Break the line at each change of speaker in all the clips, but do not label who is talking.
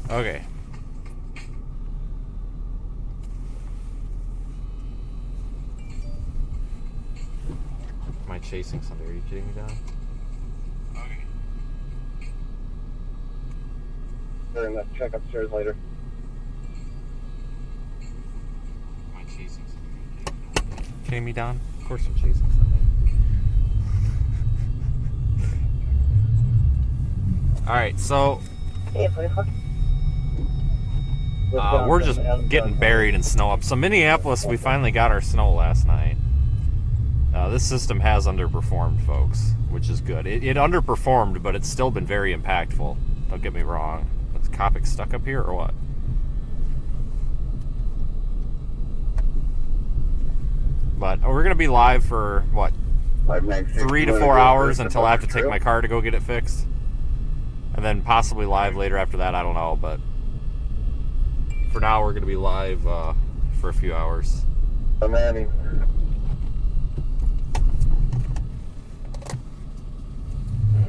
Okay. Am I chasing somebody? Are you kidding me, Don?
Okay.
We're gonna check upstairs later.
Am I chasing somebody? Kidding me, Don? Of course I'm chasing somebody. Alright, so we're just getting buried in snow up. So Minneapolis, we finally got our snow last night. This system has underperformed, folks, which is good. It underperformed, but it's still been very impactful. Don't get me wrong. Is Copic stuck up here or what? But we're going to be live for, what, 3 to 4 hours until I have to take my car to go get it fixed. And then possibly live later after that, I don't know. But for now, we're going to be live for a few hours.
Oh, Manny.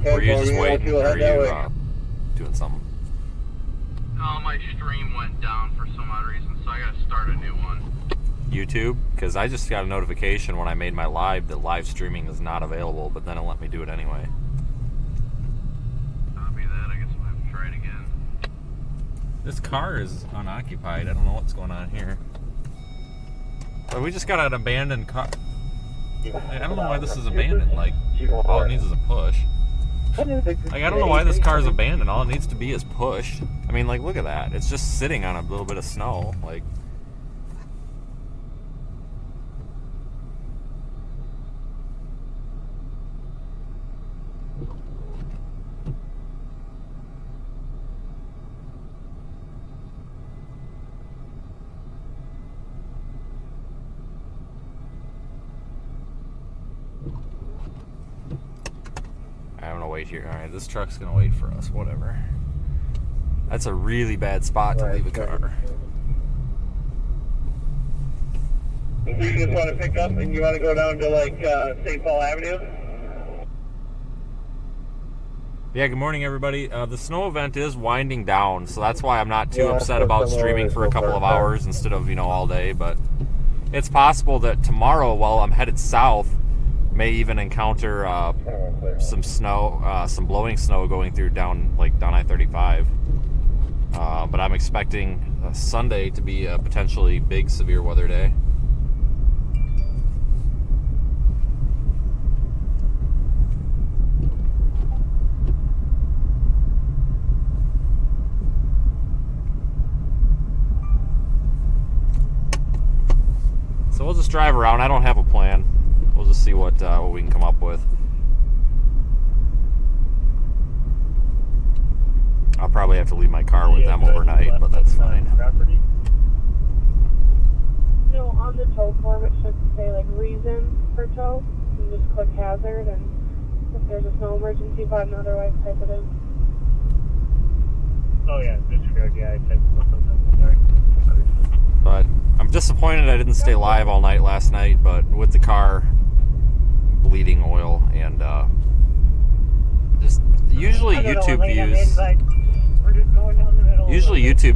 Were you just waiting, or are you doing something?
My stream went down for some odd reason, so I gotta start a new one.
YouTube? Because I just got a notification when I made my live that live streaming is not available, but then it let me do it anyway.
Copy that, I guess we'll have to try it again.
This car is unoccupied. I don't know what's going on here. But we just got an abandoned car. I don't know why this is abandoned. Like, all it needs is a push. Like, I don't know why this car is abandoned. All it needs to be is pushed. I mean, like, look at that. It's just sitting on a little bit of snow. Like, I'm gonna wait here. Alright, this truck's gonna wait for us. Whatever. That's a really bad spot to leave a car.
You just want to pick up and you want to go down to like St. Paul Avenue?
Yeah, good morning, everybody. The snow event is winding down, so that's why I'm not too upset about streaming for a couple of hours instead of, all day. But it's possible that tomorrow, while I'm headed south, may even encounter some snow, some blowing snow going through down I-35. But I'm expecting Sunday to be a potentially big severe weather day. So we'll just drive around. I don't have a plan. We'll just see what we can come up with. I'll probably have to leave my car with them overnight, but that's fine.
No, on the tow form it should say like reason for tow. You can just click hazard, and if there's a snow emergency button, otherwise type it in.
Oh yeah, disregard. Yeah, I typed something. Sorry.
But I'm disappointed I didn't stay live all night last night, but with the car bleeding oil and just usually YouTube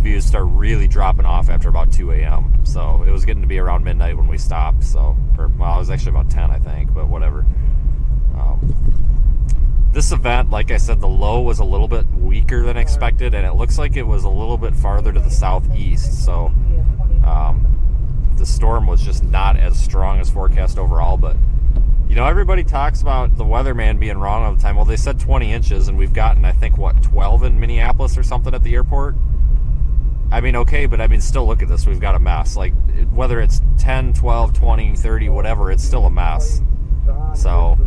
views start really dropping off after about 2 a.m. So it was getting to be around midnight when we stopped. So, well, it was actually about 10, I think, but whatever. This event, like I said, the low was a little bit weaker than expected, and it looks like it was a little bit farther to the southeast. So the storm was just not as strong as forecast overall, but everybody talks about the weatherman being wrong all the time. Well, they said 20 inches, and we've gotten, I think, 12 in Minneapolis or something at the airport? I mean, okay, but still look at this. We've got a mess. Like, whether it's 10, 12, 20, 30, whatever, it's still a mess. So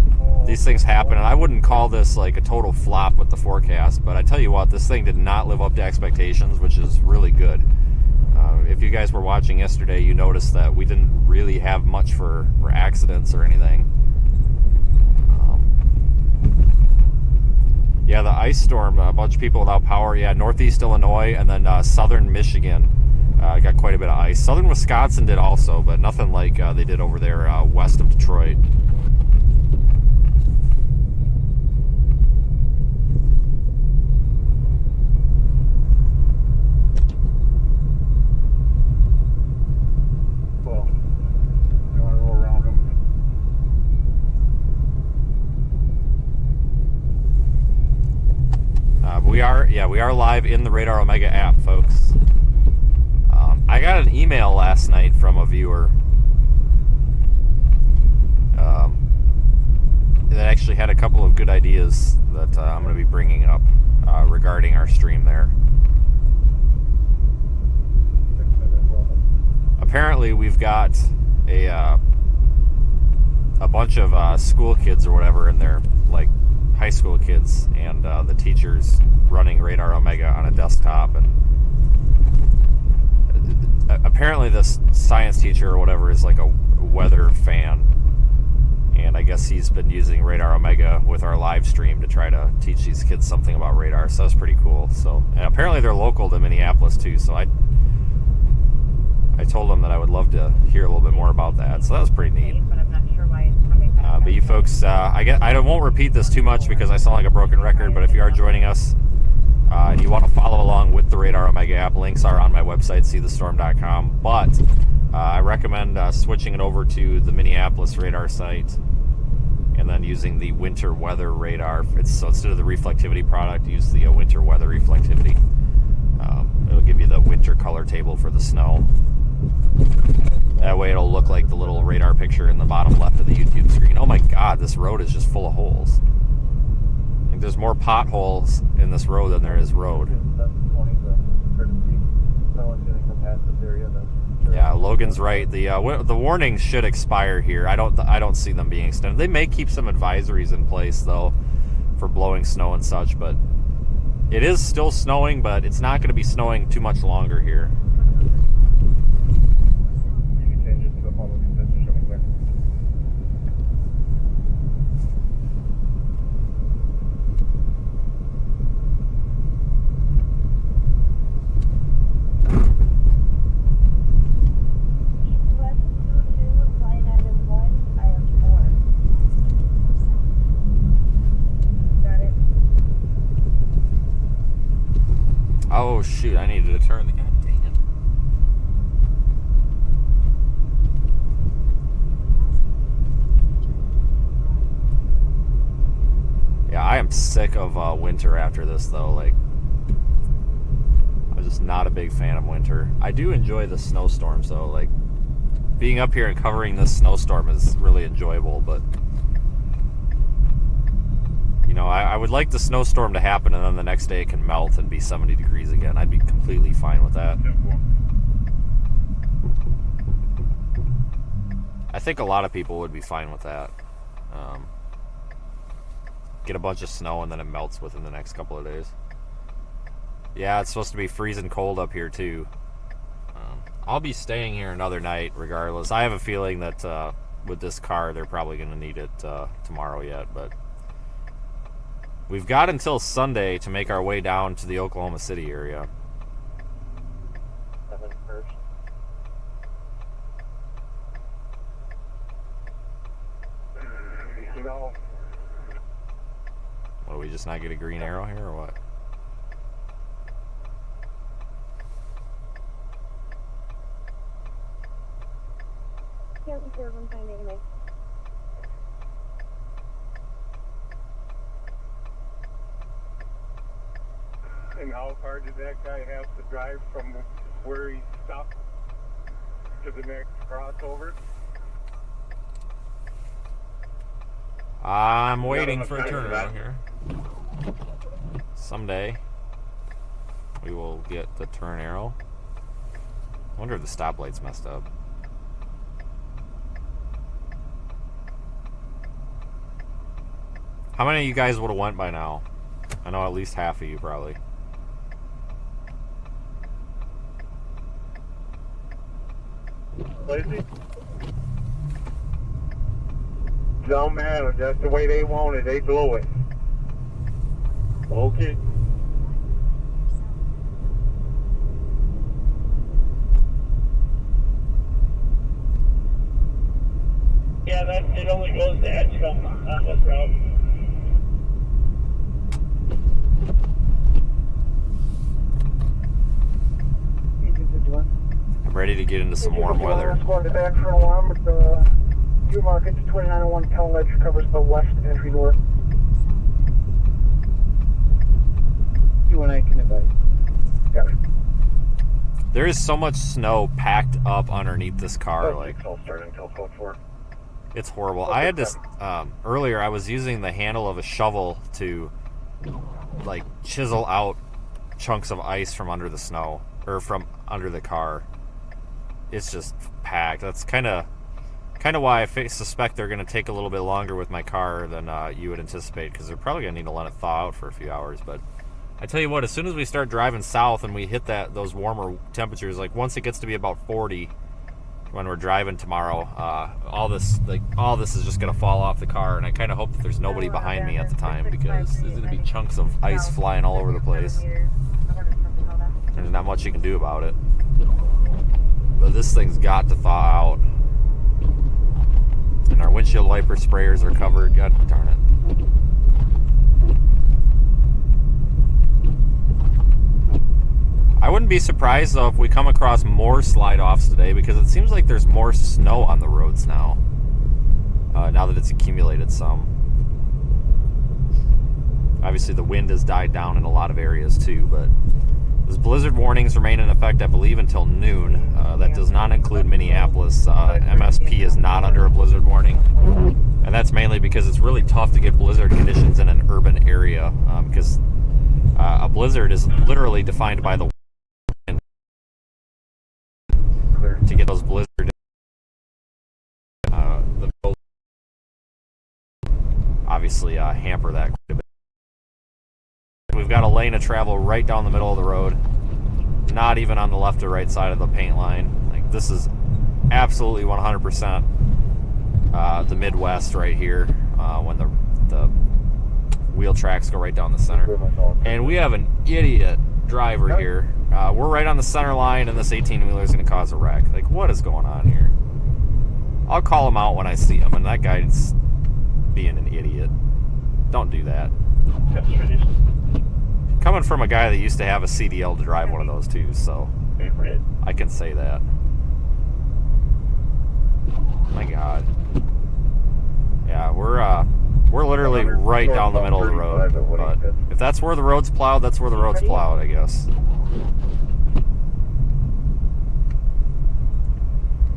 these things happen, and I wouldn't call this like a total flop with the forecast, but I tell you what, this thing did not live up to expectations, which is really good. If you guys were watching yesterday, you noticed that we didn't really have much for accidents or anything. Yeah, the ice storm, a bunch of people without power. Yeah, northeast Illinois and then southern Michigan got quite a bit of ice. Southern Wisconsin did also, but nothing like they did over there west of Detroit. we are live in the Radar Omega app, folks. I got an email last night from a viewer that actually had a couple of good ideas that I'm going to be bringing up regarding our stream there. Apparently, we've got a bunch of school kids or whatever in there, like high school kids, and the teachers running Radar Omega on a desktop. And apparently, this science teacher or whatever is like a weather fan. And I guess he's been using Radar Omega with our live stream to try to teach these kids something about radar. So that's pretty cool. So, and apparently they're local to Minneapolis too. So I told them that I would love to hear a little bit more about that. So that was pretty neat. But you folks, I won't repeat this too much because I sound like a broken record. But if you are joining us and you want to follow along with the Radar Omega app, links are on my website, seethestorm.com. But I recommend switching it over to the Minneapolis radar site and then using the winter weather radar. So instead of the reflectivity product, use the winter weather reflectivity. It'll give you the winter color table for the snow. That way it'll look like the little radar picture in the bottom left of the YouTube screen. Oh my God, this road is just full of holes. I think there's more potholes in this road than there is road. Yeah, Logan's right. The warnings should expire here. I don't see them being extended. They may keep some advisories in place though for blowing snow and such, but it is still snowing, but it's not going to be snowing too much longer here. Oh shoot, I needed to turn the... God dang it. Yeah, I am sick of winter after this though. Like, I'm just not a big fan of winter. I do enjoy the snowstorms though. Like, being up here and covering this snowstorm is really enjoyable, but you know, I would like the snowstorm to happen and then the next day it can melt and be 70 degrees again. I'd be completely fine with that. I think a lot of people would be fine with that. Get a bunch of snow and then it melts within the next couple of days. Yeah, it's supposed to be freezing cold up here too. I'll be staying here another night regardless. I have a feeling that with this car they're probably going to need it tomorrow yet, but we've got until Sunday to make our way down to the Oklahoma City area. What, do we just not get a green arrow here, or what?
Can't reserve them finding me.
And how far did that guy have to drive from where he stopped to the next crossover?
I'm waiting for a turnaround here. Someday we will get the turn arrow. I wonder if the stoplight's messed up. How many of you guys would have went by now? I know at least half of you probably.
Lazy? Don't matter, that's the way they want it, they blow it. Okay. Yeah, it only goes to Edgecombe on this route.
I'm ready to get into some warm weather.
Squad back for an alarm with the View Market 2901 Cal Ledge covers the west entry north. you when I can advise. Got it.
There is so much snow packed up underneath this car. Like,
I'll start until 12:04.
it's horrible. I had this earlier. I was using the handle of a shovel to like chisel out chunks of ice from under the snow or from under the car. It's just packed. That's kind of why I suspect they're going to take a little bit longer with my car than you would anticipate, because they're probably going to need to let it thaw out for a few hours. But I tell you what, as soon as we start driving south and we hit those warmer temperatures, like once it gets to be about 40 when we're driving tomorrow, all this is just going to fall off the car, and I kind of hope that there's nobody behind me at the time, because there's going to be chunks of ice flying all over the place. There's not much you can do about it. But this thing's got to thaw out. And our windshield wiper sprayers are covered. God darn it. I wouldn't be surprised, though, if we come across more slide-offs today, because it seems like there's more snow on the roads now. Now that it's accumulated some. Obviously, the wind has died down in a lot of areas, too, but those blizzard warnings remain in effect, I believe, until noon. That does not include Minneapolis. MSP is not under a blizzard warning. And that's mainly because it's really tough to get blizzard conditions in an urban area, because a blizzard is literally defined by the wind. To get those blizzard, the roads obviously hamper that quite a bit. We've got a lane of travel right down the middle of the road, not even on the left or right side of the paint line. Like, this is absolutely 100% the Midwest right here, when the wheel tracks go right down the center. And we have an idiot driver here. We're right on the center line, and this 18-wheeler is going to cause a wreck. Like, what is going on here? I'll call him out when I see him, and that guy's being an idiot. Don't do that. Coming from a guy that used to have a CDL to drive one of those too, so I can say that. My God. Yeah, we're literally right down the middle of the road. But if that's where the road's plowed, that's where the road's plowed, I guess.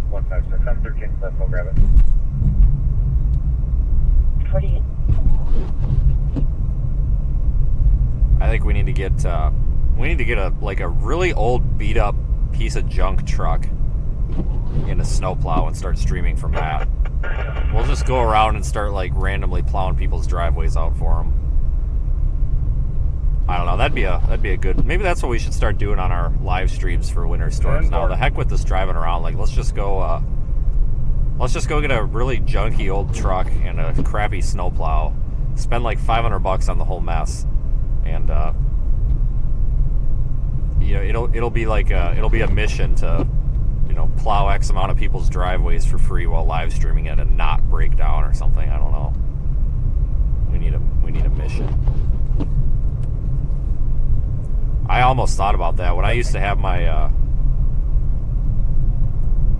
156, I'm 13, let's go grab it.
48.
I think we need to get a really old beat up piece of junk truck in a snowplow and start streaming from that. We'll just go around and start like randomly plowing people's driveways out for them. I don't know. That'd be a good. Maybe that's what we should start doing on our live streams for winter storms. Now, the heck with this driving around. Like, let's just go get a really junky old truck and a crappy snowplow. Spend like $500 on the whole mess. And it'll be a mission to plow X amount of people's driveways for free while live streaming it and not break down or something. I don't know. We need a mission. I almost thought about that when I used to have my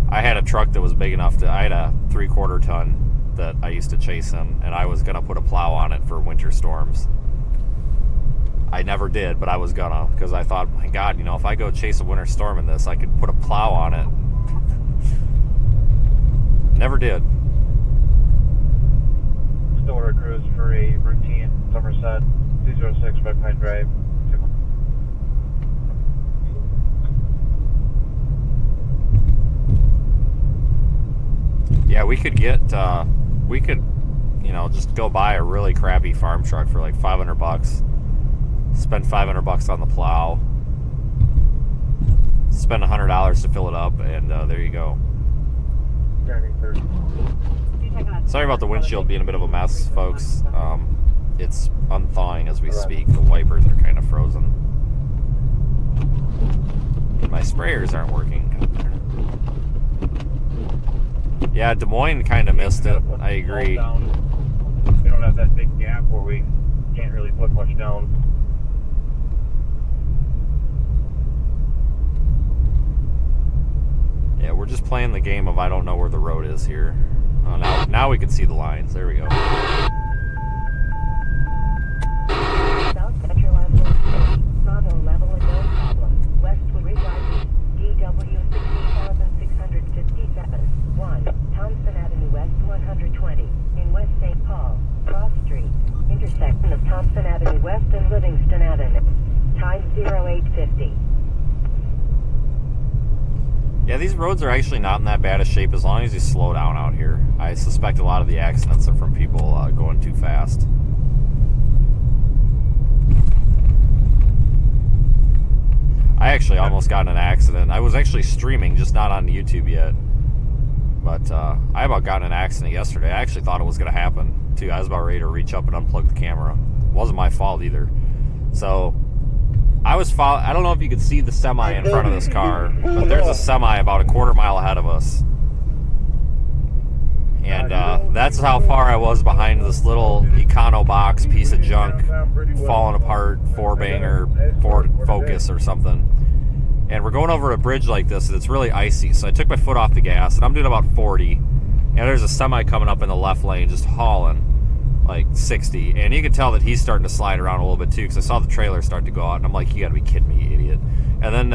I had a truck that was big enough I had a 3/4 ton that I used to chase in, and I was gonna put a plow on it for winter storms. I never did, but I was gonna, because I thought, my God, if I go chase a winter storm in this, I could put a plow on it. Never did.
Still order crews for a routine Somerset 206 Red Pine Drive.
Yeah, we could just go buy a really crappy farm truck for like $500. Spend $500 on the plow. Spend $100 to fill it up, and there you go. Sorry about the windshield being a bit of a mess, folks. It's unthawing as we speak. The wipers are kind of frozen. My sprayers aren't working. Yeah, Des Moines kind of missed it. I agree.
We don't have that big gap where we can't really put much down.
Yeah, we're just playing the game of I don't know where the road is here. Oh, now we can see the lines. There we go.
South Central Line
Yeah, these roads are actually not in that bad a shape as long as you slow down out here. I suspect a lot of the accidents are from people going too fast. I actually almost got in an accident. I was actually streaming, just not on YouTube yet. But I about got in an accident yesterday. I actually thought it was going to happen, too. I was about ready to reach up and unplug the camera. It wasn't my fault either. So, I don't know if you could see the semi in front of this car, but there's a semi about a quarter mile ahead of us. And that's how far I was behind this little Econo box piece of junk, falling apart, four-banger, Ford Focus or something. And we're going over a bridge like this, and it's really icy. So I took my foot off the gas, and I'm doing about 40. And there's a semi coming up in the left lane, just hauling, like 60. And you can tell that he's starting to slide around a little bit, too, because I saw the trailer start to go out. And I'm like, you got to be kidding me, you idiot. And then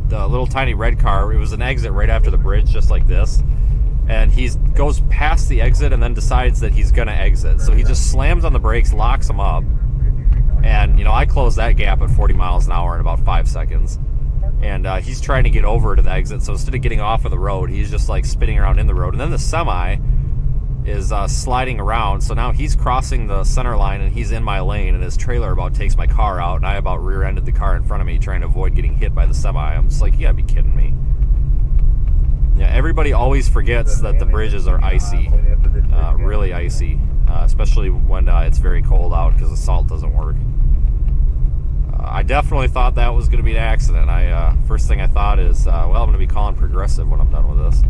the little tiny red car, it was an exit right after the bridge, just like this. And he goes past the exit and then decides that he's going to exit. So he just slams on the brakes, locks him up. And, you know, I closed that gap at 40 miles an hour in about 5 seconds. And he's trying to get over to the exit. So instead of getting off of the road, he's just like spinning around in the road. And then the semi is sliding around. So now he's crossing the center line and he's in my lane. And his trailer about takes my car out. And I about rear-ended the car in front of me trying to avoid getting hit by the semi. I'm just like, you gotta be kidding me. Yeah, everybody always forgets that the bridges are icy. Really icy. Especially when it's very cold out because the salt doesn't work. I definitely thought that was going to be an accident. First thing I thought is, well, I'm going to be calling Progressive when I'm done with this.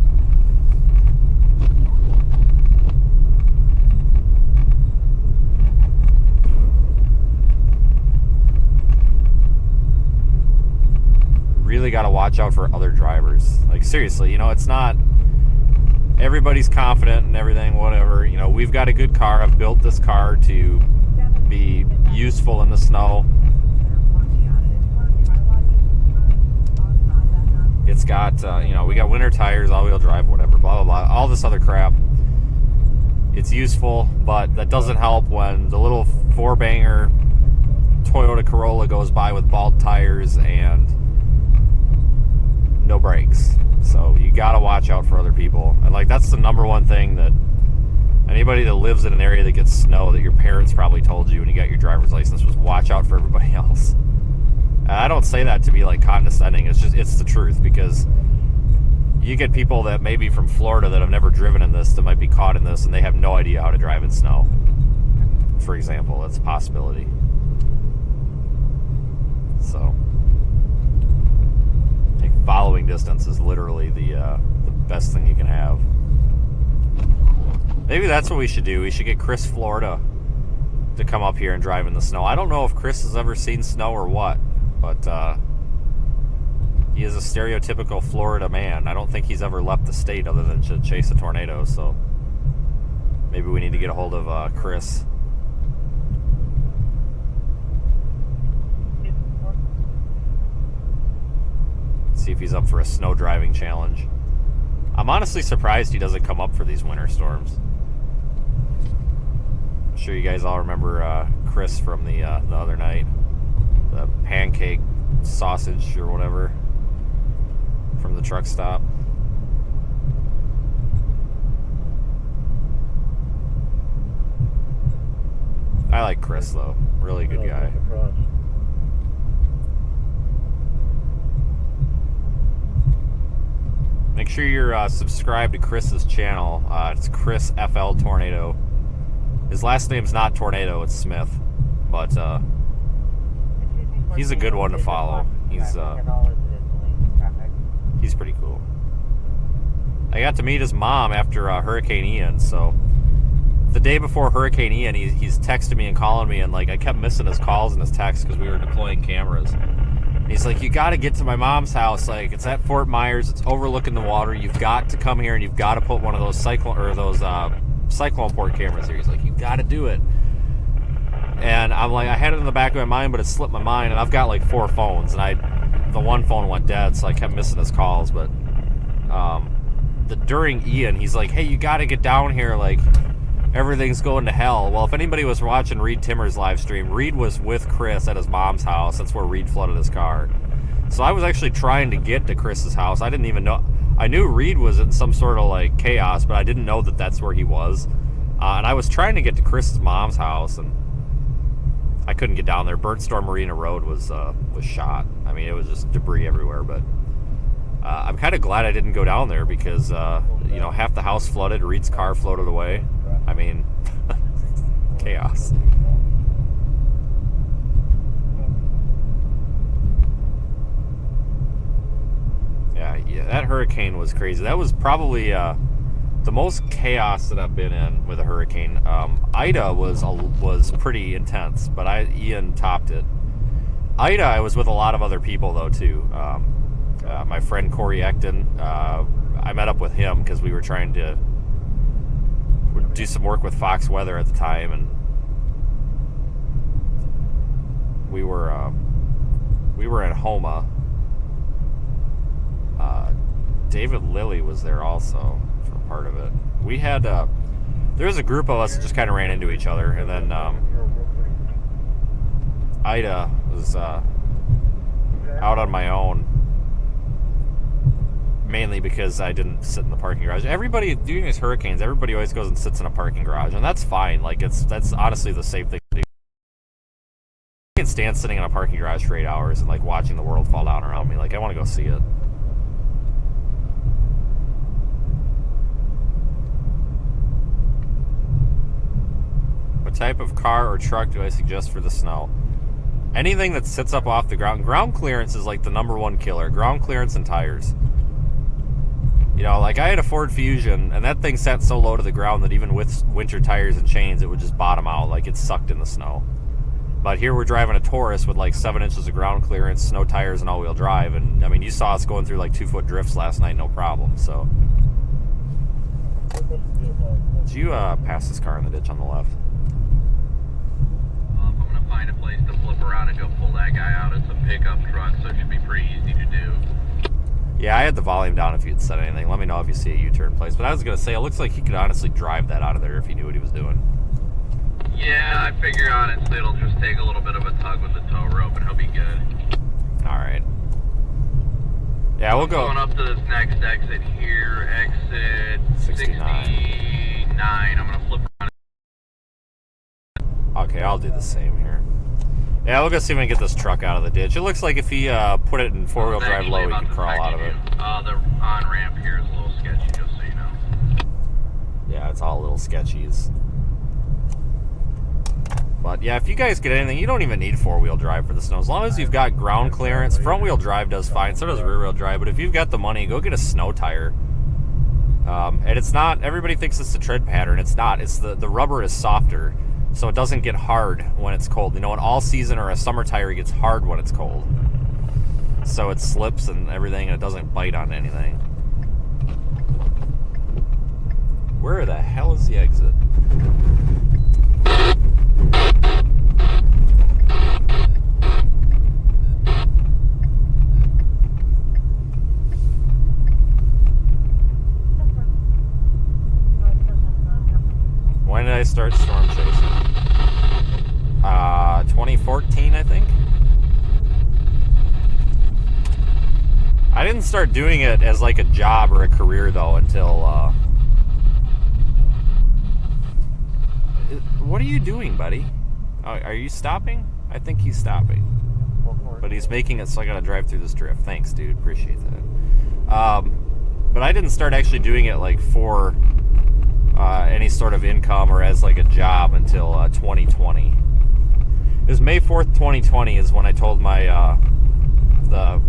Really got to watch out for other drivers. Like, seriously, you know, it's not... Everybody's confident and everything, whatever. You know, we've got a good car. I've built this car to be useful in the snow. It's got, you know, we got winter tires, all-wheel drive, whatever, blah, blah, blah, all this other crap. It's useful, but that doesn't help when the little four-banger Toyota Corolla goes by with bald tires and no brakes. So you got to watch out for other people. And, like, that's the number one thing that anybody that lives in an area that gets snow that your parents probably told you when you got your driver's license was watch out for everybody else. I don't say that to be like condescending. It's the truth, because you get people that may be from Florida that have never driven in this that might be caught in this and they have no idea how to drive in snow. For example, that's a possibility. So, I think following distance is literally the best thing you can have. Maybe that's what we should do. We should get Chris Florida to come up here and drive in the snow. I don't know if Chris has ever seen snow or what. But he is a stereotypical Florida man. I don't think he's ever left the state other than to chase a tornado, so maybe we need to get a hold of Chris. See if he's up for a snow driving challenge. I'm honestly surprised he doesn't come up for these winter storms. I'm sure you guys all remember Chris from the other night. The pancake sausage or whatever from the truck stop. I like Chris, though. Really good guy. Make sure you're subscribed to Chris's channel. It's Chris FL Tornado. His last name's not Tornado, it's Smith. But, he's a good one to follow. He's pretty cool. I got to meet his mom after Hurricane Ian, so the day before Hurricane Ian, he's texting me and calling me, and like I kept missing his calls and his texts because we were deploying cameras. And he's like, you got to get to my mom's house. Like, it's at Fort Myers. It's overlooking the water. You've got to come here and you've got to put one of those cyclone port cameras here. He's like, you got to do it. And I'm like, I had it in the back of my mind, but it slipped my mind. And I've got like 4 phones, and the one phone went dead, so I kept missing his calls. But during Ian, he's like, hey, you got to get down here. Like, everything's going to hell. Well, if anybody was watching Reed Timmer's live stream, Reed was with Chris at his mom's house. That's where Reed flooded his car. So I was actually trying to get to Chris's house. I didn't even know. I knew Reed was in some sort of like chaos, but I didn't know that that's where he was. And I was trying to get to Chris's mom's house, and I couldn't get down there. Burnt Storm Marina Road was shot. I mean, it was just debris everywhere. But I'm kind of glad I didn't go down there because you know, half the house flooded. Reed's car floated away. I mean, chaos. Yeah, that hurricane was crazy. That was probably the most chaos that I've been in with a hurricane. Ida was pretty intense, but Ian topped it. Ida, I was with a lot of other people though too. My friend Corey Ecton, I met up with him because we were trying to do some work with Fox Weather at the time, and we were in Homa. David Lilly was there also for part of it. We had there was a group of us that just kind of ran into each other, and then Ida was out on my own, mainly because I didn't sit in the parking garage. Everybody doing these hurricanes, everybody always goes and sits in a parking garage, and that's fine. Like that's honestly the safe thing to do. I can stand sitting in a parking garage for 8 hours and like watching the world fall down around me. Like I want to go see it. What type of car or truck do I suggest for the snow? Anything that sits up off the ground. Ground clearance is like the #1 killer. Ground clearance and tires. You know, like I had a Ford Fusion, and that thing sat so low to the ground that even with winter tires and chains, it would just bottom out. Like it sucked in the snow. But here we're driving a Taurus with like 7 inches of ground clearance, snow tires, and all-wheel drive. And I mean, you saw us going through like 2-foot drifts last night, no problem. So, did you pass this car in the ditch on the left?
Well, if I'm gonna find a place to flip around and go pull that guy out, it's a pickup truck, so it should be pretty easy to do.
Yeah, I had the volume down if you'd said anything. Let me know if you see a U-turn place. But I was going to say, it looks like he could honestly drive that out of there if he knew what he was doing.
Yeah, I figure honestly it'll just take a little bit of a tug with the tow rope and he'll be good.
Alright. Yeah, we'll go.
Going up to this next exit here, exit 69. I'm going to flip around.
Okay, I'll do the same here. Yeah, we'll go see if we can get this truck out of the ditch. It looks like if he put it in four-wheel drive low, he could crawl out of it.
The on-ramp here is a little sketchy, just so you know.
Yeah, it's all a little sketchy. But yeah, if you guys get anything, you don't even need four-wheel drive for the snow. As long as you've got ground clearance, front-wheel drive does fine, so does rear-wheel drive. But if you've got the money, go get a snow tire. And it's not, everybody thinks it's the tread pattern. It's not. It's the rubber is softer, so it doesn't get hard when it's cold. You know, an all-season or a summer tire gets hard when it's cold. So it slips and everything, and it doesn't bite on anything. Where the hell is the exit? When did I start storm chasing? 2014, I think. I didn't start doing it as like a job or a career though until what are you doing, buddy? Oh, are you stopping? I think he's stopping. But he's making it so I gotta drive through this drift. Thanks, dude. Appreciate that. But I didn't start actually doing it like for any sort of income or as like a job until 2020. It was May 4th, 2020 is when I told my the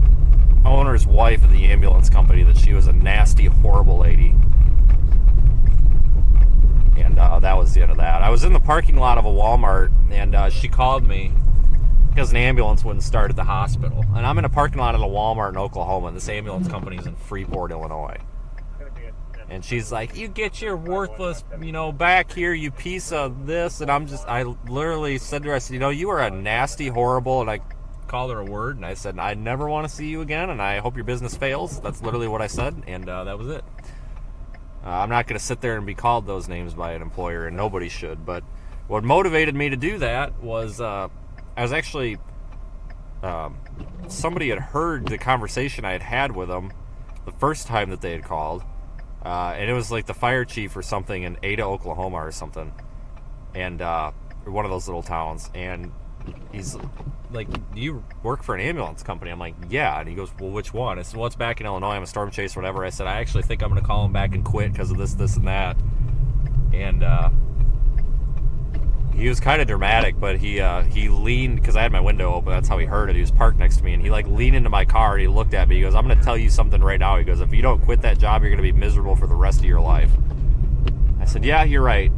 owner's wife of the ambulance company that she was a nasty, horrible lady. And that was the end of that. I was in the parking lot of a Walmart, and she called me because an ambulance wouldn't start at the hospital. And I'm in a parking lot at a Walmart in Oklahoma, and this ambulance company is in Freeport, Illinois. And she's like, you get your worthless, you know, back here, you piece of this. And I literally said to her, I said, you know, you are a nasty, horrible, and I called her a word, and I said, I never want to see you again, and I hope your business fails. That's literally what I said, and that was it. I'm not going to sit there and be called those names by an employer, and nobody should. But what motivated me to do that was I was actually somebody had heard the conversation I had had with them the first time that they had called, and it was like the fire chief or something in Ada, Oklahoma or something, and one of those little towns, and he's like, do you work for an ambulance company? I'm like, yeah. And he goes, well, which one? I said, well, it's back in Illinois. I'm a storm chaser, whatever. I said, I actually think I'm going to call him back and quit because of this, and that. And he was kind of dramatic, but he leaned, because I had my window open. That's how he heard it. He was parked next to me, and he like leaned into my car, and he looked at me. He goes, I'm going to tell you something right now. He goes, if you don't quit that job, you're going to be miserable for the rest of your life. I said, yeah, you're right.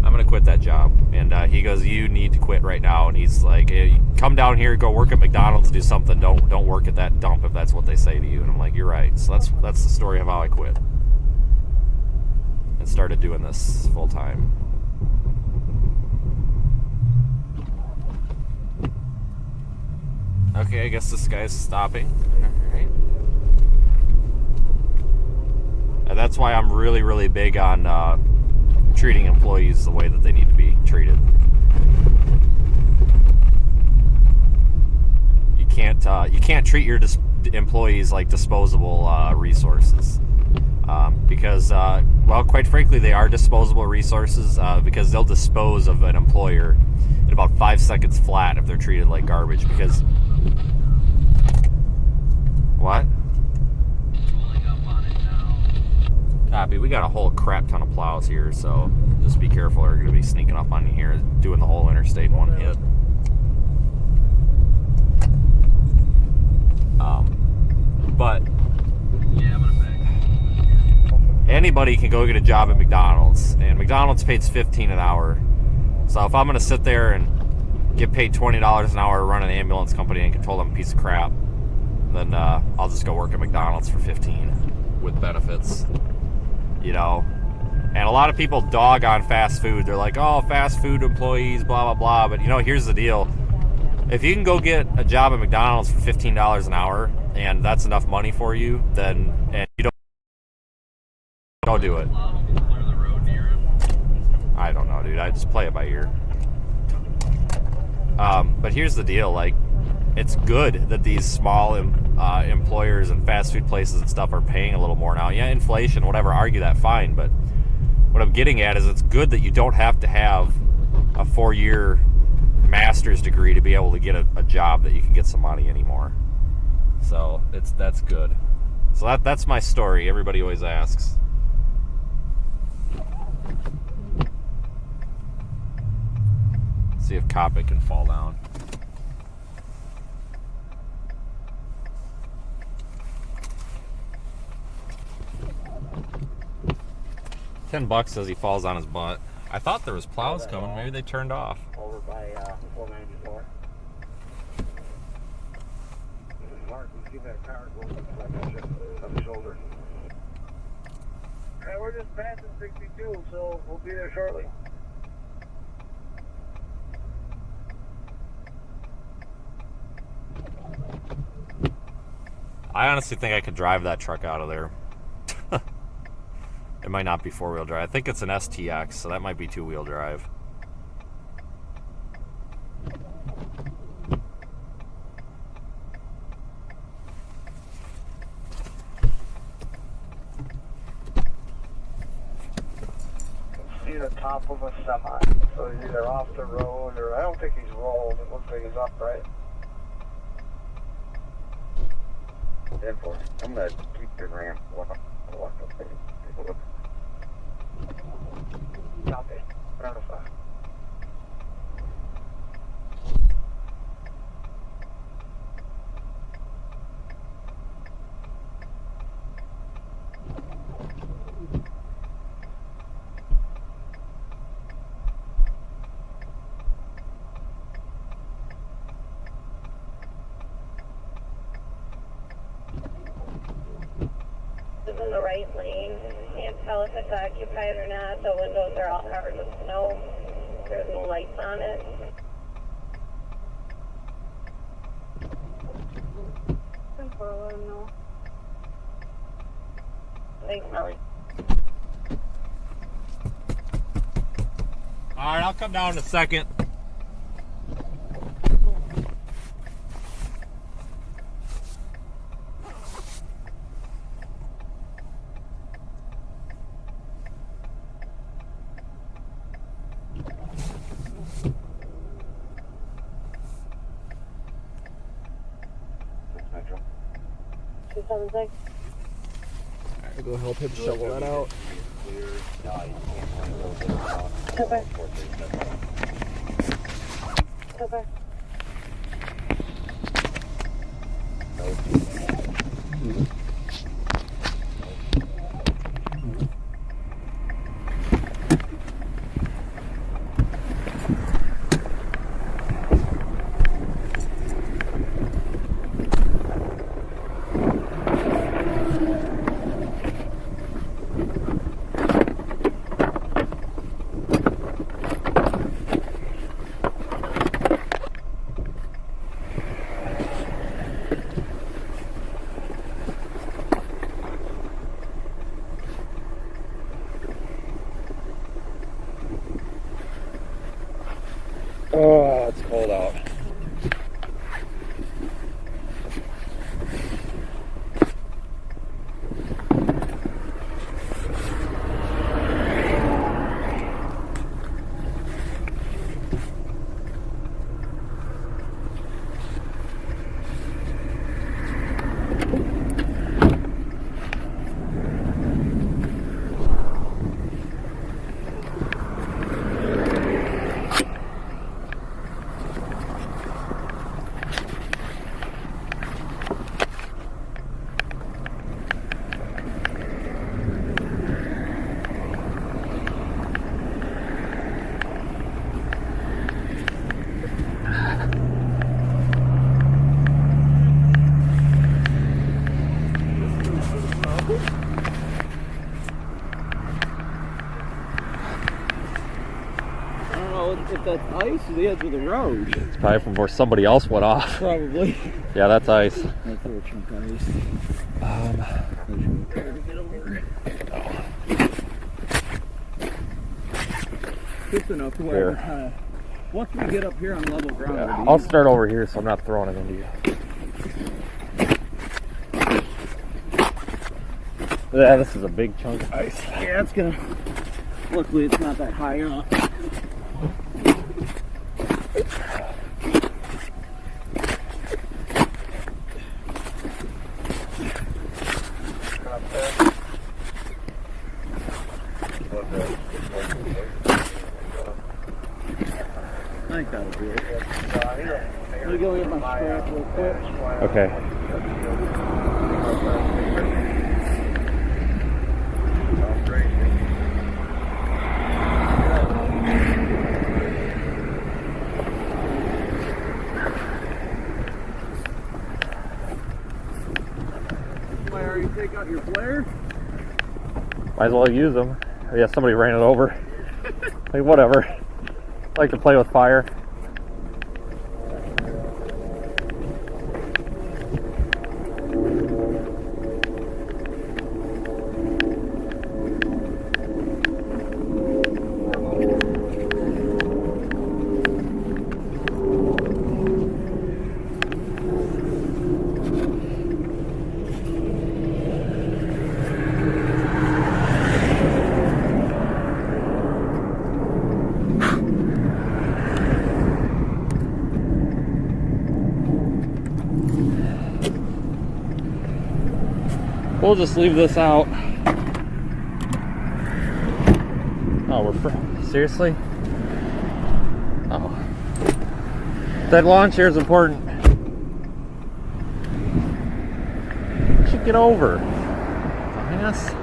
I'm going to quit that job. And he goes, you need to quit right now. And he's like, hey, come down here, go work at McDonald's, do something. Don't work at that dump if that's what they say to you. And I'm like, you're right. So that's the story of how I quit and started doing this full time. Okay, I guess this guy's stopping. All right. And that's why I'm really, really big on treating employees the way that they need to be treated. You can't treat your employees like disposable resources, because well, quite frankly, they are disposable resources, because they'll dispose of an employer in about 5 seconds flat if they're treated like garbage. Because what? Copy. We got a whole crap ton of plows here, so just be careful. They're going to be sneaking up on you here, doing the whole interstate in one hit. But
Yeah, I'm gonna beg.
anybody can go get a job at McDonald's, and McDonald's pays $15 an hour. So if I'm going to sit there and get paid $20 an hour to run an ambulance company and control them piece of crap, then I'll just go work at McDonald's for $15 with benefits. You know, and a lot of people dog on fast food. They're like, oh, fast food employees, blah, blah, blah. But, you know, here's the deal. If you can go get a job at McDonald's for $15 an hour and that's enough money for you, then, and you don't do it. I don't know, dude. I just play it by ear. But here's the deal. Like, it's good that these small employers and fast food places and stuff are paying a little more now. Yeah, inflation, whatever, argue that, fine. But what I'm getting at is it's good that you don't have to have a 4-year master's degree to be able to get a job that you can get some money anymore. So that's good. So that's my story. Everybody always asks. See if Copic can fall down. $10 says he falls on his butt. I thought there was plows coming. Maybe they turned off.
Over by 494. Mark, you see that car going on the shoulder. Okay, we're just passing 62, so we'll be there shortly.
I honestly think I could drive that truck out of there. It might not be 4-wheel drive. I think it's an STX, so that might be 2-wheel drive.
See the top of a semi. So he's either off the road or I don't think he's rolled. It looks like he's upright. I'm gonna keep your ramp. Copy. Round of 5.
Is in the right lane. Can't tell if it's occupied or not. The windows are all covered with snow. There's no lights on it.
Thanks for letting me know.
Thanks, Molly.
All right, I'll come down in a second.
276.
I'll go help him shovel that out.
Okay. Okay.
Oh, it's cold out.
If that's ice or the edge of the road.
It's probably from where somebody else went off.
Probably.
Yeah, that's ice.
That's a little chunk of ice. Get over. Just enough to where once we get up here on level ground.
Yeah, I'll start over here so I'm not throwing it into you. Yeah, this is a big chunk of ice.
Yeah, it's gonna. Luckily, it's not that high up. I think that'll do it. Let me go get my strap real quick.
Okay.
Larry, take out your flare.
Might as well use them. Yeah, somebody ran it over. Like, whatever. I like to play with fire. We'll just leave this out. Oh, seriously? Oh. That lawn chair is important. You should get over. Yes.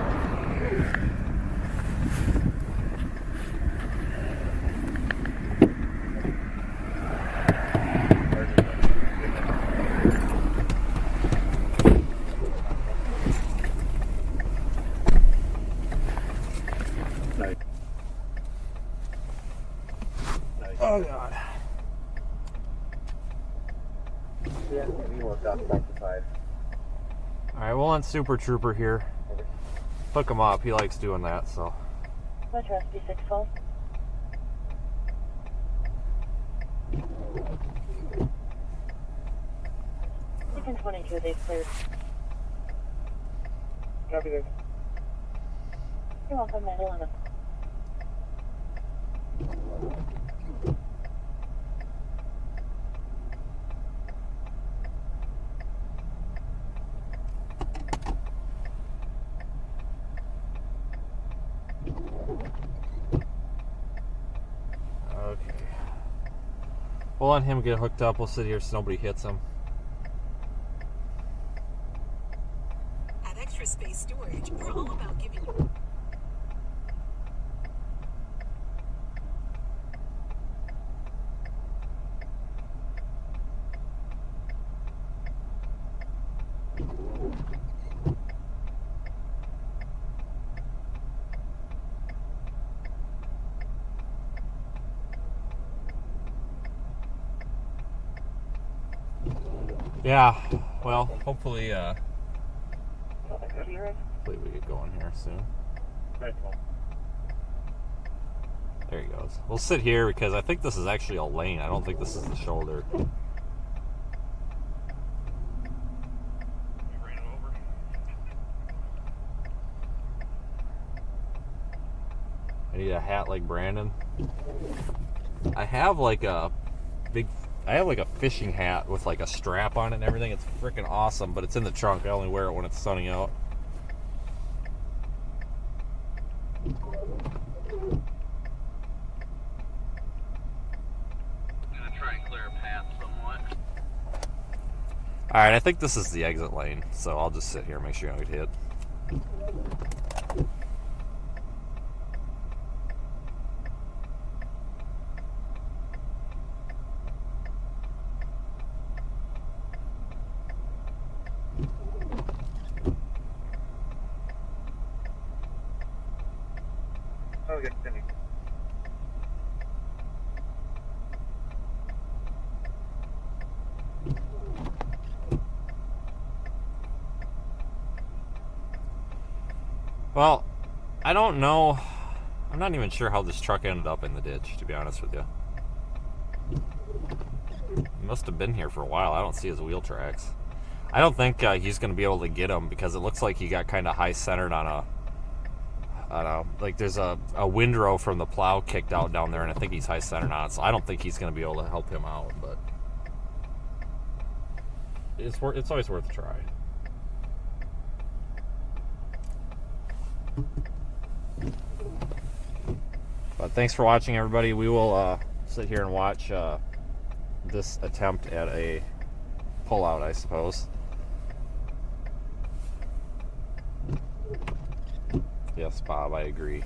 Oh God.
Yeah, we worked off the side.
Alright, we'll want Super Trooper here. Hook him up. He likes doing that, so.
What's your SB612? Chicken 22, they've cleared.
Copy that.
You're welcome, Madeline.
We'll let him get hooked up. We'll sit here so nobody hits him.
At Extra Space Storage, we're all about giving you...
Yeah, well, hopefully we get going here soon. There he goes. We'll sit here because I think this is actually a lane. I don't think this is the shoulder. I need a hat like Brandon. I have like a fishing hat with like a strap on it and everything. It's freaking awesome, but it's in the trunk. I only wear it when it's sunning out.
I'm gonna try and clear a path somewhat.
Alright, I think this is the exit lane, so I'll just sit here and make sure I don't get hit.
Oh, get Cindy.
Well, I don't know. I'm not even sure how this truck ended up in the ditch, to be honest with you. He must have been here for a while. I don't see his wheel tracks. I don't think he's going to be able to get him because it looks like he got kind of high-centered on a... I don't know, like there's a windrow from the plow kicked out down there, and I think he's high-centered on it, so I don't think he's going to be able to help him out, but it's always worth a try. But thanks for watching, everybody. We will sit here and watch this attempt at a pullout, I suppose. Yes, Bob, I agree.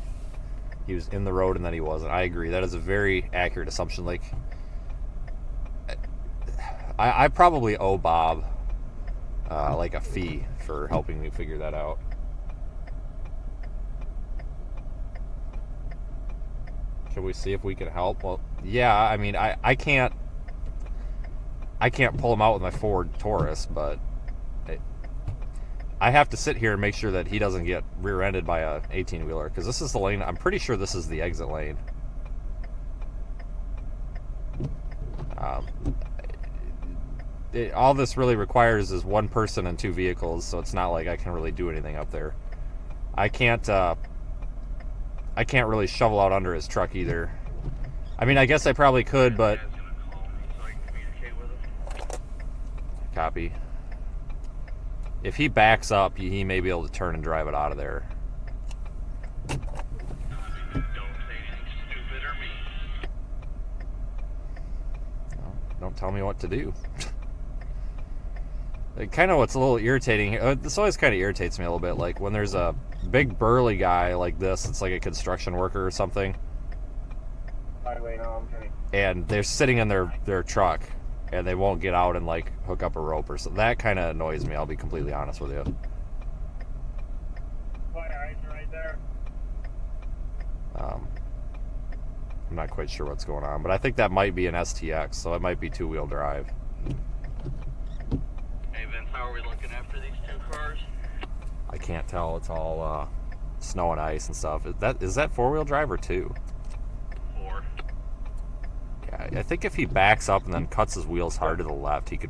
He was in the road and then he wasn't. I agree. That is a very accurate assumption. Like, I probably owe Bob like a fee for helping me figure that out. Can we see if we can help? Well, yeah. I mean, I can't pull him out with my Ford Taurus, but I have to sit here and make sure that he doesn't get rear-ended by a 18-wheeler, because this is the lane. I'm pretty sure this is the exit lane. All this really requires is one person and two vehicles, so it's not like I can really do anything up there. I can't really shovel out under his truck either. I mean, I guess I probably could, but... Copy. If he backs up, he may be able to turn and drive it out of there.
Don't say anything stupid or mean.
No, don't tell me what to do. Kind of what's a little irritating, this always kind of irritates me a little bit, like when there's a big burly guy like this, it's like a construction worker or something, and they're sitting in their truck and they won't get out and like hook up a rope or something. That kind of annoys me, I'll be completely honest with you.
Right there.
I'm not quite sure what's going on, but I think that might be an STX, so it might be two-wheel drive.
Hey Vince, how are we looking after these two cars?
I can't tell. It's all snow and ice and stuff. Is that four-wheel drive or two?
4.
Yeah, I think if he backs up and then cuts his wheels hard to the left, he could...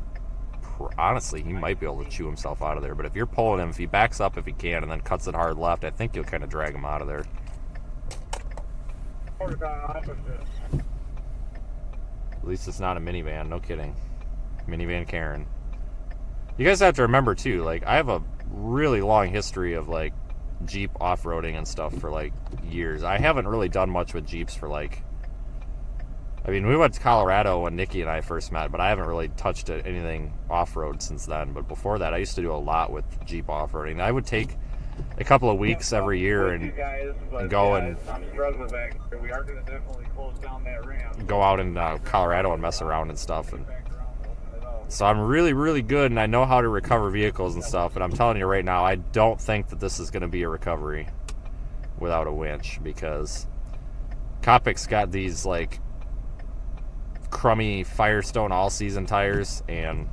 Honestly, he might be able to chew himself out of there. But if you're pulling him, if he backs up if he can and then cuts it hard left, I think you'll kind of drag him out of there.
At
least it's not a minivan. No kidding. Minivan Karen. You guys have to remember, too, like, I have a really long history of, like, Jeep off-roading and stuff for, like, years. I haven't really done much with Jeeps for, like, I mean, we went to Colorado when Nikki and I first met, but I haven't really touched anything off-road since then. But before that, I used to do a lot with Jeep off-roading. I would take a couple of weeks every year and go and
we are going to definitely close down that ramp.
Go out in Colorado and mess around and stuff. And so I'm really, really good, and I know how to recover vehicles and stuff. And I'm telling you right now, I don't think that this is going to be a recovery without a winch, because Kopic's got these like crummy Firestone all-season tires, and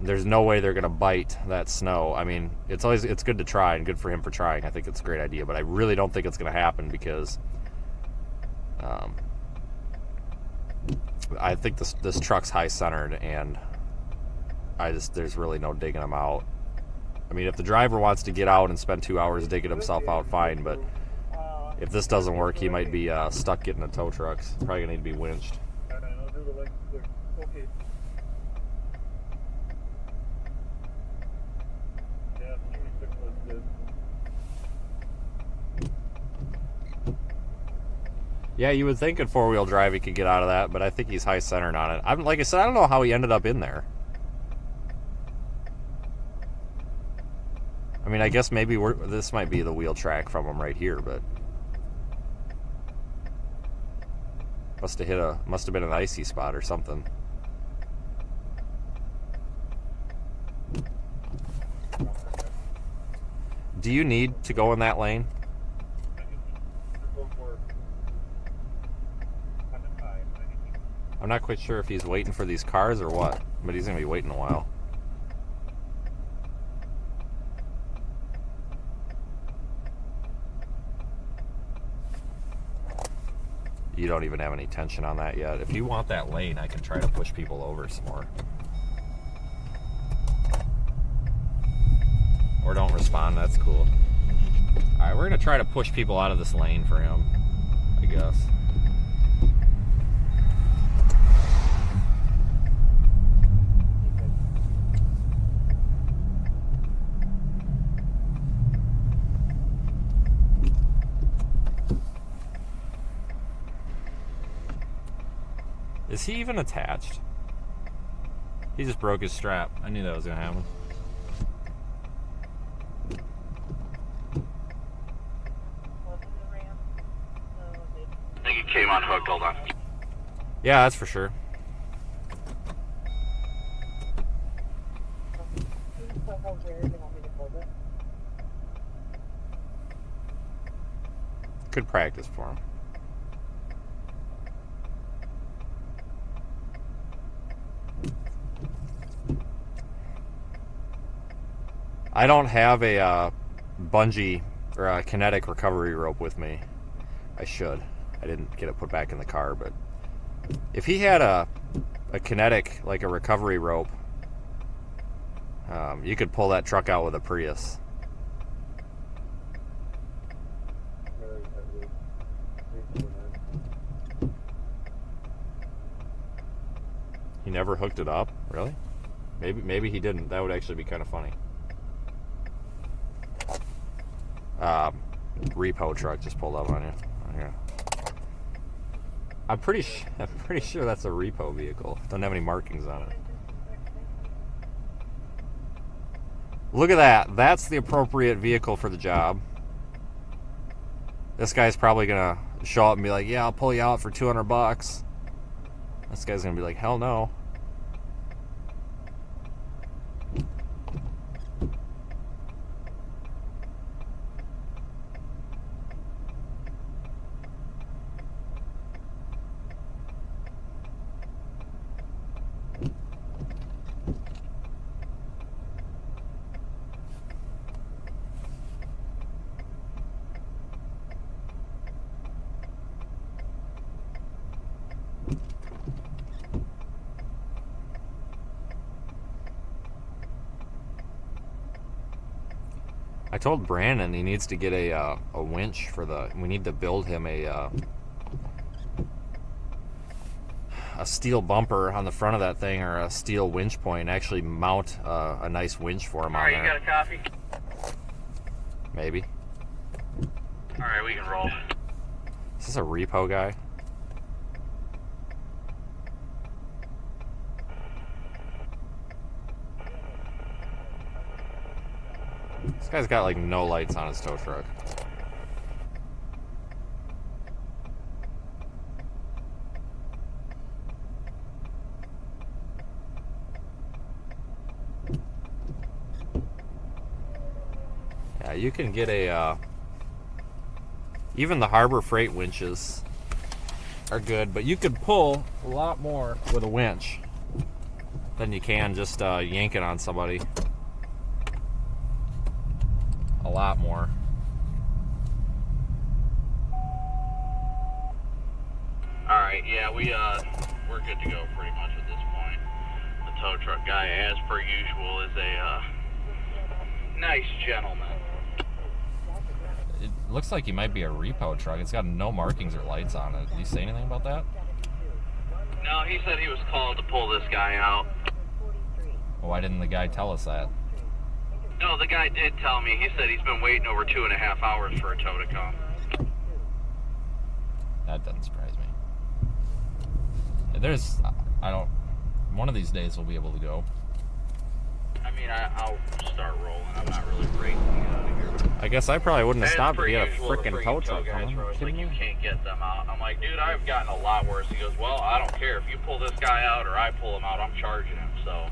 there's no way they're going to bite that snow. I mean, it's good to try, and good for him for trying. I think it's a great idea, but I really don't think it's going to happen, because I think this truck's high-centered, and there's really no digging him out. I mean, if the driver wants to get out and spend 2 hours digging himself out, fine, but if this doesn't work, he might be stuck getting a tow truck. He's probably going to need to be winched.
Okay.
Yeah, you would think in four-wheel drive he could get out of that, but I think he's high-centered on it. Like I said, I don't know how he ended up in there. I mean, I guess maybe this might be the wheel track from him right here, but must have been an icy spot or something. Do you need to go in that lane? I'm not quite sure if he's waiting for these cars or what, but he's going to be waiting a while. You don't even have any tension on that yet. If you want that lane, I can try to push people over some more. Or don't respond, that's cool. Alright, we're going to try to push people out of this lane for him, I guess. Is he even attached? He just broke his strap. I knew that was going to happen.
I think he came unhooked, hold on.
Yeah, that's for sure. Good practice for him. I don't have a bungee or a kinetic recovery rope with me. I should. I didn't get it put back in the car, but if he had a kinetic, like a recovery rope, you could pull that truck out with a Prius. He never hooked it up? Really? Maybe he didn't. That would actually be kind of funny. Repo truck just pulled up on you. Yeah. I'm pretty sure that's a repo vehicle. Doesn't have any markings on it. Look at that. That's the appropriate vehicle for the job. This guy's probably gonna show up and be like, "Yeah, I'll pull you out for $200." This guy's gonna be like, "Hell no." I told Brandon he needs to get a winch for we need to build him a steel bumper on the front of that thing, or a steel winch point, and actually mount a nice winch for him on there.
Alright, you got a coffee?
Maybe.
Alright, we can roll.
Is this a repo guy? This guy's got like no lights on his tow truck. Yeah, you can get a, even the Harbor Freight winches are good, but you could pull a lot more with a winch than you can just yanking on somebody. A lot more.
Alright, yeah, we're good to go pretty much at this point. The tow truck guy, as per usual, is a nice gentleman.
It looks like he might be a repo truck. It's got no markings or lights on it. Did you say anything about that?
No, he said he was called to pull this guy out.
Well, why didn't the guy tell us that?
No, the guy did tell me. He said he's been waiting over 2.5 hours for a tow to come.
That doesn't surprise me. One of these days we'll be able to go.
I mean, I'll start rolling. I'm not really racing out of here.
I guess I probably wouldn't have stopped if he had a
usual, the
freaking tow truck
guys
coming.
were always
Kidding
like,
me?
you can't get them out. I'm like, dude, I've gotten a lot worse. He goes, well, I don't care. If you pull this guy out or I pull him out, I'm charging him, so.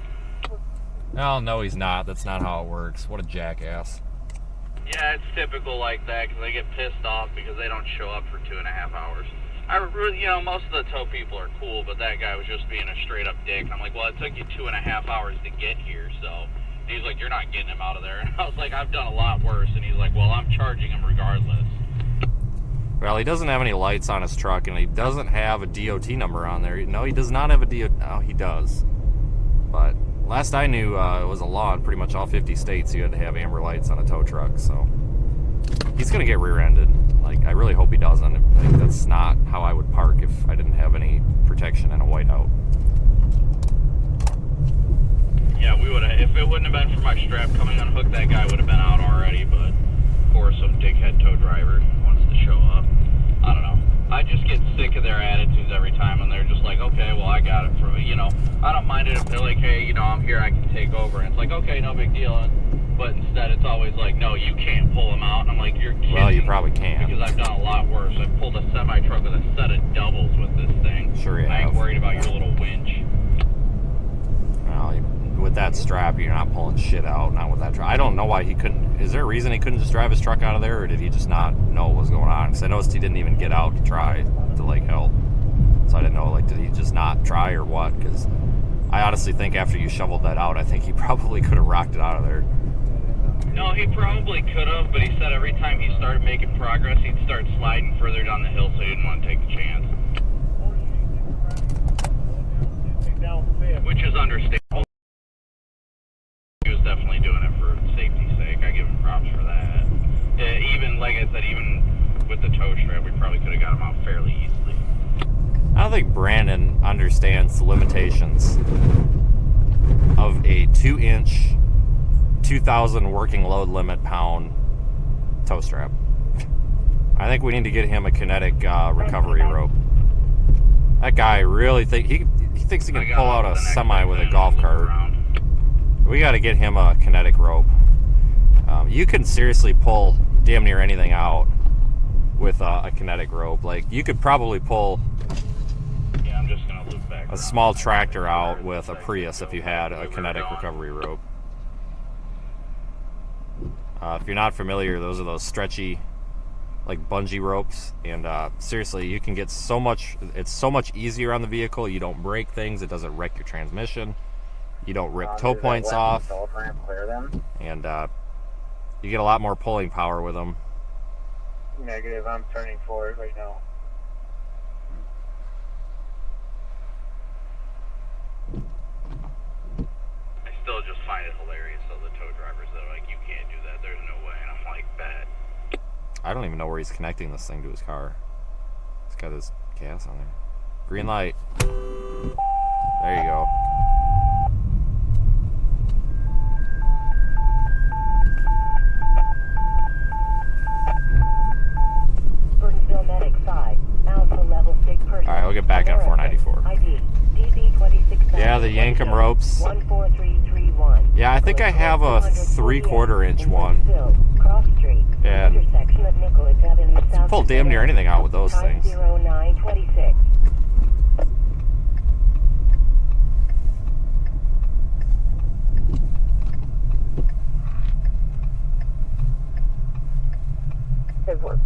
Oh, no, he's not. That's not how it works. What a jackass.
Yeah, it's typical like that because they get pissed off because they don't show up for 2.5 hours. Most of the tow people are cool, but that guy was just being a straight up dick. And I'm like, well, it took you 2.5 hours to get here, so. He's like, you're not getting him out of there. And I was like, I've done a lot worse. And he's like, well, I'm charging him regardless.
Well, he doesn't have any lights on his truck, and he doesn't have a DOT number on there. No, he does not have a DOT. No, he does. But last I knew, it was a law in pretty much all 50 states you had to have amber lights on a tow truck. So he's going to get rear-ended. Like, I really hope he doesn't. Like, that's not how I would park if I didn't have any protection and a whiteout.
Yeah, we would have. If it wouldn't have been for my strap coming unhooked, that guy would have been out already. But of course, some dickhead tow driver wants to show up. I don't know. I just get sick of their attitudes every time, and they're just like, okay, well, I got it for you know. I don't mind it if they're like, hey, you know, I'm here, I can take over. And it's like, okay, no big deal. But instead, it's always like, no, you can't pull him out. And I'm like, you're kidding.
Well, you probably can't.
Because I've done a lot worse. I pulled a semi truck with a set of doubles with this thing.
Sure you
I ain't
have.
worried about your little winch.
Well, with that strap, you're not pulling shit out. Not with that truck. I don't know why he couldn't. Is there a reason he couldn't just drive his truck out of there, or did he just not know what was going on? Because I noticed he didn't even get out to try to like help. So I didn't know, like, did he just not try or what? Because I honestly think after you shoveled that out, I think he probably could have rocked it out of there.
No, he probably could have, but he said every time he started making progress, he'd start sliding further down the hill, so he didn't want to take the chance. Which is understandable. He was definitely doing it for safety's sake. I give him props for that. Even, like I said, even with the tow strap, we probably could have got him out fairly easily.
I don't think Brandon understands the limitations of a 2-inch, 2,000 working load limit pound tow strap. I think we need to get him a kinetic recovery rope. That guy really he thinks he can pull out a semi with a golf cart. We got to get him a kinetic rope. You can seriously pull damn near anything out with a kinetic rope. Like, you could probably pull
I'm just gonna loop back
a small tractor out with a Prius if you had a kinetic recovery rope. If you're not familiar, those are those stretchy, like, bungee ropes, and seriously, you can get so much. It's so much easier on the vehicle. You don't break things. It doesn't wreck your transmission. You don't rip toe points off, and you get a lot more pulling power with them.
Negative, I'm turning for it right now.
I still just find it hilarious, though, the tow drivers that are like, you can't do that, there's no way. And I'm like, bet.
I don't even know where he's connecting this thing to his car. He's got his gas on there. Green light. There you go. Alright, we'll get back on 494. Yeah, the Yankum ropes.
14331.
Yeah, I think I have a 3/4 inch one. And I can pull damn near anything out with those things.
0926.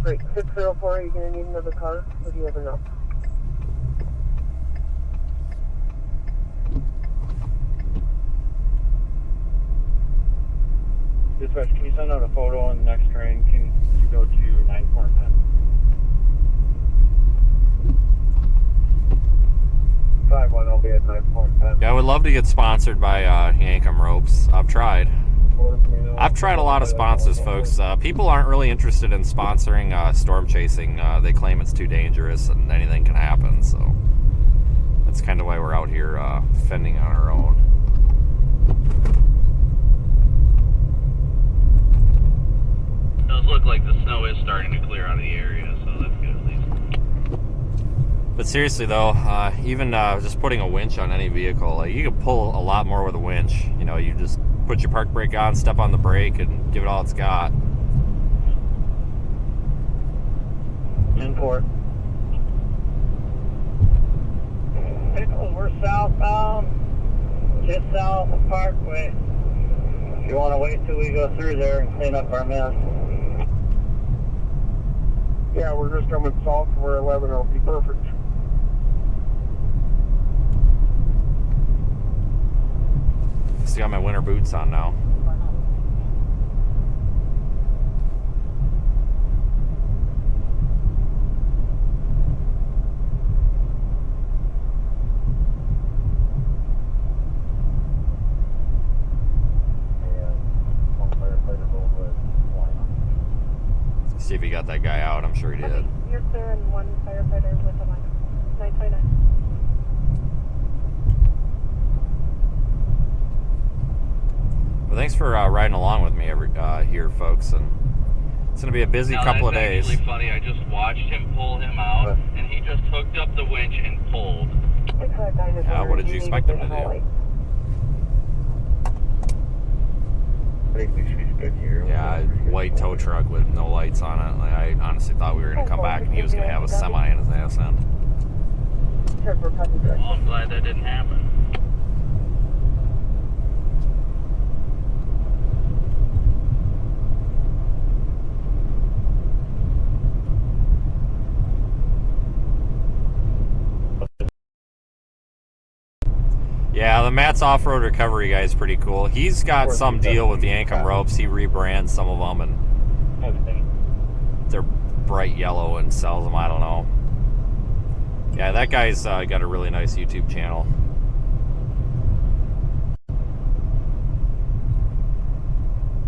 Great. 604, are you going to need another car, or do you have enough?
Dispatch, can you send out a photo on the next train? Can you go to 9-4-10? 5-1, I'll be at 9-4-10.
Yeah, I would love to get sponsored by Yankum Ropes. I've tried a lot of sponsors, folks. People aren't really interested in sponsoring storm chasing. They claim it's too dangerous and anything can happen, so that's kind of why we're out here fending on our own.
It does look like the snow is starting to clear out of the area, so that's good at least.
But seriously though, even just putting a winch on any vehicle, like, you can pull a lot more with a winch. You know, you just put your park brake on, step on the brake, and give it all it's got.
10-4.
We're southbound, just south of Parkway. If you want to wait till we go through there and clean up our mess.
Yeah, we're just coming south where 11 will be perfect.
Still got my winter boots on now. See if he got that guy out. I'm sure he did.
You're clear and one firefighter with a 929.
Well, thanks for riding along with me here, folks. And it's going to be a busy couple of days.
That's actually funny. I just watched him pull him out, and he just hooked up the winch and pulled.
What did you expect him to do? Yeah, white tow truck with no lights on it. Like, I honestly thought we were going to come back and he was going to have a semi in his ass end.
Well, I'm glad that didn't happen.
Yeah, the Matt's off-road recovery guy is pretty cool. He's got some deal with the Yankum Ropes. He rebrands some of them, and they're bright yellow and sells them. I don't know. Yeah, that guy's got a really nice YouTube channel.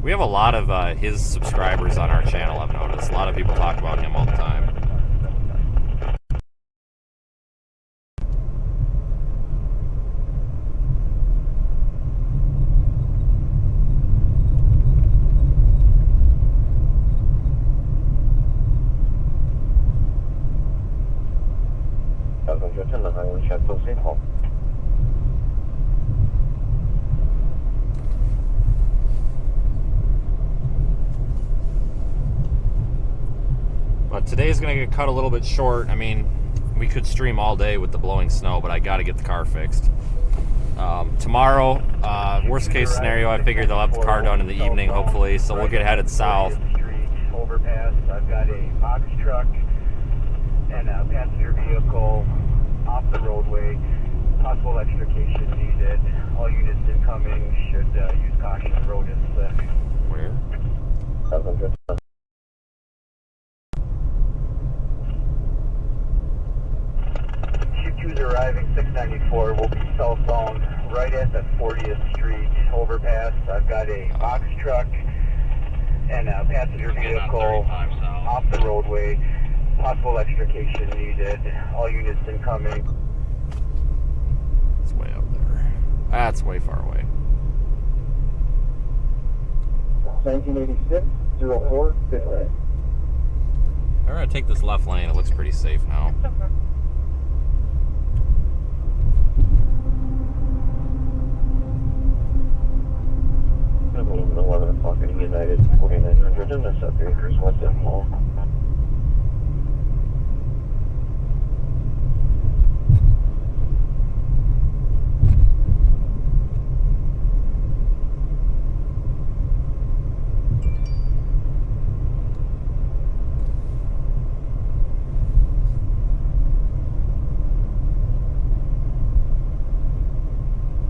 We have a lot of his subscribers on our channel, I've noticed. A lot of people talk about him all the time. But today's going to get cut a little bit short. I mean, we could stream all day with the blowing snow, but I got to get the car fixed. Tomorrow, worst case scenario, I figure they'll have the car done in the evening, hopefully, so we'll get headed south.
Overpass. I've got a box truck and a passenger vehicle off the roadway. Possible extrication needed. All units incoming should use caution. The road is
Where?
Q2's arriving 694. We'll be southbound right at the 40th Street overpass. I've got a box truck and a passenger vehicle off the roadway. Possible extrication needed. All units incoming.
It's way up there. That's way far away.
1986, 04, 50.
I'm going to take this left lane. It looks pretty safe now.
between 11 o'clock and United 4900 and the sub-acres west end hall.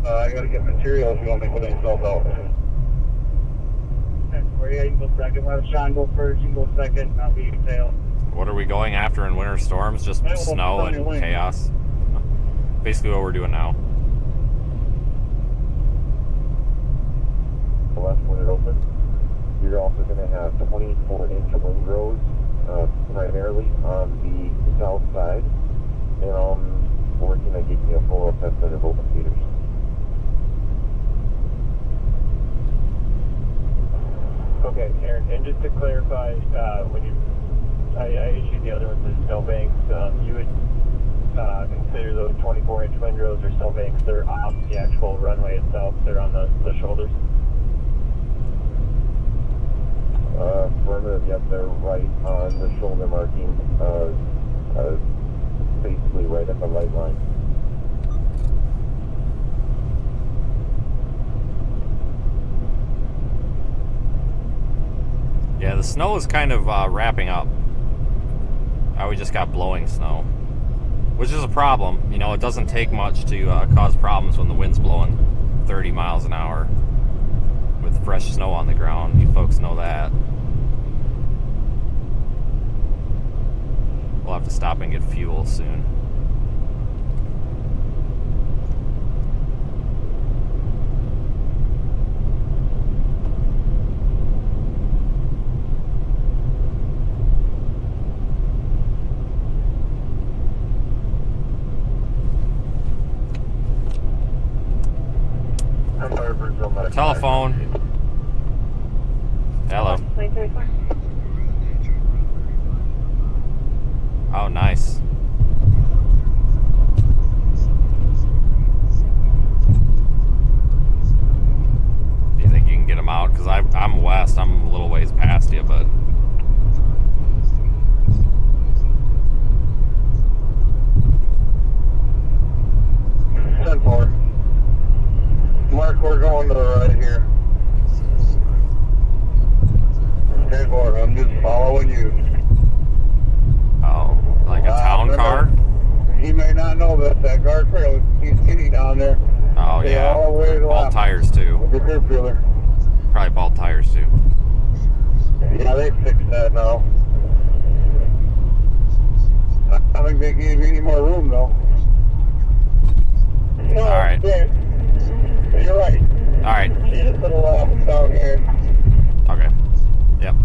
I gotta get materials if you want me to put anyself out.
Where you can go second. Let Sean go first, you can go second, and I'll be your tail.
What are we going after in winter storms? Just snow and chaos? Basically what we're doing now.
The left when it opens, you're also going to have 24-inch windrows, primarily on the south side, and we're going to get you a full assessment of open feeders.
Okay, Aaron, and just to clarify, when I issued the other ones as snowbanks, you would consider those 24-inch windrows or snowbanks, they're off the actual runway itself, they're on the shoulders?
Affirmative, yep, they're right on the shoulder marking, basically right at the light line.
Yeah, the snow is kind of wrapping up. We just got blowing snow, which is a problem. You know, it doesn't take much to cause problems when the wind's blowing 30 miles an hour with fresh snow on the ground. You folks know that. We'll have to stop and get fuel soon. Telephone. Hello. Oh, nice. Do you think you can get them out? Because I'm west. I'm a little ways past you, but...
Mark, we're going to the right here. 10-4, I'm just following you.
Oh, like a town car?
He may not know this, that guardrail, he's skinny down there.
Oh, yeah.
All the way to the
bald
left.
Tires, too.
With the curb feeler.
Probably bald tires, too.
Yeah, they fixed that now. I don't think they gave you any more room, though. No,
all right.
Yeah. You're right.
All right.
She's just a little down here.
Okay. Yep.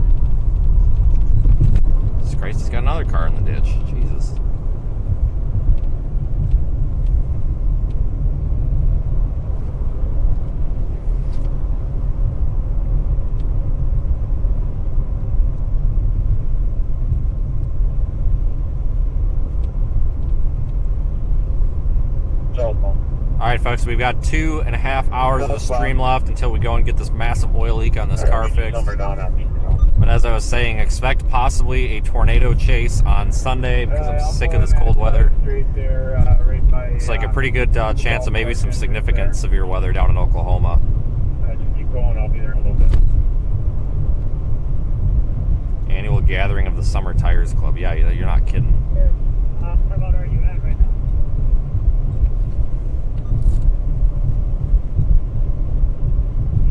Jesus Christ, he's got another car in the ditch. Jesus. All right, folks, we've got 2.5 hours of the stream left until we go and get this massive oil leak on this car fixed. But as I was saying, expect possibly a tornado chase on Sunday because I'm sick of this cold weather. It's like a pretty good chance of maybe some significant severe weather down in Oklahoma.
Just keep going, I'll be there in a little bit.
Annual gathering of the Summer Tires Club. Yeah, you're not kidding.
How about are you at right now?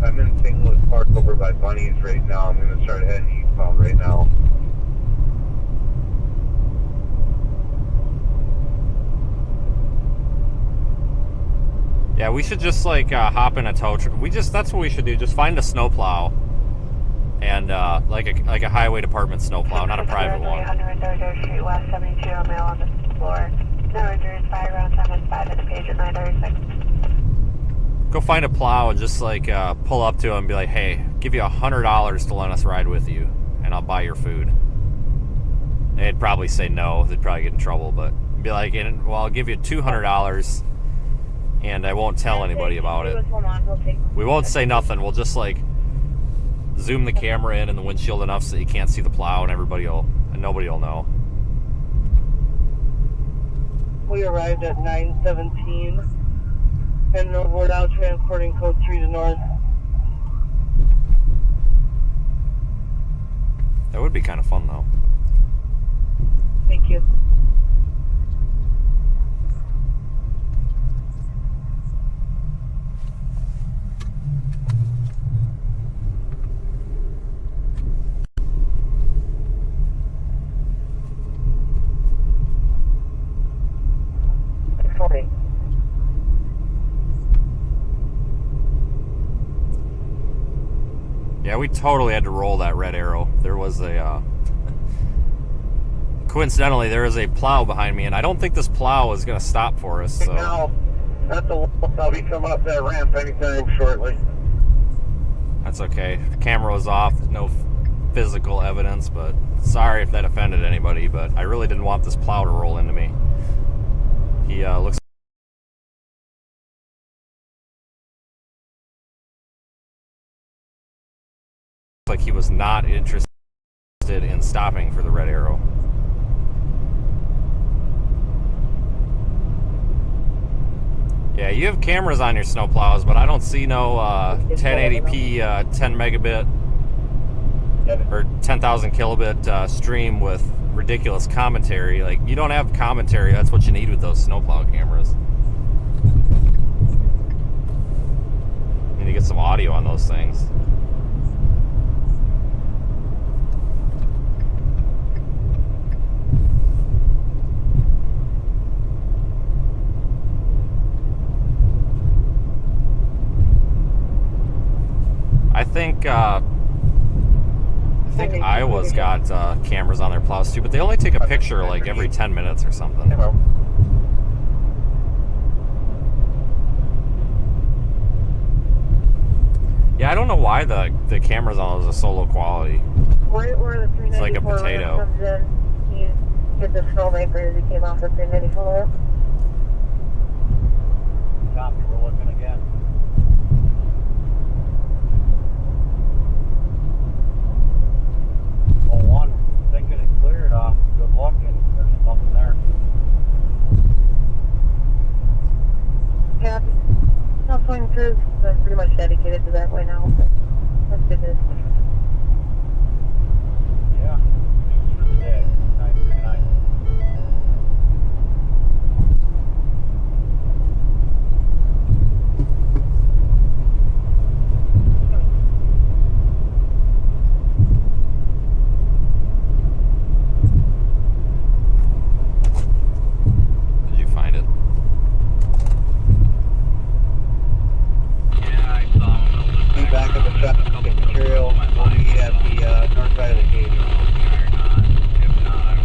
I'm in St. Louis Park over by Bunny's right now. I'm going to start heading eastbound right now.
Yeah, we should just like hop in a tow truck. That's what we should do. Just find a snowplow and like a highway department snowplow, not a private one.
Street West 72, male on the floor. No injuries, fire around 10-5 at the page at 936.
Go find a plow and just like pull up to him and be like, hey, give you $100 to let us ride with you and I'll buy your food. They'd probably say no. They'd probably get in trouble, but be like, well, I'll give you $200 and I won't tell anybody about it. We won't say nothing. We'll just like zoom the camera in the windshield enough so that you can't see the plow, and nobody will know.
We arrived at 9:17, and we're now transporting code 3 to north.
That would be kind of fun, though.
Thank you.
Yeah, we totally had to roll that red arrow. There was a, coincidentally, there is a plow behind me, and I don't think this plow is going to stop for us, so.
Now, that's a wolf. I'll be coming up that ramp anytime shortly.
That's okay. The camera was off. There's no physical evidence, but sorry if that offended anybody, but I really didn't want this plow to roll into me. He looks like he was not interested in stopping for the red arrow. Yeah, you have cameras on your snowplows, but I don't see no 1080p 10 megabit or 10,000 kilobit stream with ridiculous commentary. Like, you don't have commentary. That's what you need with those snowplow cameras. You need to get some audio on those things. I think Iowa's got cameras on their plows too, but they only take a picture like every 10 minutes or something. Yeah, I don't know why the cameras on those are so low quality.
Right where the 394
It's like a potato.
comes in, you get the snowmaker as he came off the 394. Copy, we're looking again. Well, one, thinking it cleared off. Good luck, and there's nothing there. Yeah, not swing through. I'm pretty much dedicated to that way now. So that's good news. Yeah, just for the day. Nice, nice.
Did you find it?
Yeah, I saw him.
Be back at the shop to get material. We'll meet at the north side of the cave.
If not, I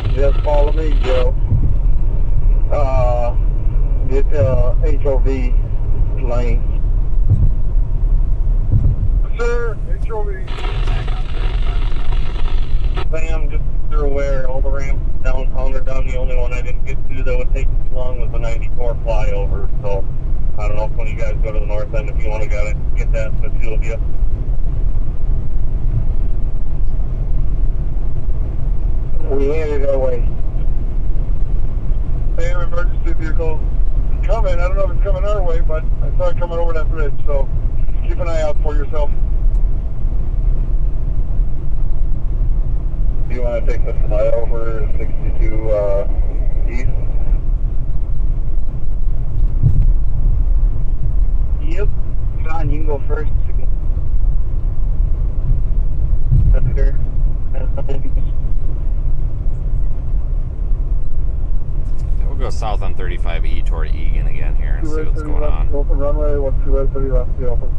will.
Just follow me, Joe. Get HOV lane. Sir, HOV. Sam, just so you're aware, all the ramps downtown are done. The only one I didn't get to that would take too long was the 94 flyover. So I don't know if when you guys go to the north end, if you want to get that, the two of you. We headed our way. Sam, emergency vehicle coming. I don't know if it's coming our way, but I saw it coming over that bridge, so keep an eye out for yourself. Do you want to take the flyover 62 east? Yep. John, you can go first. That's here.
We'll go south on 35E toward Egan again here and see what's going on.
Open runway, 1230 left, be open.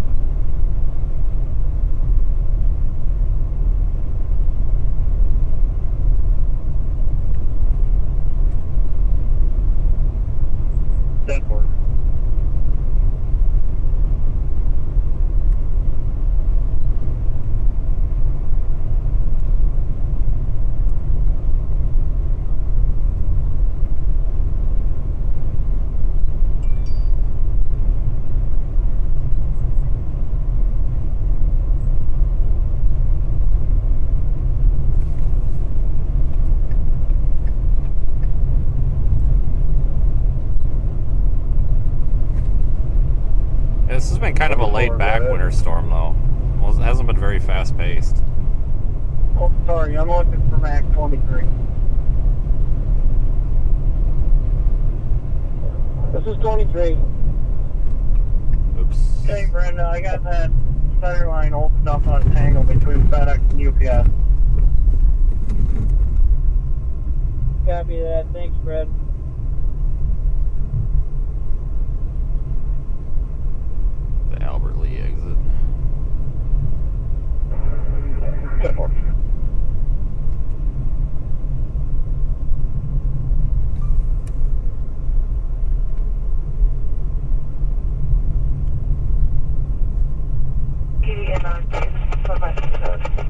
Denver.
kind of a laid-back winter storm, though. Well, it hasn't been very fast-paced.
Oh, sorry, I'm looking for Mac 23. This is 23.
Oops.
Hey, Brenda, I got that center line opened up on Tango between FedEx and UPS. Copy that. Thanks, Brad.
The Albert Lee exit.
Good work.
PDN on for my code.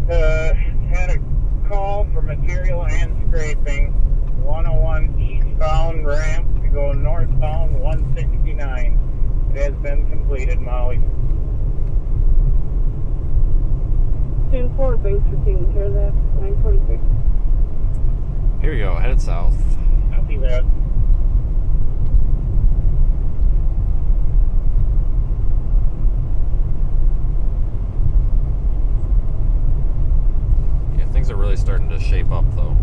Had a call for material and scraping. 101 eastbound ramp to go northbound 169. It has been completed, Molly.
10-4, thanks for taking care of that. 943.
Here we go, headed south.
Copy that.
Yeah, things are really starting to shape up, though.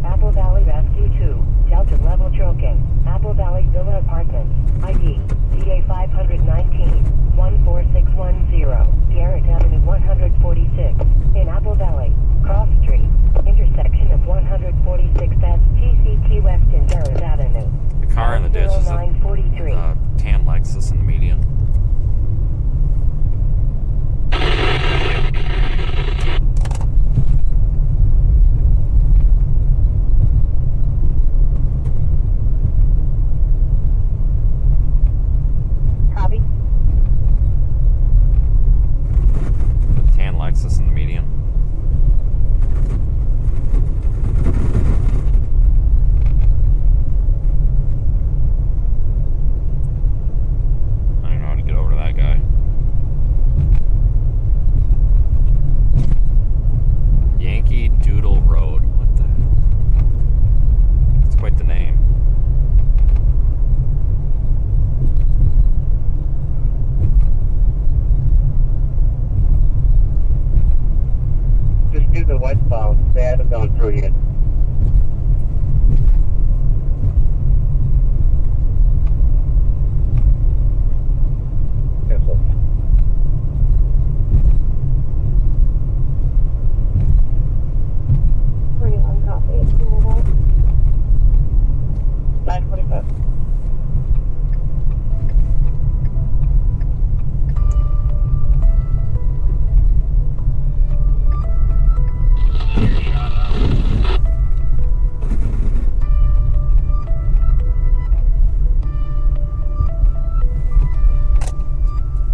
Apple Valley Rescue 2, Delta Level Choking, Apple Valley Villa Apartments, ID, DA 519, 14610, Garrett Avenue 146, in Apple Valley, Cross Street, intersection of 146S, TCT West and Garrett Avenue.
The car in the ditch is a
0943.
tan Lexus in the median.
Copy.
Tan Lexus in the median. I don't know how to get over to that guy. Yankee Doodle Road. What the hell? It's quite the name.
Just do the westbound. They haven't gone through yet. Cancel.
21 copy. Send it out. 945.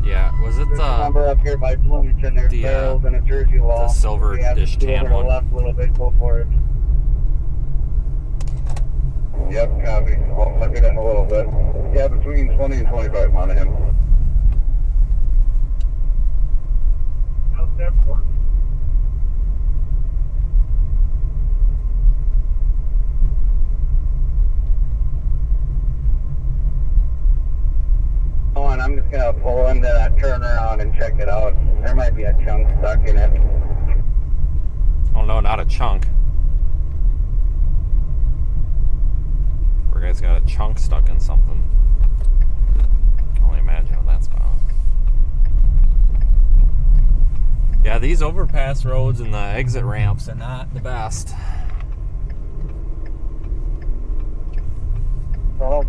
Yeah, was it
There's a
the
number up here by Bloomington. There's
the,
barrels and a Jersey wall.
the silver
We have to
dish
go
tan
over to
one?
the left a little bit. Go for it. Yep, copy. I'll look it in a little bit. Yeah, between 20 and 25 on him. How's that for? Oh, and I'm just gonna pull into that turnaround and check it out. There might be a chunk stuck in it.
Oh no, not a chunk. Our guy's got a chunk stuck in something. Can only imagine what that's about. Yeah, these overpass roads and the exit ramps are not the best.
So,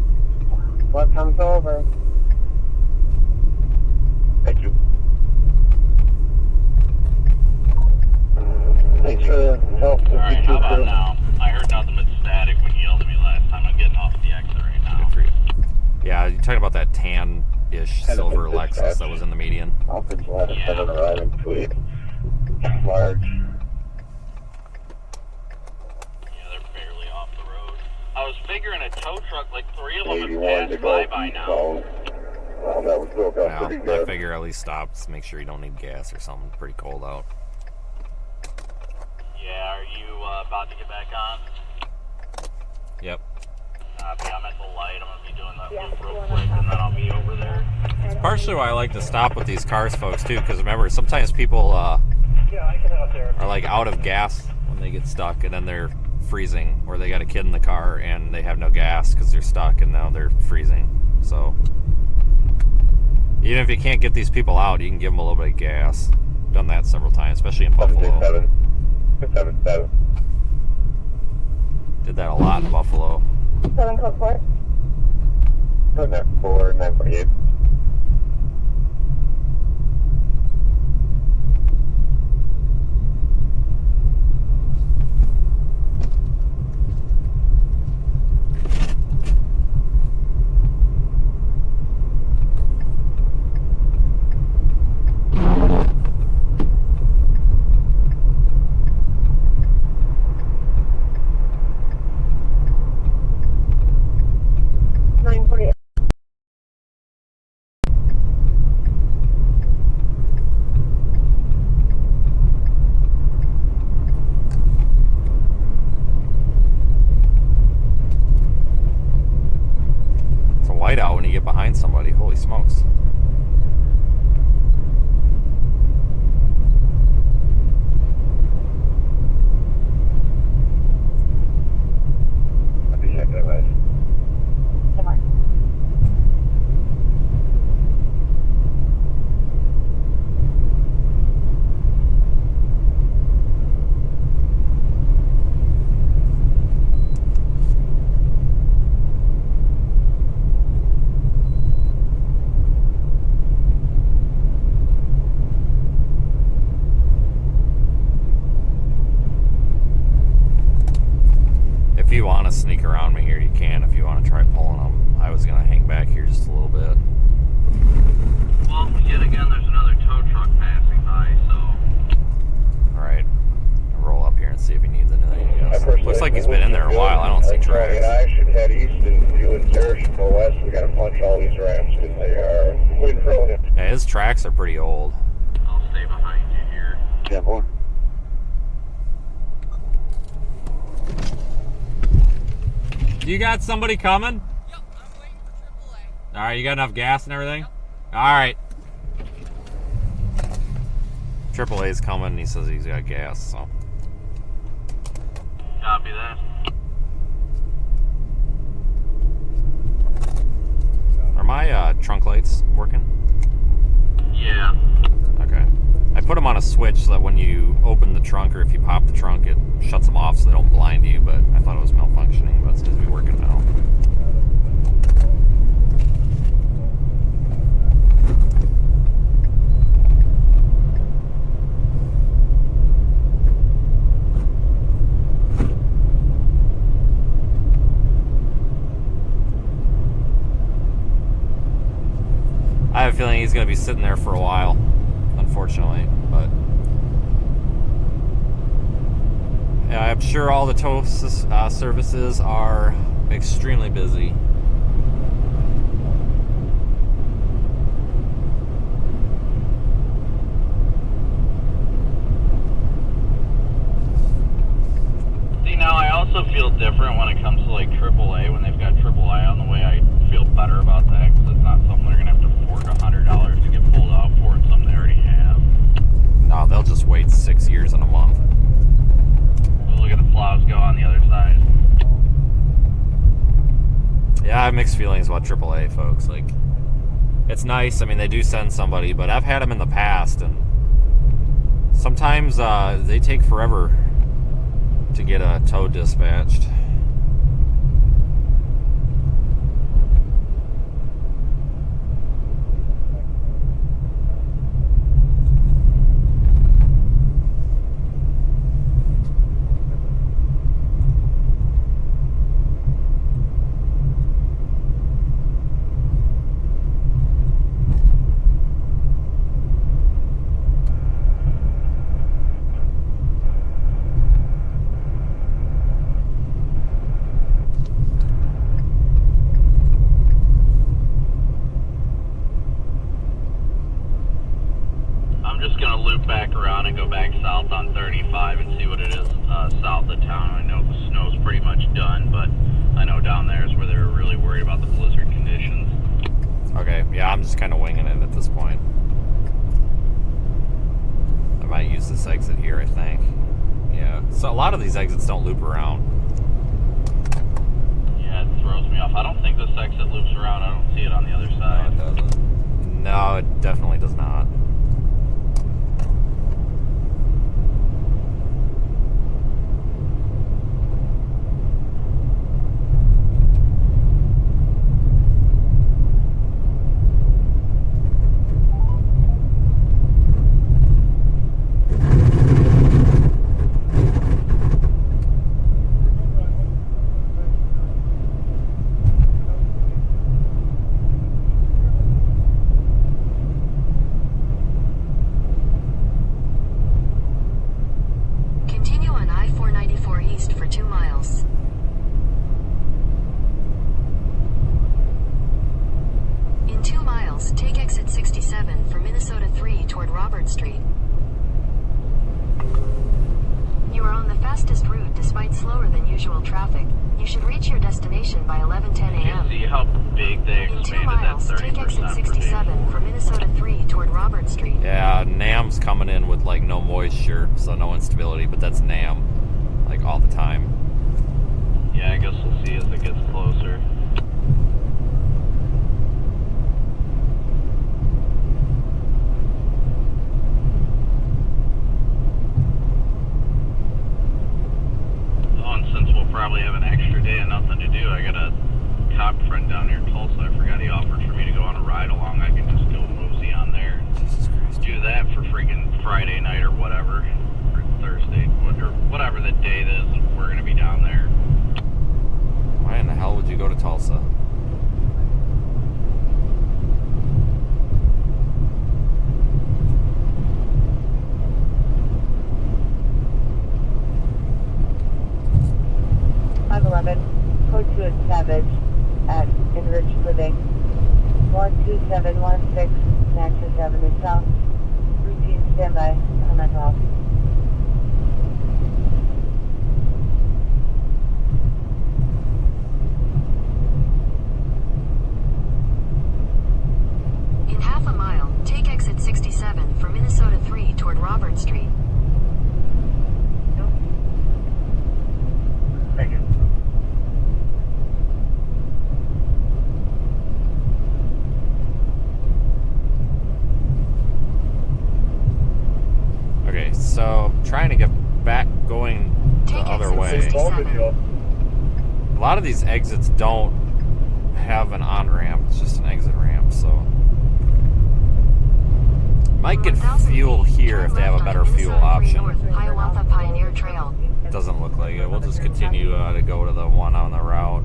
what comes over? Thank you.
tan-ish silver Lexus that was in the median.
Office will have someone arriving to a large.
Yeah, they're barely off the road. I was figuring a tow truck, like 3 of them have
81 to
passed
go
by now.
eastbound. Well, that was broke up
Well,
pretty
I
good.
figure at least stop to make sure you don't need gas or something. Pretty cold out.
Yeah, are you about to get back on?
Yep.
I'm at the light. I'm going to be doing that loop real quick, and then I'll be over there.
Partially why I like to stop with these cars, folks, too, because remember, sometimes people
Yeah, I can out there.
are like out of gas when they get stuck, and then they're freezing, or they got a kid in the car and they have no gas because they're stuck and now they're freezing. So even if you can't get these people out, you can give them a little bit of gas. Done that several times, especially in Buffalo.
777.
Did that a lot in Buffalo.
7 code 4.
Putting that 4, 948.
Whiteout when you get behind somebody. Holy smokes.
I'll be checking it out.
If you want to sneak around me here, you can. If you want to try pulling them, I was going to hang back here just a little bit.
Well, yet again, there's another tow truck passing by, so...
Alright. Roll up here and see if he needs anything, I guess.
Personally,
Looks like he's been in there a while. I don't see tracks.
And I should head east, and you and Sarah should go west. We gotta punch all these ramps because they are waiting for it.
Yeah, his tracks are pretty old.
I'll stay behind you here.
Yeah, boy.
You got somebody coming?
Yep, I'm waiting for AAA.
Alright, you got enough gas and everything? Alright. AAA's coming and he says he's got gas, so.
Copy that.
Are my trunk lights working?
Yeah.
Okay. I put them on a switch so that when you open the trunk or if you pop the trunk, it shuts them off so they don't blind you, but I thought it was malfunctioning, but it seems to be working now. I have a feeling he's going to be sitting there for a while, unfortunately, but yeah, I'm sure all the tow services are extremely busy.
See, now I also feel different when it comes to like AAA. When they've got AAA on the way, I feel better about that because it's not something they're gonna have to fork $100 to get pulled out for. It's something they already have.
No, they'll just wait 6 years and a month.
Look at the plows go on the other side.
Yeah, I have mixed feelings about AAA, folks. Like, it's nice. I mean, they do send somebody, but I've had them in the past, and sometimes they take forever to get a tow dispatched.
around and go back south on 35 and see what it is south of town. I know the snow's pretty much done, but I know down there is where they're really worried about the blizzard conditions.
Okay, yeah, I'm just kind of winging it at this point. I might use this exit here, I think. Yeah, so a lot of these exits don't loop around.
Yeah, it throws me off. I don't think this exit loops around. I don't see it on the other side.
No, it doesn't. No, it definitely does not. So no instability, but that's NAM, like all the time.
Yeah, I guess we'll see as it gets closer. Oh, and since we'll probably have an extra day and nothing to do, I got a cop friend down here in Tulsa. I forgot he offered for me to go on a ride along. I can just go mosey on there. Jesus Christ. Do that for freaking Friday night or whatever. Thursday, or whatever the day is, we're going to be down there.
Why in the hell would you go to Tulsa?
I'm 11. Code 2 is Savage at Enriched Living. 12716 Natchez Avenue South. Routine standby. Comment off.
Exit 67 for Minnesota 3 toward Robert Street.
Thank you.
Okay, so trying to get back going the other way. A lot of these exits don't have an on-ramp, it's just an exit ramp, so... Might get fuel here if they have a better fuel option. Doesn't look like it. We'll just continue to go to the one on the route.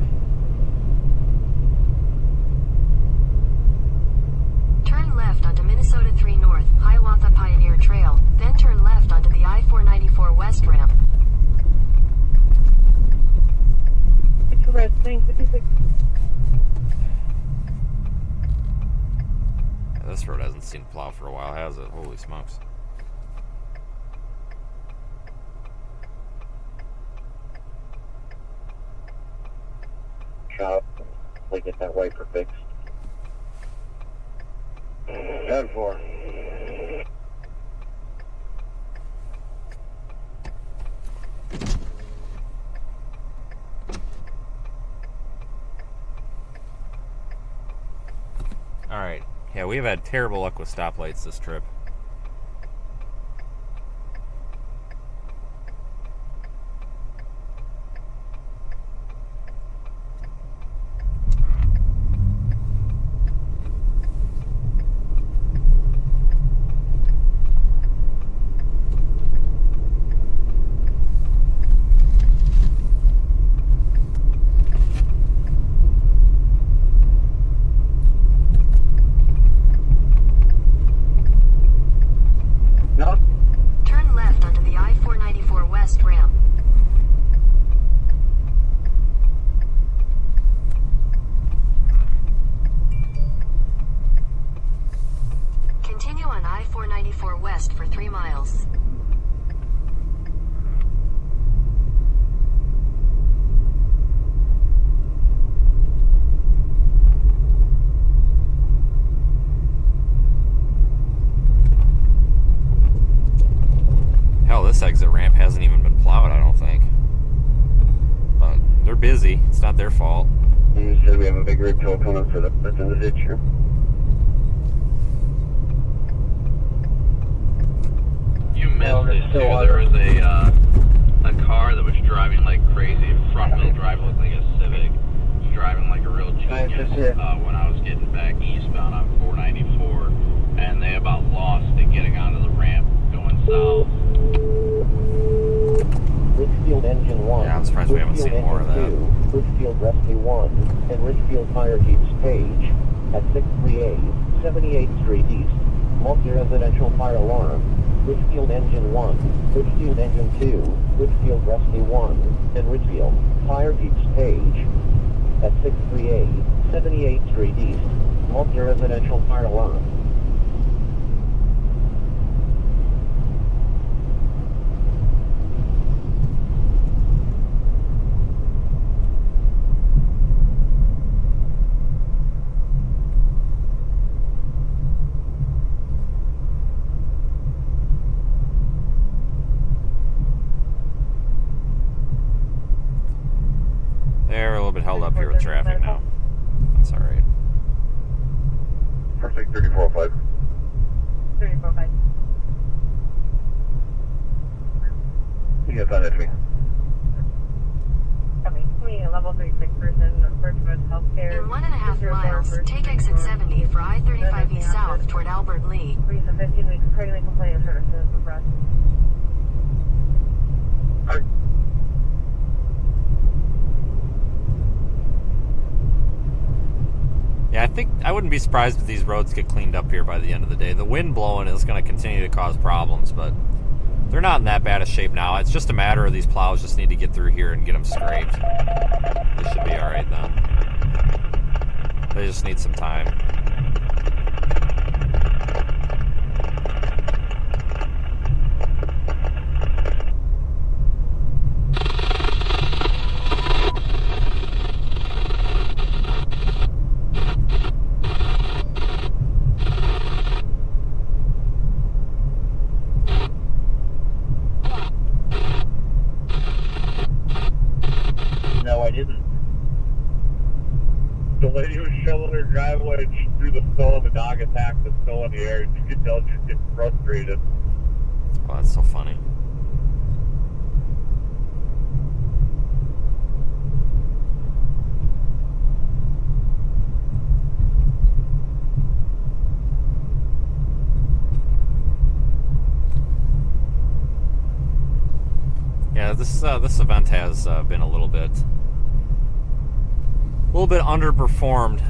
Turn left onto Minnesota 3 North, Hiawatha Pioneer Trail, then turn left onto the I-494 West ramp.
This road hasn't seen plow for a while, has it? Holy smokes.
Shop. We get that wiper fixed. 10-4.
Alright. Yeah, we've had terrible luck with stoplights this trip. busy. It's not their fault.
You said we have a big rig tow coming for that's in the ditch here.
You missed it too. There was a car that was driving like crazy. Front wheel drive, looked like a Civic. Was driving like a real genius when I was getting back eastbound on 494, and they about lost it getting onto the ramp going south.
Richfield Engine 1.
Yeah, I'm surprised we haven't seen more of that.
Richfield Rescue 1 and Richfield Fire Chief's Page at 63A, 78th Street East. Multi-residential fire alarm. Richfield Engine 1, Richfield Engine 2, Richfield Rescue 1, and Richfield Fire Chief's Page at 63A, 78th Street East. Multi-residential fire alarm.
They're a little bit held up here with traffic now. That's all right.
Perfect 3405.
34.5.
You can find that to me.
Coming. We a level 36 person, Birchwood Healthcare.
In 1.5 miles, take exit 70 for I-35 East South toward Albert Lee.
Recent 15 weeks pregnant complaint services for breast.
Yeah, I think I wouldn't be surprised if these roads get cleaned up here by the end of the day. The wind blowing is going to continue to cause problems, but they're not in that bad a shape now. It's just a matter of these plows just need to get through here and get them scraped. They should be all right then. They just need some time.
No, I didn't.
The lady was shoveling her driveway and she threw the snow and the dog attacked the snow in the air and you could tell she's getting frustrated.
Oh, that's so funny. Yeah, this event has been a little bit underperformed,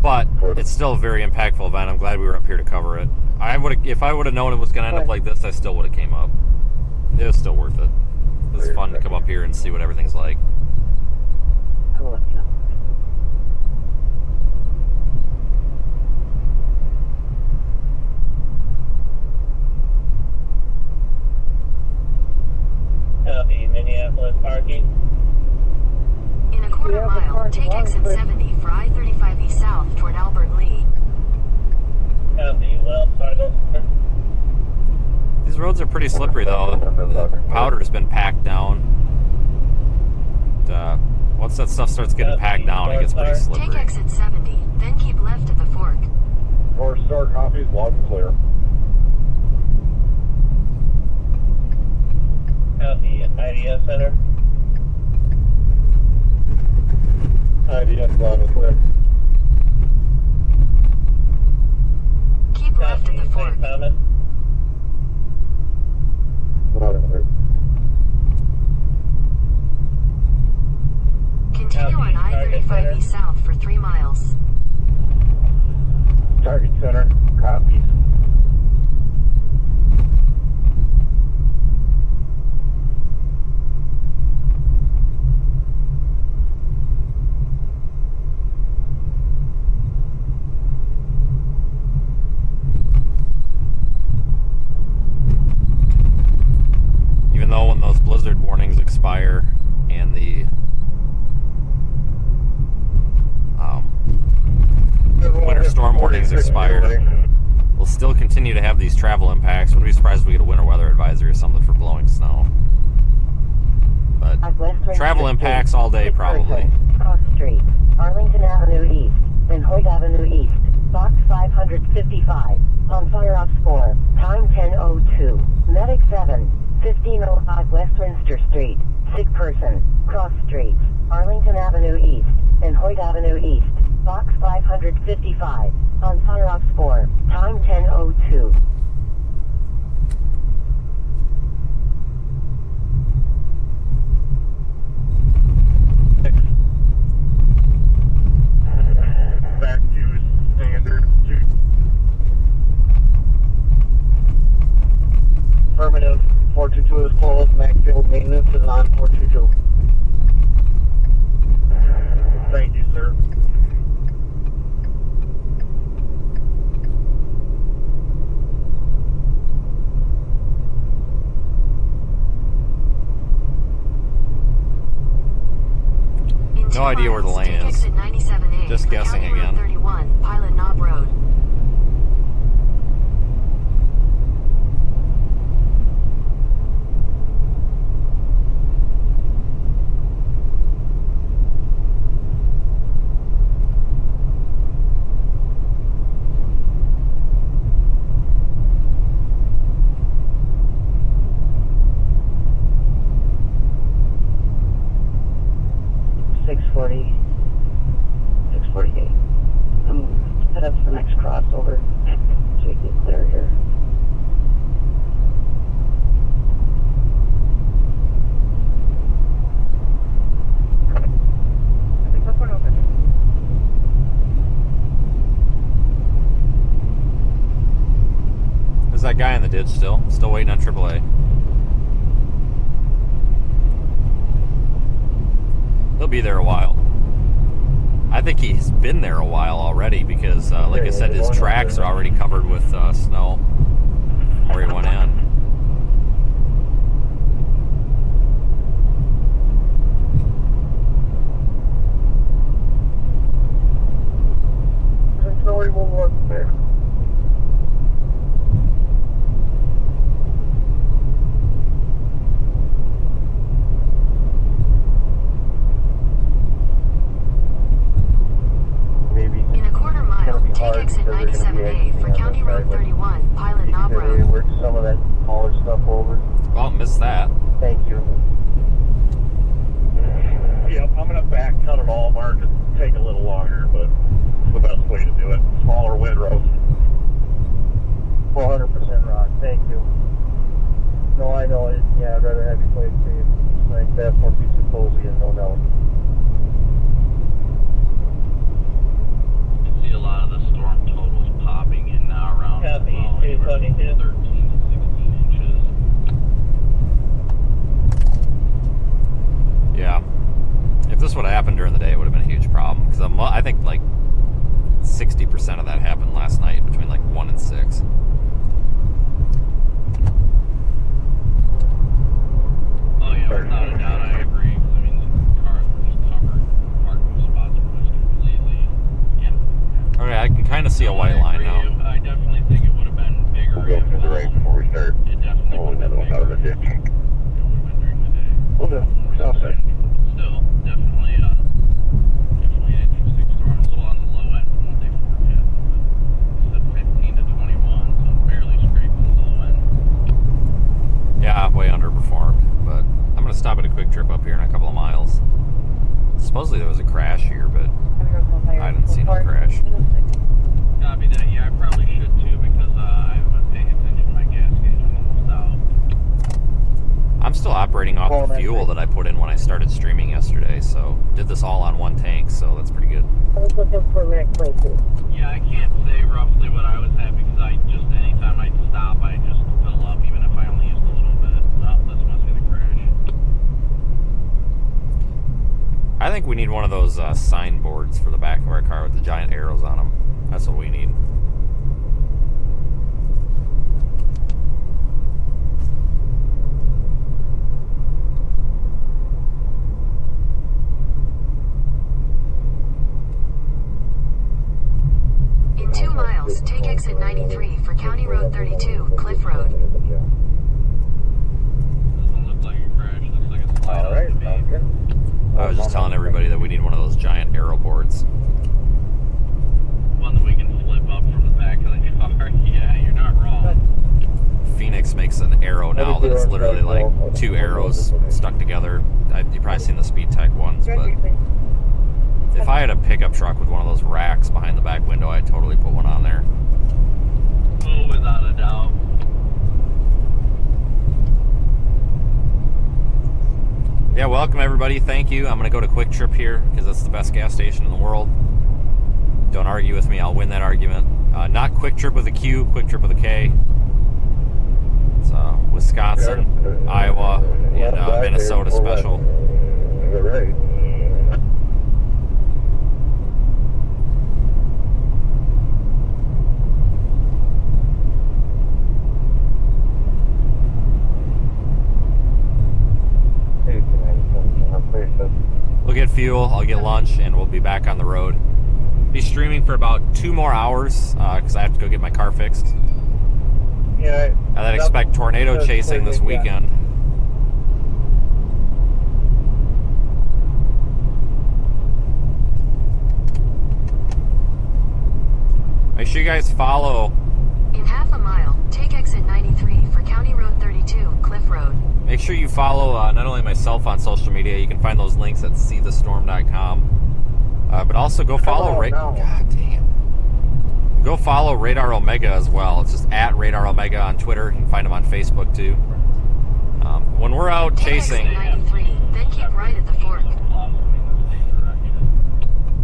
but it's still a very impactful event. I'm glad we were up here to cover it. If I would have known it was going to end up like this, I still would have came up. It was still worth it. It was fun to come up here and see what everything's like.
The Minneapolis parking.
In a quarter mile, take exit 70 for I-35 East South toward Albert Lee.
The Wells Fargo.
These roads are pretty slippery though. The powder's been packed down. Once that stuff starts getting packed down, it gets pretty
Take
slippery.
exit 70, then keep left at the fork.
Or store copies, loud and clear.
The IDS Center.
IDS loud and clear.
Keep left at the fork.
Thomas.
Loud and clear.
Continue on I-35 East South for 3 miles.
Target center, copies.
Even though when those blizzard warnings expire and the winter storm warnings expire, we'll still continue to have these travel impacts. Wouldn't be surprised if we get a winter weather advisory or something for blowing snow. But Travel impacts all day, probably.
Cross Street, Arlington Avenue East, and Hoyt Avenue East, box 555, on fire ops 4, time 10:02, medic 7, 1505 Westminster Street, sick person, cross streets, Arlington Avenue East, and Hoyt Avenue East, box 555, on fire ops 4, time 10:02.
Back to standard 2.
Affirmative. 422 is closed. Macfield maintenance is on 422.
Thank you, sir.
No idea where the lane is. Just guessing again.
31, Pilot Knob Road.
Head up to the next crossover so we get clear here.
There's that guy in the ditch still waiting on AAA. He'll be there a while. I think he's been there a while already because, like I said, his tracks are already covered with snow where he went in.
Snowy will work there.
In a quarter mile, take exit 97A for County Road 31, Pilot Knob Road.
Work some of that smaller stuff over.
Well, missed that.
Thank you. Yep, I'm gonna back cut it all, Mark. It'll take a little longer, but it's the best way to do it. Smaller windrows. 400% rock. Thank you. No, I know it. Yeah, I'd rather have you play it safe. Like that won't be too cozy and no doubt.
You can see a lot of the storm totals popping in now around
Copy,
well, anywhere from 13 to 16 inches.
Yeah. If this would have happened during the day, it would have been a huge problem. Because I think like 60% of that happened last night between like 1 and 6.
Oh yeah, without a doubt, I agree. I mean, the cars were just covered. Parking spots were just completely empty.
Okay, I can kind of see a white line now.
I definitely think it would have been bigger.
We'll go through the right before we start.
It definitely would have been bigger.
Out of the ditch.
It would have been during the day.
We'll do. Sounds good.
Still, definitely an interesting storm. A little on the low end from what they forecast. But it said 15 to 21, so barely scraping the low end.
Yeah, way underperformed. But I'm going to stop at a quick trip up here in a couple of miles. Supposedly there was a crash here, but I didn't see no crash.
Copy that. Yeah, I probably should too because I was paying attention to my gas gauge. I'm almost out.
I'm still operating off the fuel that I put in when I started streaming yesterday, so did this all on one tank, so that's pretty good.
I was looking for Rick places.
Yeah, I can't say roughly what I was at because I just, anytime I'd stop, I just fill up, even if I only used a little bit. Oh, this must be the crash.
I think we need one of those signboards for the back of our car with the giant arrows on them. That's what we need.
In 2 miles, take exit 93 for County Road 32, Cliff Road.
Doesn't look like a crash. Looks like it's light on
All right,
speed.
sounds good.
I was just telling everybody that we need one of those giant arrow boards.
One that we can flip up from the back of the car. Yeah, you're not wrong.
Phoenix makes an arrow now that it's literally like 2 arrows stuck together. You've probably seen the Speed Tech ones, but if I had a pickup truck with one of those racks behind the back window, I'd totally put one on there.
Oh, without a doubt.
Yeah, welcome everybody. Thank you. I'm going to go to Quick Trip here because it's the best gas station in the world. Don't argue with me. I'll win that argument. Not Quick Trip with a Q, Quick Trip with a K. It's Wisconsin, Iowa, and Minnesota special.
Right.
We'll get fuel, I'll get lunch, and we'll be back on the road. Be streaming for about 2 more hours because I have to go get my car fixed.
Yeah.
I then expect tornado chasing this weekend. Make sure you guys follow.
In half a mile, take exit 93 for County Road 32, Cliff Road.
Make sure you follow not only myself on social media, you can find those links at seethestorm.com, but also go follow God damn. Go follow Radar Omega as well. It's just at Radar Omega on Twitter. You can find them on Facebook too. When we're out chasing,
Take exit 93, then keep right at the fork.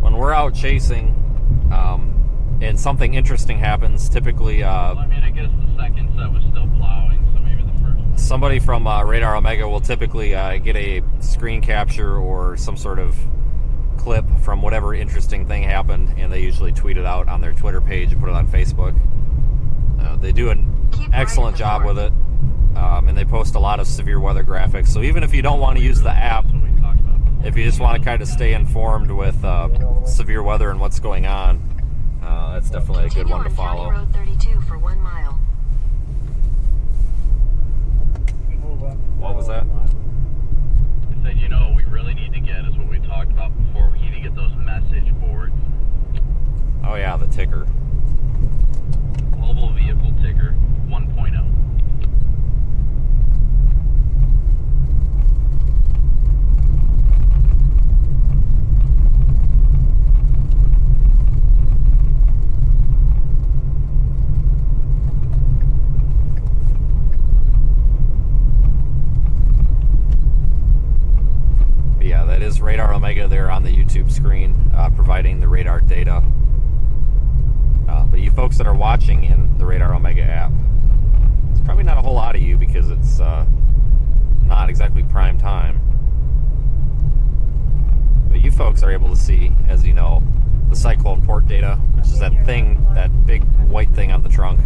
when we're out chasing, and something interesting happens, typically
Well, I mean, I guess the second set was still plowing, so maybe the first.
somebody from Radar Omega will typically get a screen capture or some sort of clip from whatever interesting thing happened, and they usually tweet it out on their Twitter page and put it on Facebook. They do an excellent job with it, and they post a lot of severe weather graphics. So even if you don't want to use the app, if you just want to kind of stay informed with severe weather and what's going on, that's definitely a good one to follow.
County Road 32 for 1 mile.
What was that?
I said, you know what we really need to get is what we talked about before. We need to get those message boards.
Oh yeah, the ticker.
Mobile vehicle ticker 1.0.
Yeah, that is Radar Omega there on the YouTube screen, providing the radar data. But you folks that are watching in the Radar Omega app, it's probably not a whole lot of you because it's not exactly prime time. But you folks are able to see, as you know, the cyclone port data, which is that thing, that big white thing on the trunk.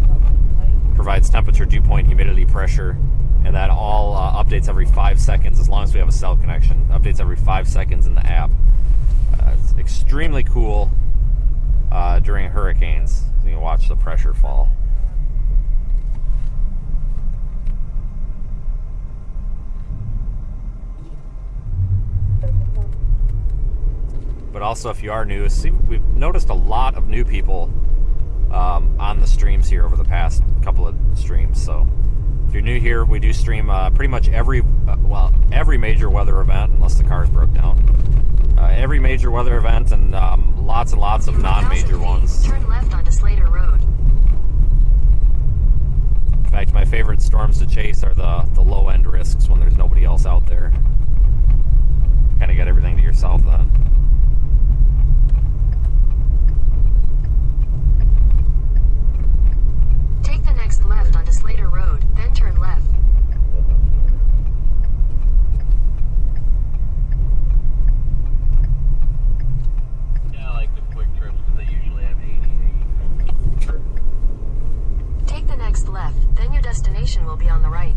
Provides temperature, dew point, humidity, pressure, and that all updates every 5 seconds as long as we have a cell connection. Updates every 5 seconds in the app. It's extremely cool during hurricanes. You can watch the pressure fall. But also, if you are new, we've noticed a lot of new people on the streams here over the past couple of streams. So if you're new here, we do stream pretty much every major weather event, unless the cars broke down. Every major weather event and lots of non-major ones.
Turn left onto Slater Road.
In fact, my favorite storms to chase are the low-end risks when there's nobody else out there. Kind of get everything to yourself then.
Take the next left onto Slater Road, then turn left.
Yeah, I like the quick trips because they usually have 80.
Take the next left, then your destination will be on the right.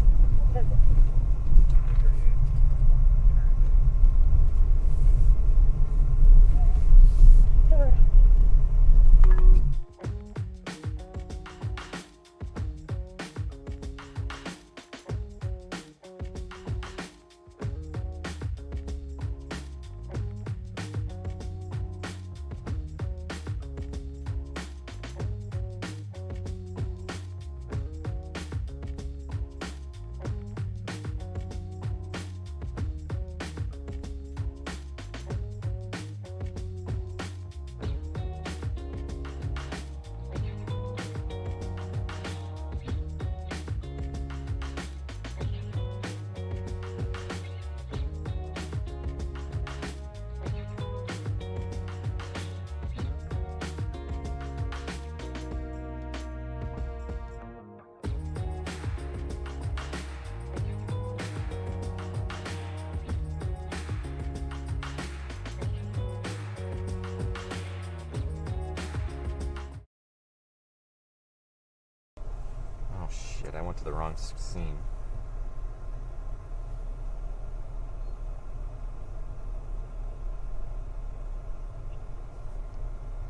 Shit, I went to the wrong scene.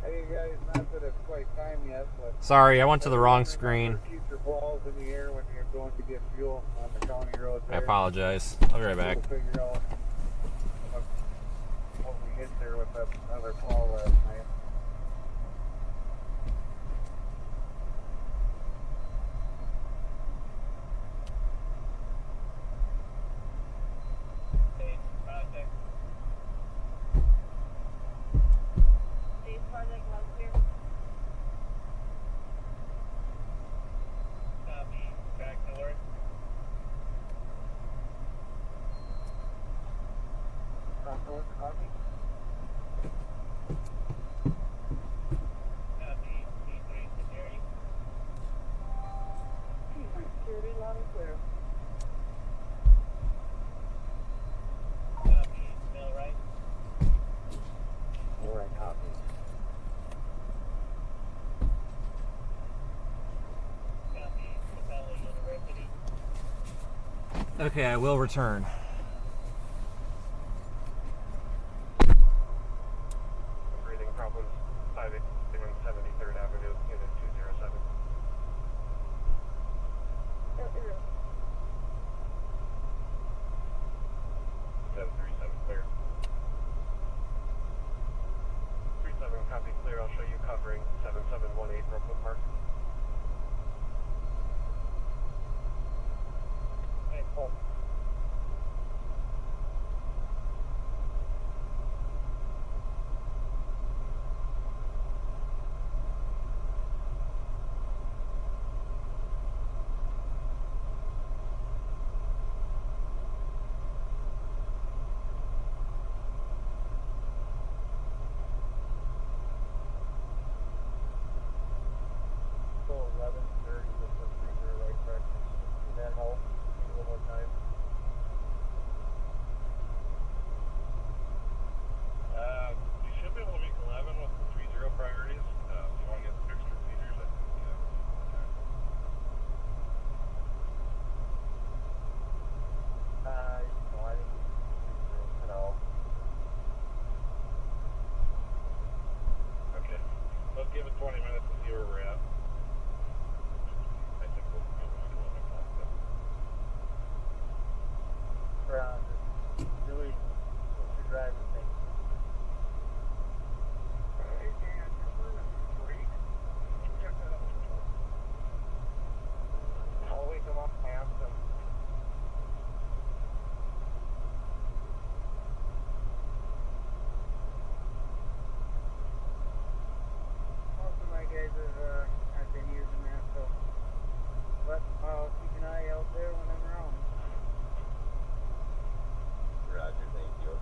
Hey guys, not that it's quite time yet, but
Sorry, I went to the wrong screen.
Future balls in the air when you're going to get fuel on the county road
I
there.
apologize. I'll be right back.
We'll figure out what we hit there with that other call last night.
Hey, project.
Dave Project was here.
Copy. Back north.
North copy.
Copy. P3 security.
Security, loud and clear.
Copy. Mill right.
All right, copy.
Copy. Capella University.
Okay, I will return.
Breathing problems, 581 73rd Avenue, Unit 207.
Oh,
737 clear. 37 copy clear, I'll show you covering 7718 Brooklyn Park.
Hey, Paul.
So 11:30 with the freezer right breakfast. Can that help? Need a little more time.
You should be able to make 11 with the 3-0 priorities. If you want to get some extra features, I think,
No, I think freezer for now.
Okay. Let's give it 20 minutes to see where we're at. I think we'll be able to do 11 o'clock then.
Just really what's your driver think? Hey Dan, come on a break. Check that out. I'll wake him up and ask him. Most of my guys have been using that, so but I'll keep an eye out there when I'm around.
Roger, thank you.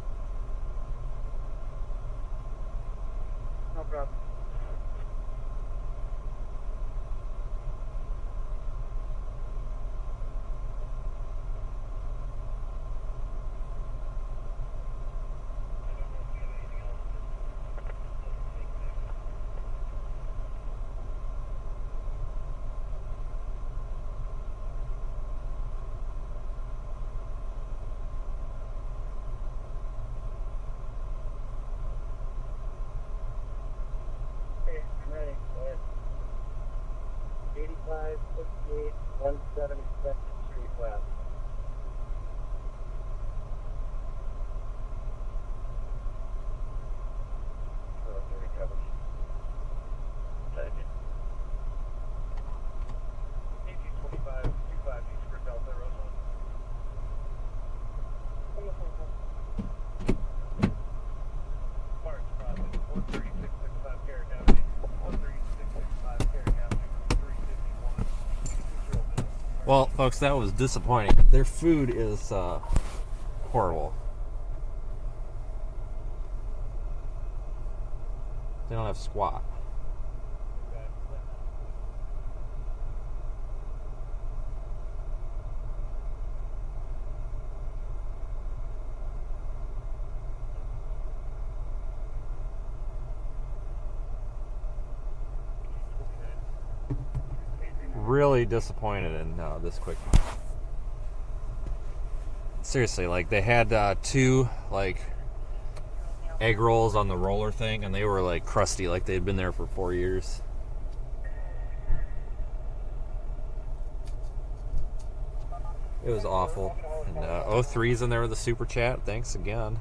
No problem. Okay, I'm ready. Go ahead. 85, 68, 172nd Street West. Okay, recovered. Thank you. 1825, 25 East for Delta, Roseland. Parts, process, 13665 Carrick Avenue, 13665 Carrick Avenue, 351, 2
Well, folks, that was disappointing. Their food is horrible. They don't have squat. really disappointed in this quick. Seriously, like they had 2 like egg rolls on the roller thing, and they were like crusty, like they'd been there for 4 years. It was awful. And 03's in there with the super chat. Thanks again.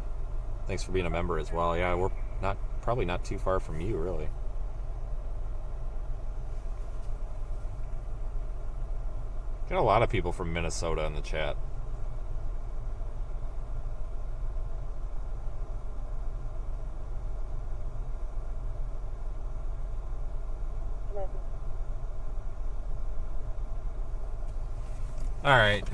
Thanks for being a member as well. Yeah, we're probably not too far from you, really. Got a lot of people from Minnesota in the chat. All right.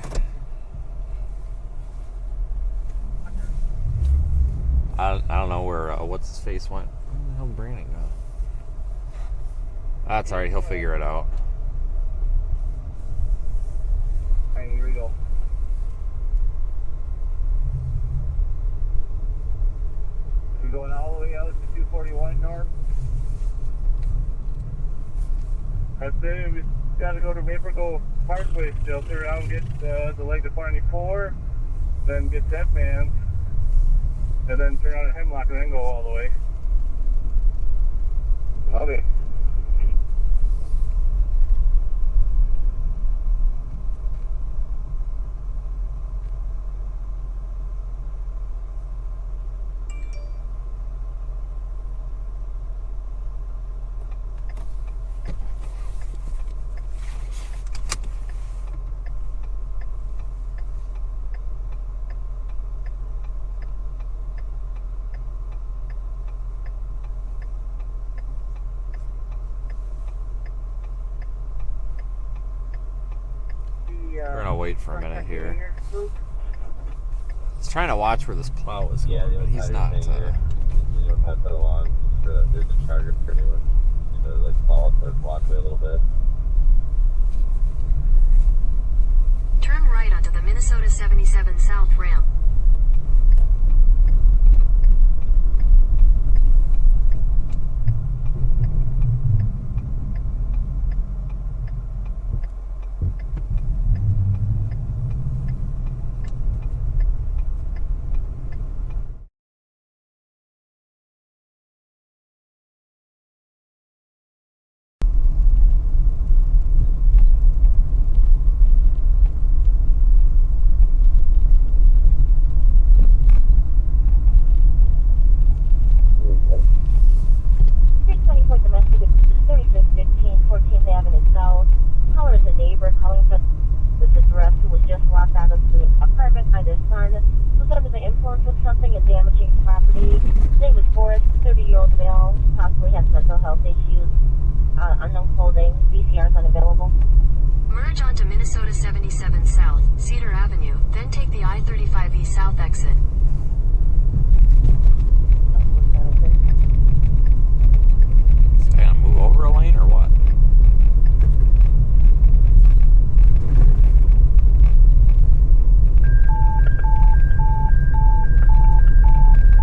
I don't know where what's his face went. Where the hell did Brandon go? That's all right. He'll figure it out.
All right, here we go. We're going all the way out to 241 north. I'd say we got to go to Maple Grove Parkway still, turn around, get the leg to 24, then get that man's, and then turn on at Hemlock and then go all the way. Okay.
We're gonna wait for a minute here. He's trying to watch where this plow is going, but he's not.
You don't pass that along for that. There's a charger for anyone. You know, like follow the walkway a little bit.
Turn right onto the Minnesota 77 South ramp. Merge onto Minnesota 77 South, Cedar Avenue, then take the I-35E South exit.
Is he gonna move over a lane or what?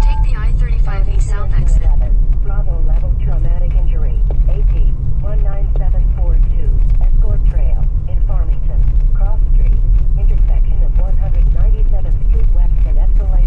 Take the I-35E South exit.
Bravo level traumatic injury. AT 19742. Escort Trail in Farmington. Cross Street. Intersection of 197th Street West and Escalade.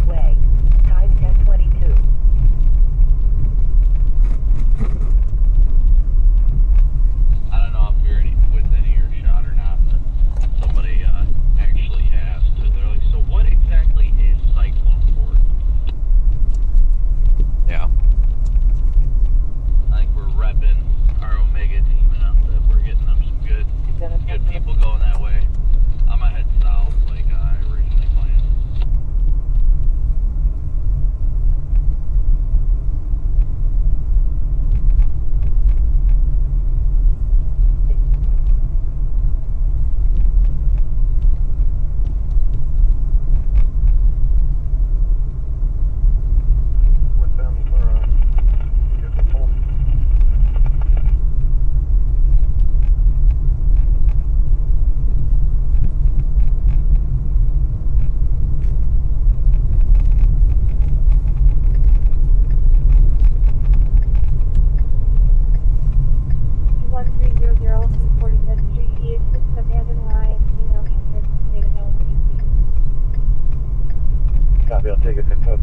Copy, I'll take it 10-4.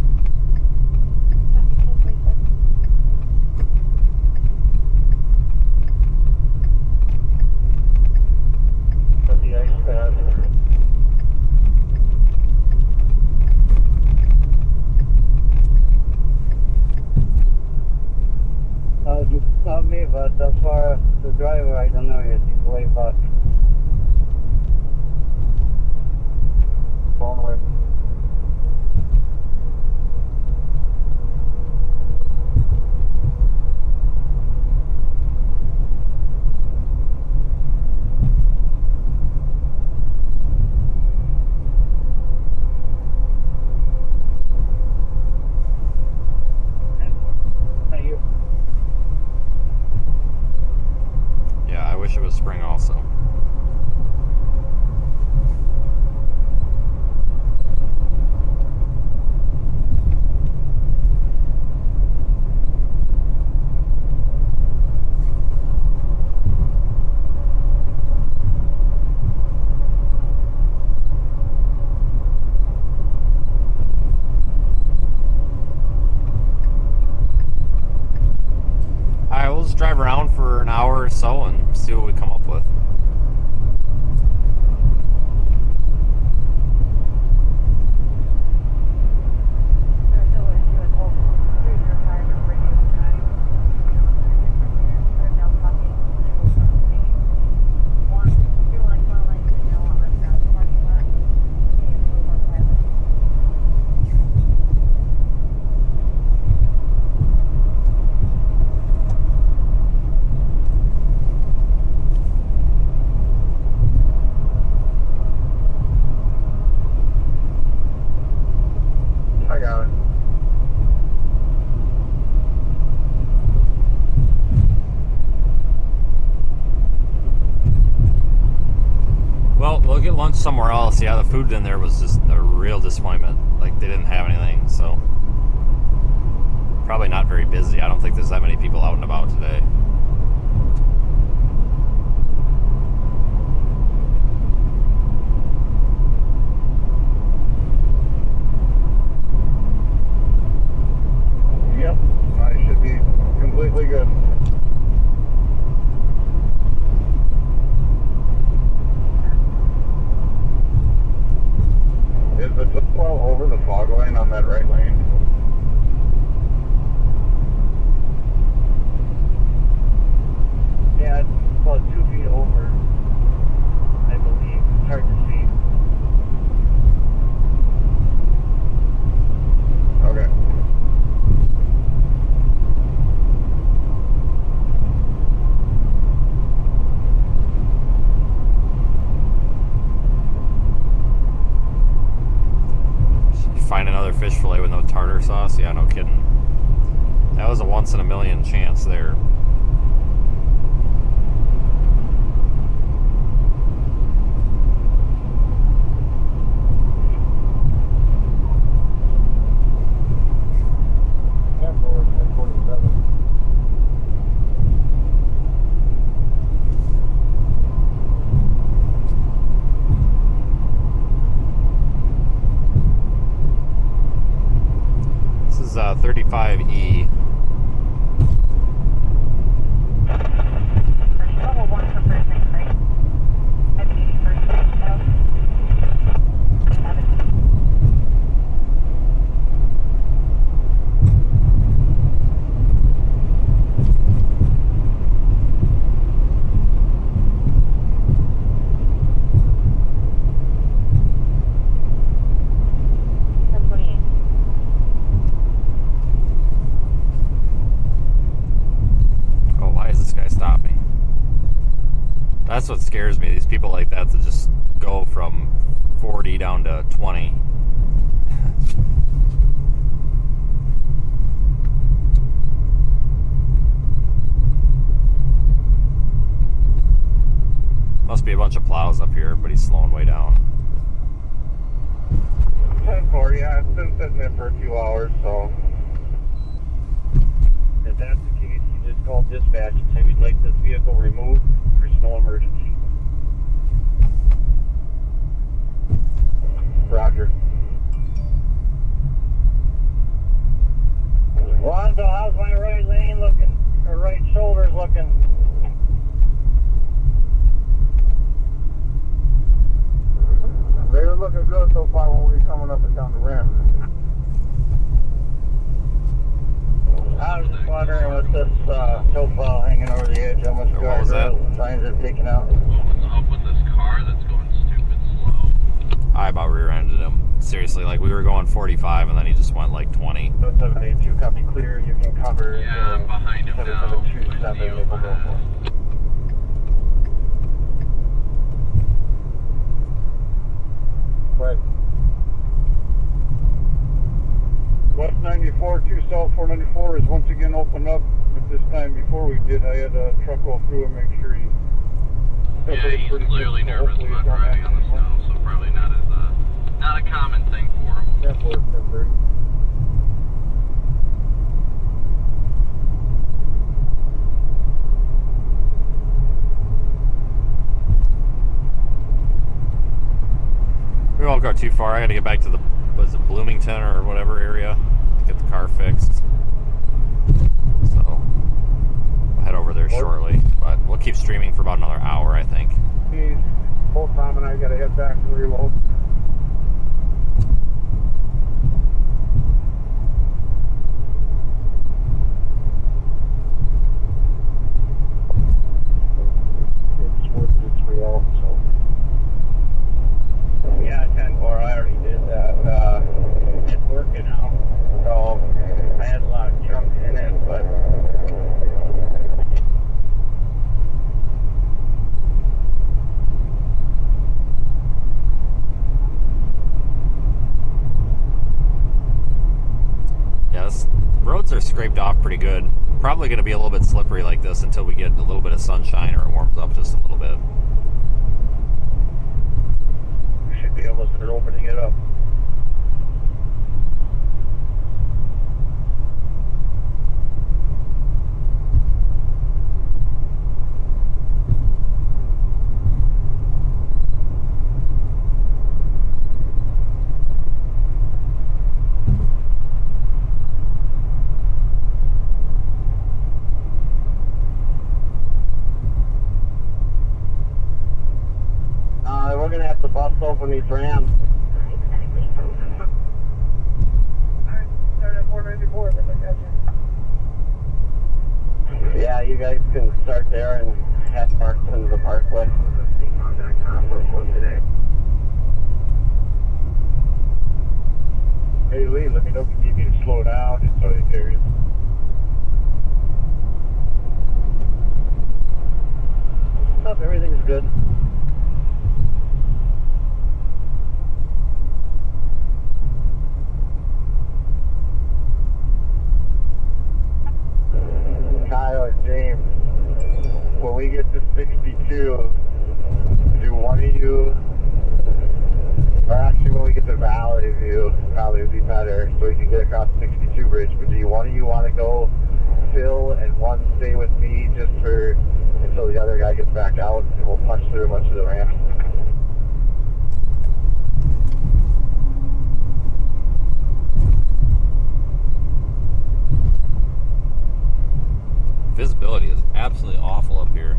The ice pad. Not me, but as far as the driver, I don't know yet. He's way back. Phone away.
Yeah, I wish it was spring also. Alright, we'll just drive around for an hour or so and see what we come up with.
I got it.
Well, we'll get lunch somewhere else. Yeah, the food in there was just a real disappointment. Like, they didn't have anything, so probably not very busy. I don't think there's that many people out and about today.
Yep, I should be completely good. Is the football over the fog line on that right lane? Yeah, it's about 2 feet over, I believe. It's hard to see. Okay.
Find another fish fillet with no tartar sauce? Yeah, no kidding. That was a once in a million chance there.
Yeah, for 1047.
This is 35E.
Level 1 for first thing, right? I think first thing, so. 7.
Oh, why is this guy stopping? That's what scares me. These people like that just go from 40 down to 20. Must be a bunch of plows up here. Everybody's slowing way down.
10-4, yeah, it's been sitting there for a few hours, so. If that's the case, you just call dispatch and say we'd like this vehicle removed for snow emergency. Roger.
How's my right lane looking? Or right shoulder's looking?
They're looking good so far when we're coming up and down the ramp.
I was just wondering with this tow file hanging over the edge, how much
What was that?
signs have taken out.
What's up with this car that's going stupid slow?
I about rear-ended him. Seriously, like we were going 45 and then he just went like 20.
782 copy clear, you can cover.
Yeah, I'm behind him now.
7727 Maple Grove.
Right. West 94 to South 494 is once again opened up, but this time before we did, I had a truck go through and make sure he...
Yeah, he's clearly nervous about driving on the snow, so probably not a common thing for him.
That worked, temporary.
We won't go too far. I gotta get back to the, was it Bloomington or whatever area to get the car fixed. So we'll head over there shortly, but we'll keep streaming for about another hour, I think.
Both Tom and I gotta head back and reload. It's worth its real, so.
Yeah, 10-4, I already did that. It's working out. So I had a lot of junk in it, but
Yeah, this, roads are scraped off pretty good. Probably going to be a little bit slippery like this until we get a little bit of sunshine or it warms up just a little bit.
We should be able to start opening it up.
we're gonna have to bust open these rams.
Start at 494, but I got you.
Yeah, you guys can start there and head north into the parkway.
Hey Lee, let me know if you need me to slow down in some of these areas.
Nope, everything's good. Kyle and James, when we get to 62, do one of you, or actually when we get to Valley View, probably would be better so we can get across the 62 bridge, but do you one of you want to go Phil and one stay with me just for until the other guy gets back out and we'll punch through a bunch of the ramps?
Visibility is absolutely awful up here.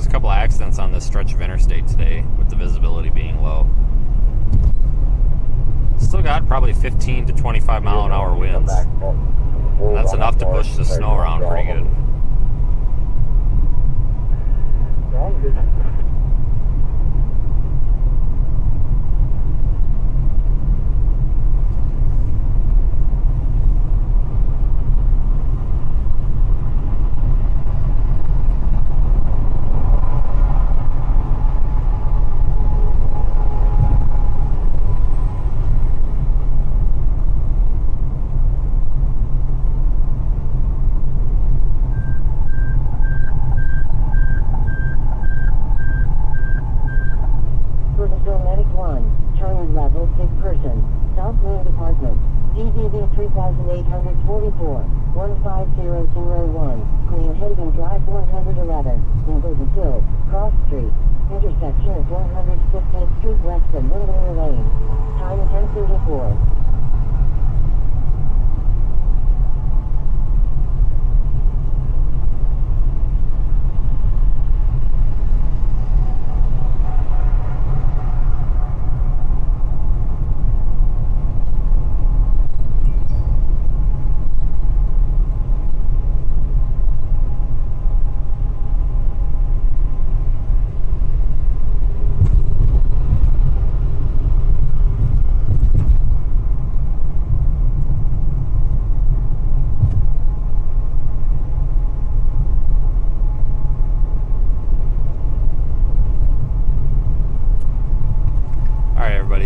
there's a couple of accidents on this stretch of interstate today with the visibility being low. Still got probably 15 to 25 mile an hour winds. And that's enough to push the snow around pretty good.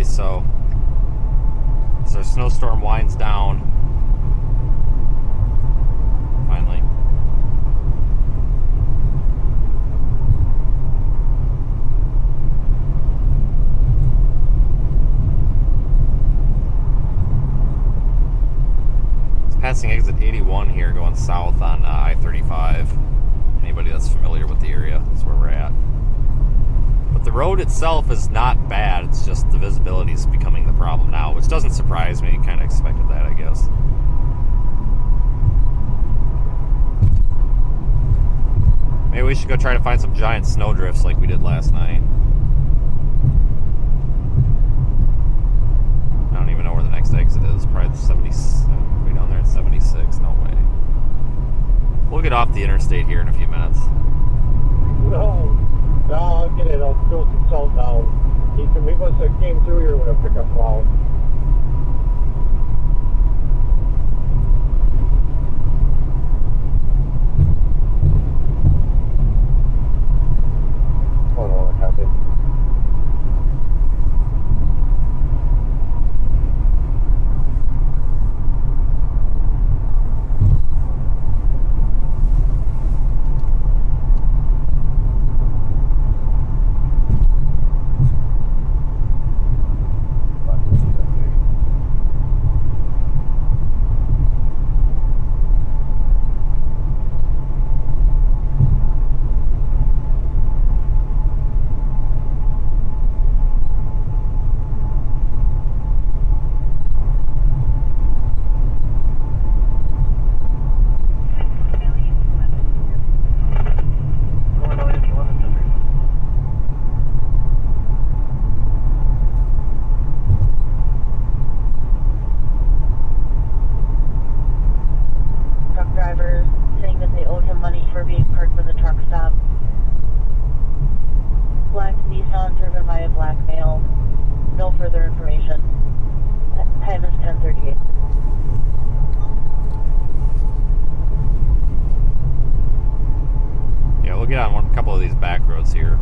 So as our snowstorm winds down, finally, it's passing exit 81 here going south on I-35. Anybody that's familiar with the area, that's where we're at. But the road itself is not bad, it's just the visibility is becoming the problem now, which doesn't surprise me. Kind of expected that, I guess. Maybe we should go try to find some giant snow drifts like we did last night. I don't even know where the next exit is. Probably the 77, way down there at 76, no way. We'll get off the interstate here in a few minutes.
No, I'll get it. I'll go to south down. Ethan, we must have came through here with a pickup cloud. Hold on, what happened?
Get on a couple of these back roads here.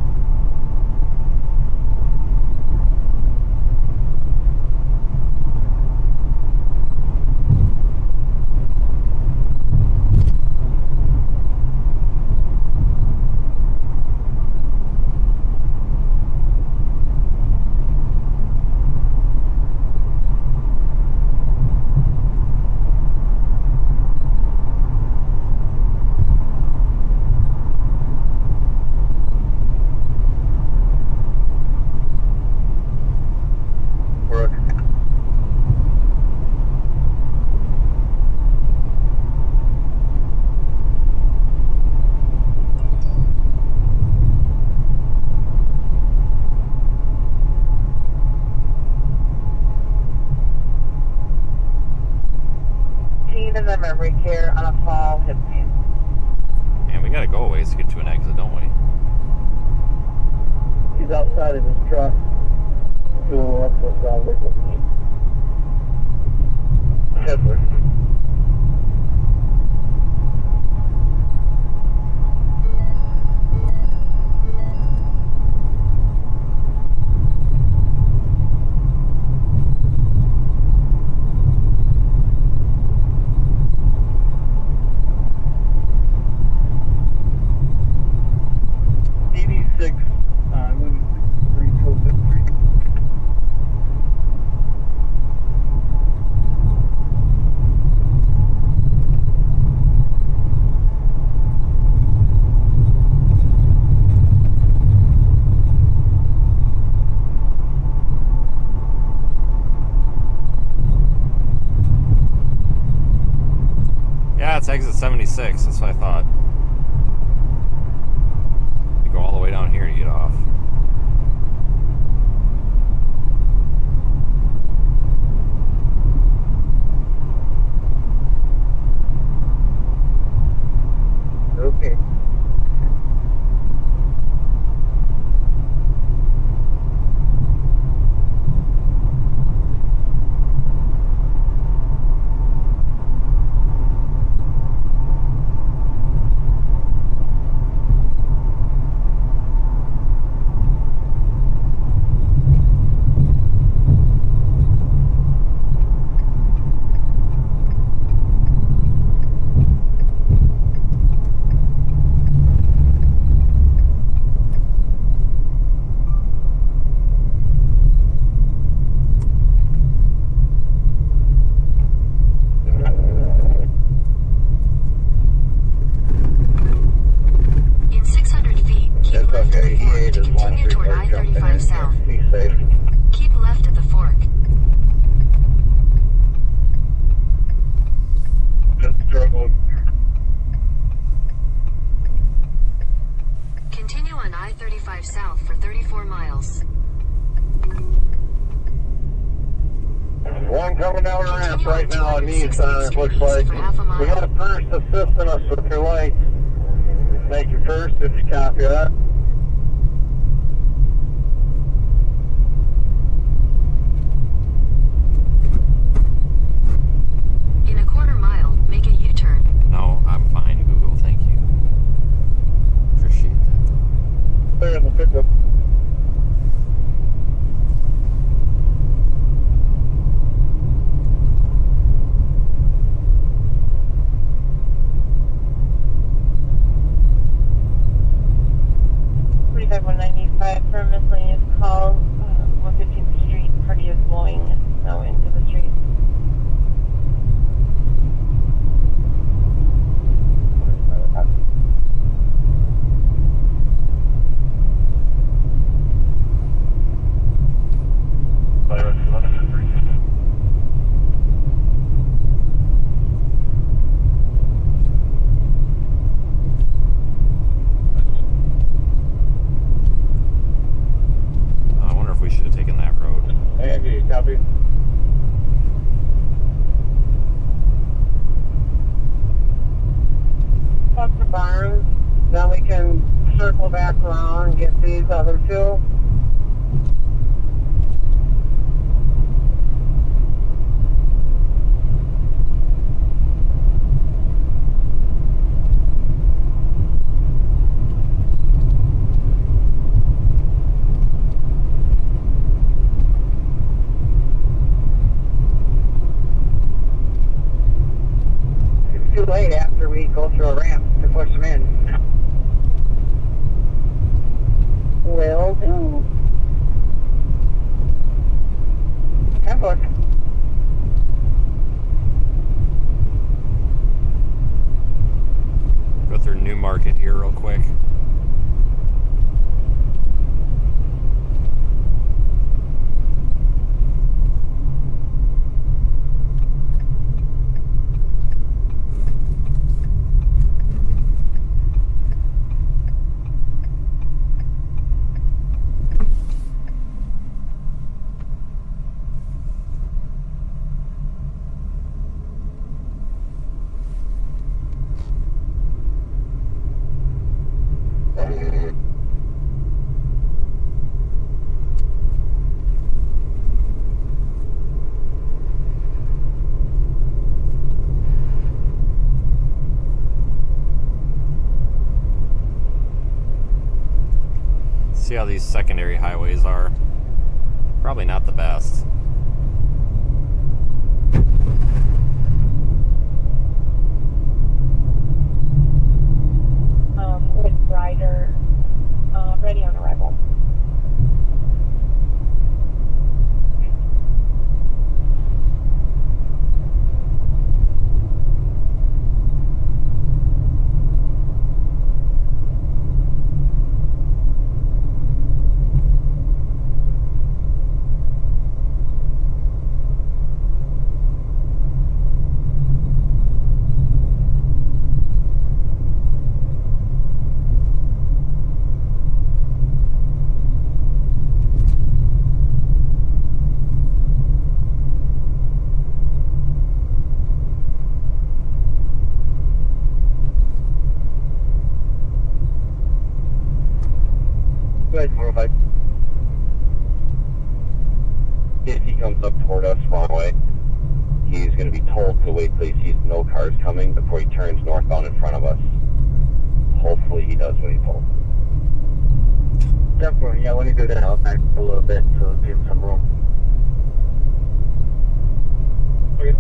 He's outside of his truck. Doing up with Hitler.
Yeah, it's exit 76. That's what I thought. You go all the way down here to get off.
Okay.
Continue toward I-35 south.
Be safe.
Keep left at the fork.
Just struggle.
Continue on I-35 south for 34 miles.
One coming down the ramp right now on Nissan, it looks like. We got a first assisting us with your light. Make it first if you copy that.
In a quarter mile, make a U-turn.
No, I'm fine, Google, thank you. Appreciate that.
There in the pickup.
For a miscellaneous call, 115th Street, party is blowing snow into the street.
Copy.
Talk to Barnes, then we can circle back around and get these other two.
Too late after we go through a ramp to push them in.
Will do.
See how these secondary highways are. Probably not the best.
With rider ready on arrival.
If he comes up toward us wrong way, he's going to be told to wait till he sees no cars coming before he turns northbound in front of us. Hopefully he does what he told.
Definitely, yeah, when you do that, I'll back a little bit to give him some room.
Okay.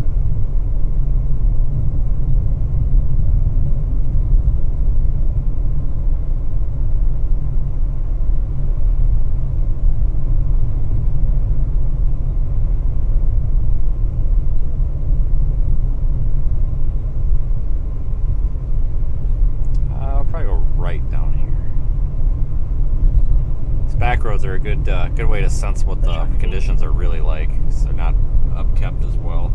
I'll probably go right down here. These back roads are a good way to sense what the conditions are really like, so they're not upkept as well.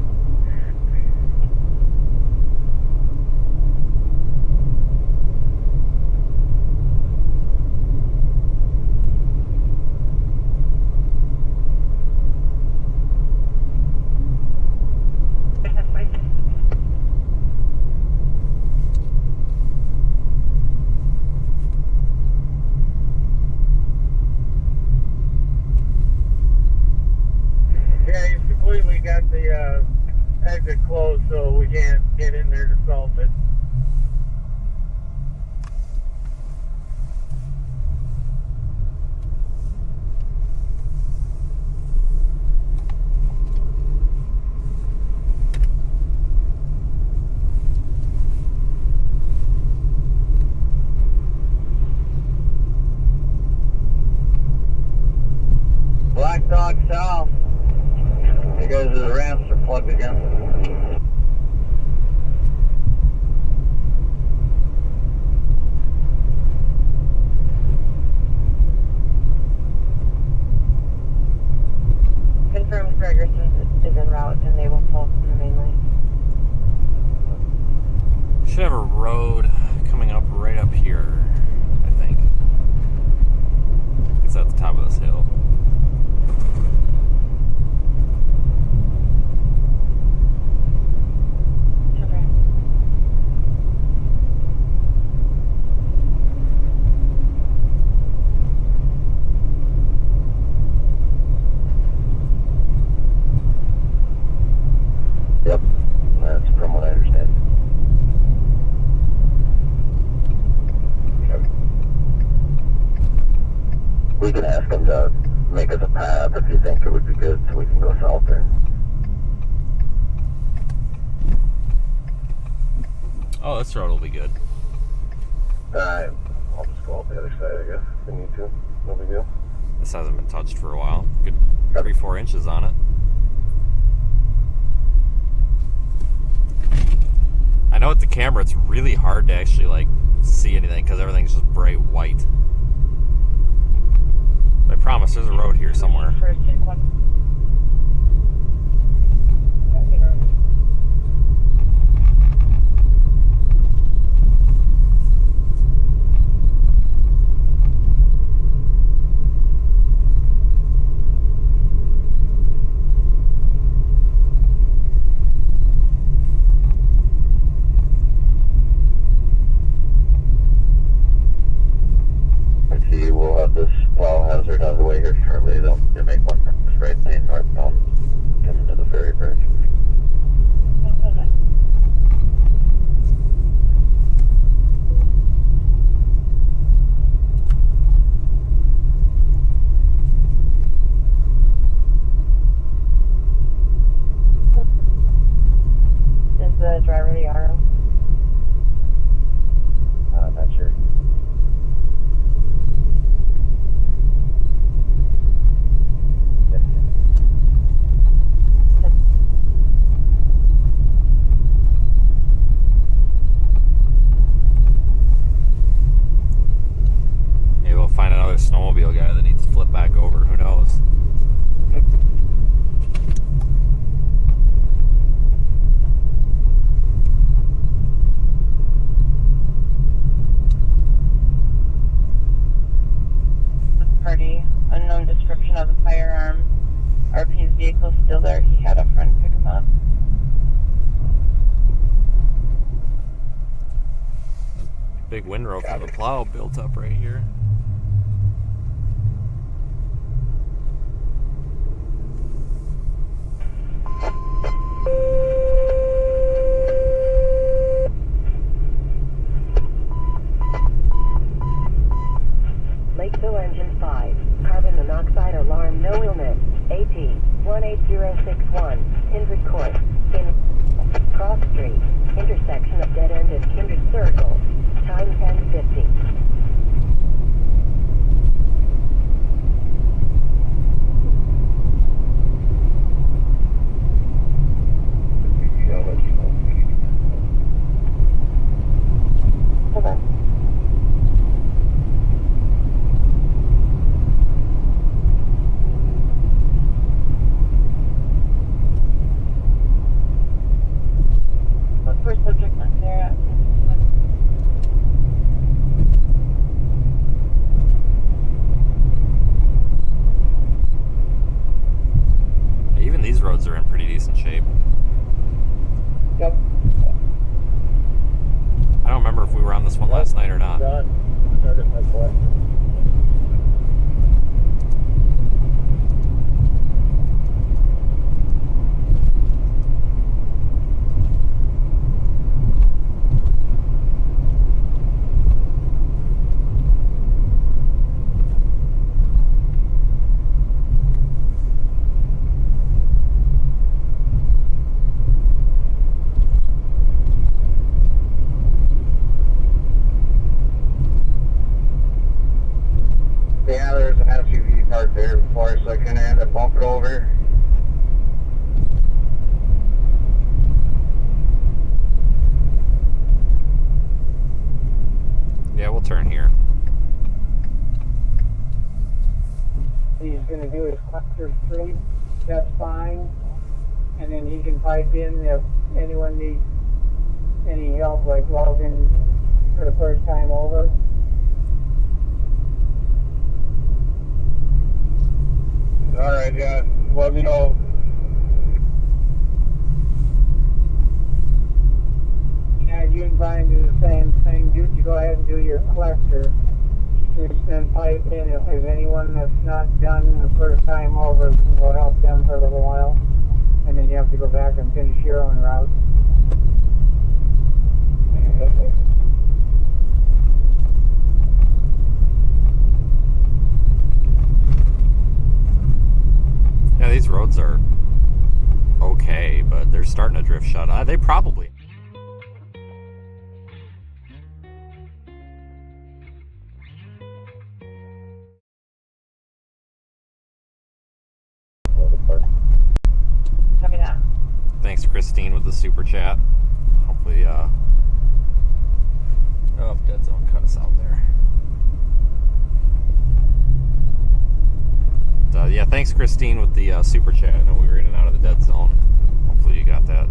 Yeah, he's completely got the exit closed, so we can't get in there to solve it.
Black Dog South. You guys, the ramps are plugged again.
Confirmed Ferguson is en route and they will pull from the main line.
Should have a road coming up right up here, I think. It's at the top of this hill.
Okay.
Yep, that's from what I understand. We can ask him to make us a path if you think it would be good so we can go south there.
Oh, this road will be good.
Alright, I'll just go out the other side, I guess, if we need to. No big deal.
This hasn't been touched for a while. Good 3-4 inches on it. I know with the camera it's really hard to actually like see anything because everything's just bright white. I promise there's a road here somewhere.
We'll have this plow hazard out of the way here shortly. They'll make one straight lane northbound, getting to the ferry bridge.
Okay. description of the firearm. RP's vehicle's still there. He had a friend pick him up.
Big windrow from the plow built up right here.
Lakeville Engine 5, carbon monoxide alarm, no illness, AT 18061, Kindred Court, in Cross Street, intersection of Dead End and Kindred Circle, time 10:50.
Okay. Look for subject not there at 51.
Even these roads are in pretty decent shape.
Yep.
I don't remember if we were on this one last night or not.
Done. Started my collection.
Yeah, there's an SUV parked there before, so I kind of had to bump it over.
Yeah, we'll turn here.
He's going to do his cluster 3. That's fine. And then he can pipe in if anyone needs any help, like logging for the first time over.
All right, yeah, let me know.
Yeah, you and Brian do the same thing. You go ahead and do your cluster. Then pipe in if there's anyone that's not done the first time over, we'll help them for a little while. And then you have to go back and finish your own route.
Yeah, these roads are okay, but they're starting to drift shut. They probably...
Copy that.
Thanks, Christine, with the super chat. Hopefully, oh, dead zone cut us out there. Yeah, thanks, Christine, with the super chat. I know we were in and out of the dead zone. Hopefully you got that.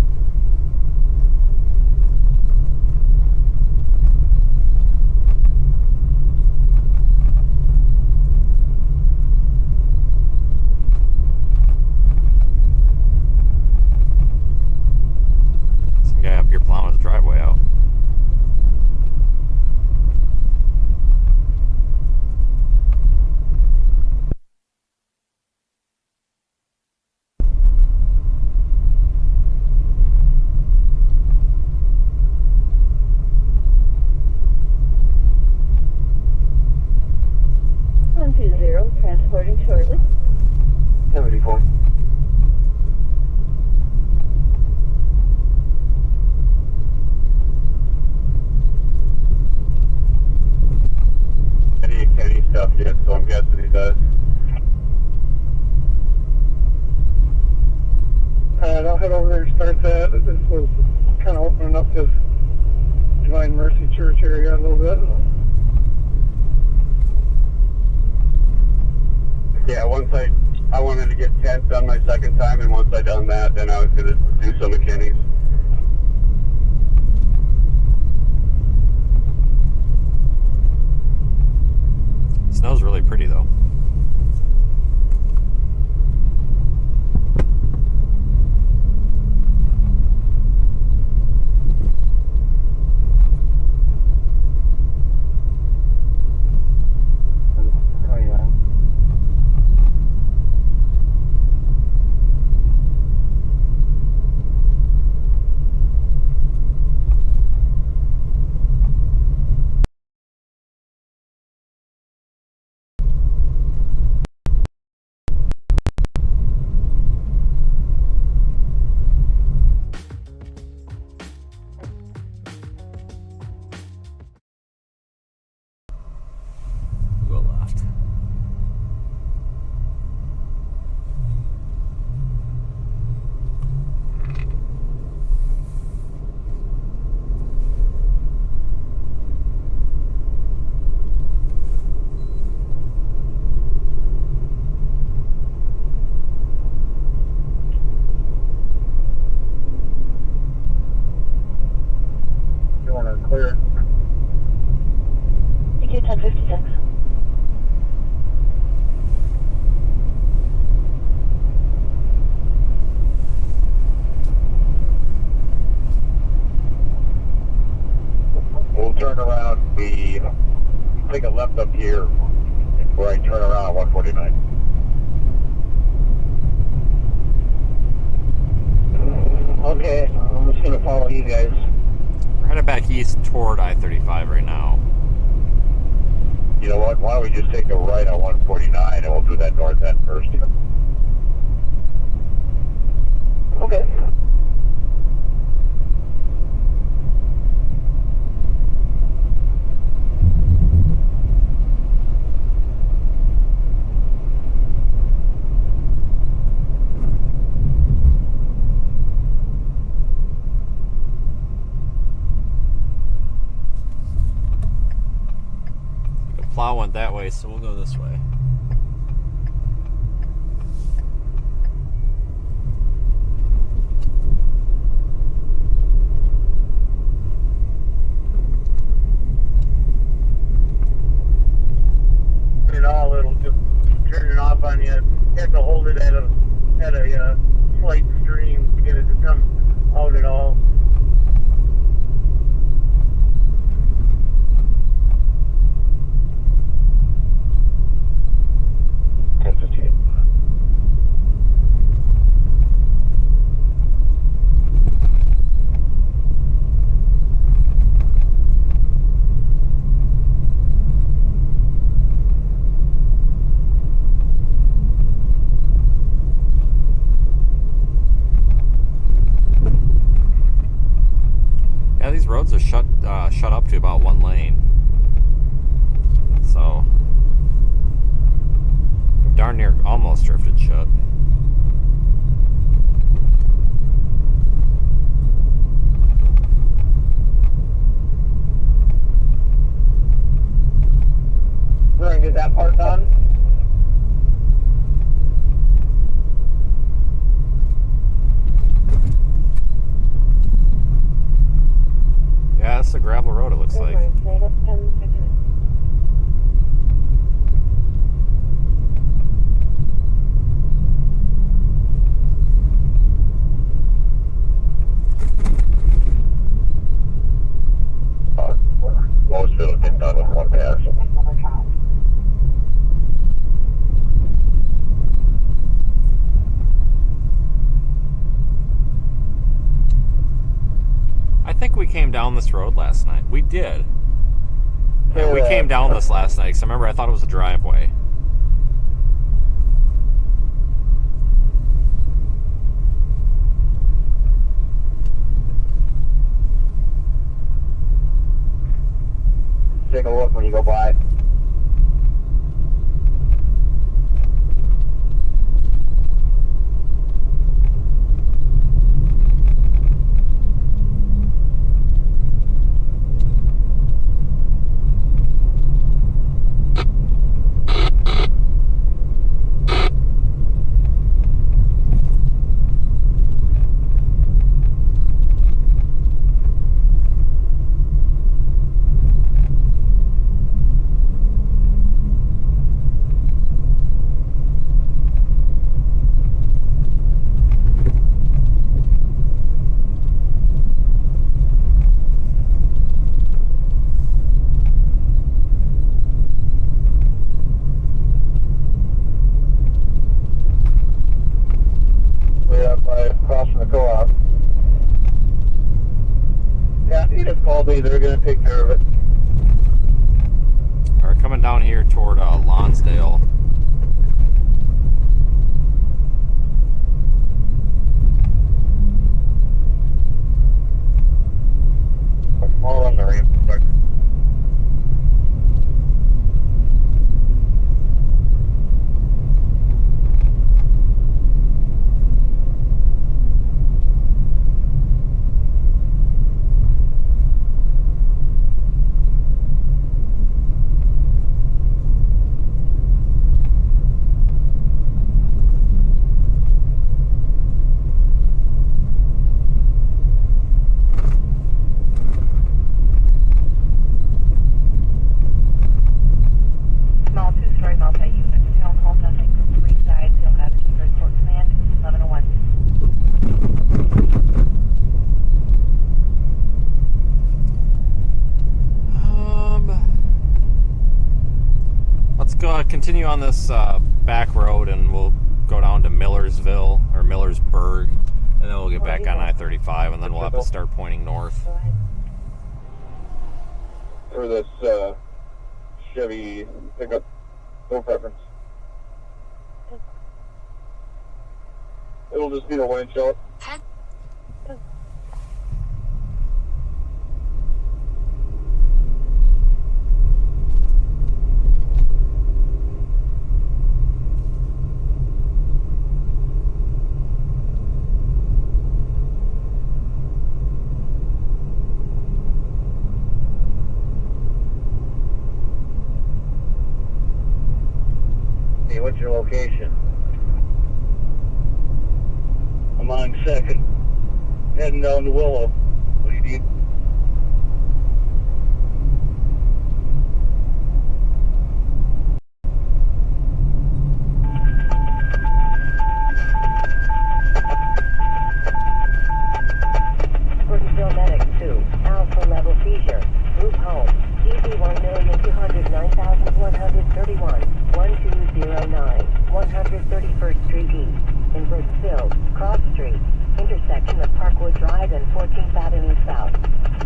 Some guy up here plowing his driveway out.
Transporting shortly.
74. Any Kenny stuff yet, so I'm guessing he does.
Alright, I'll head over there and start that. This was kind of opening up this Divine Mercy Church area a little bit.
Yeah, once I wanted to get 10th done my second time, and once I done that, then I was going to do some McKinney's.
Snow's really pretty, though.
149.
Okay, I'm just gonna follow you guys.
We're headed back east toward I-35 right now.
You know what? Why don't we just take a right on 149 and we'll do that north end first.
Okay.
The plow went that way, so we'll go this way.
It all, it'll just turn it off on you. You have to hold it at a slight stream to get it to come out at all.
Yeah, these roads are shut up to about one lane. So darn near almost drifted shut.
We're gonna get that part done.
Yeah, it's a gravel road, it looks like.
Most of it'll get done with one pass.
I think we came down this road last night. We did. Yeah, we came down this last night, because I remember I thought it was a driveway.
Take a look when you go by. Across from the co-op. Yeah, he just called me. They're going to take care of it.
Or coming down here toward Lonsdale.
All on the ramp.
down this back road and we'll go down to Millersville or Millersburg, and then we'll get back on I-35, and then we'll have to start pointing north.
For this Chevy pickup, no preference. It'll just be the wind chill. Hey, what's your location? I'm on 2nd, heading down to Willow. What do you need?
Gordonsville Medic 2, Alpha level seizure, group home, ED 1,209,131, 1209, 131st Street East, in Brooksville, Cross Street, intersection of Parkwood Drive and 14th Avenue South,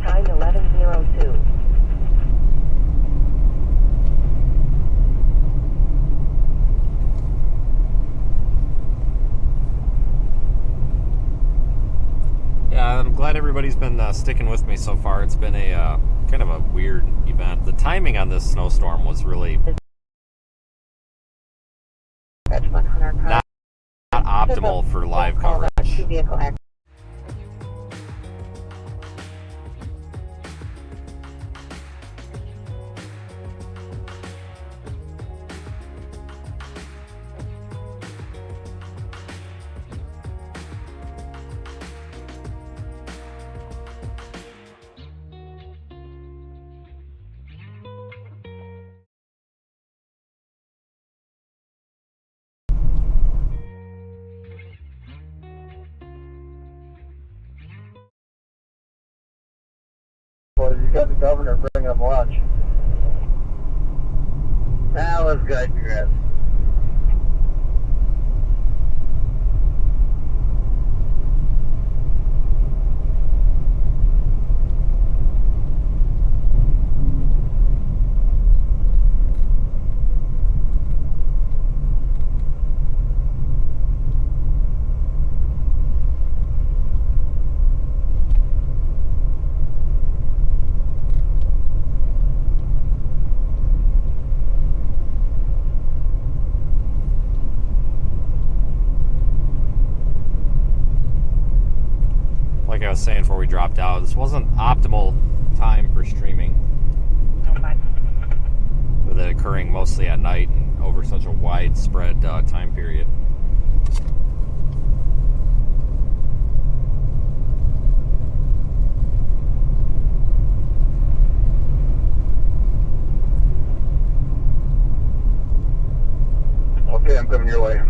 time 11:02.
Yeah, I'm glad everybody's been sticking with me so far. It's been a kind of a weird event. The timing on this snowstorm was really not optimal for live coverage.
Well, you got the governor bringing them lunch. Now let's guide your ass.
Like I was saying before we dropped out, this wasn't optimal time for streaming. With it occurring mostly at night and over such a widespread time period.
Okay, I'm coming your way.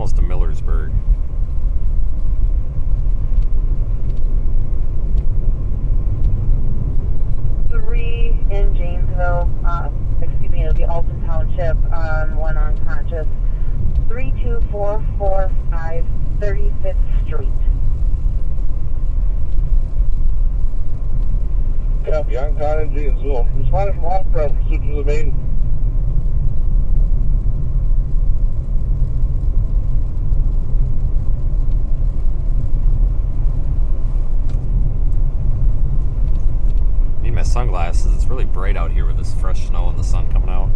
To Millersburg.
In Janesville, it'll be Alton Township on one unconscious, 32445 35th Street.
Copy, I'm caught in Janesville. Responding from off-ground, pursuit to the main.
Need my sunglasses. It's really bright out here with this fresh snow and the sun coming out.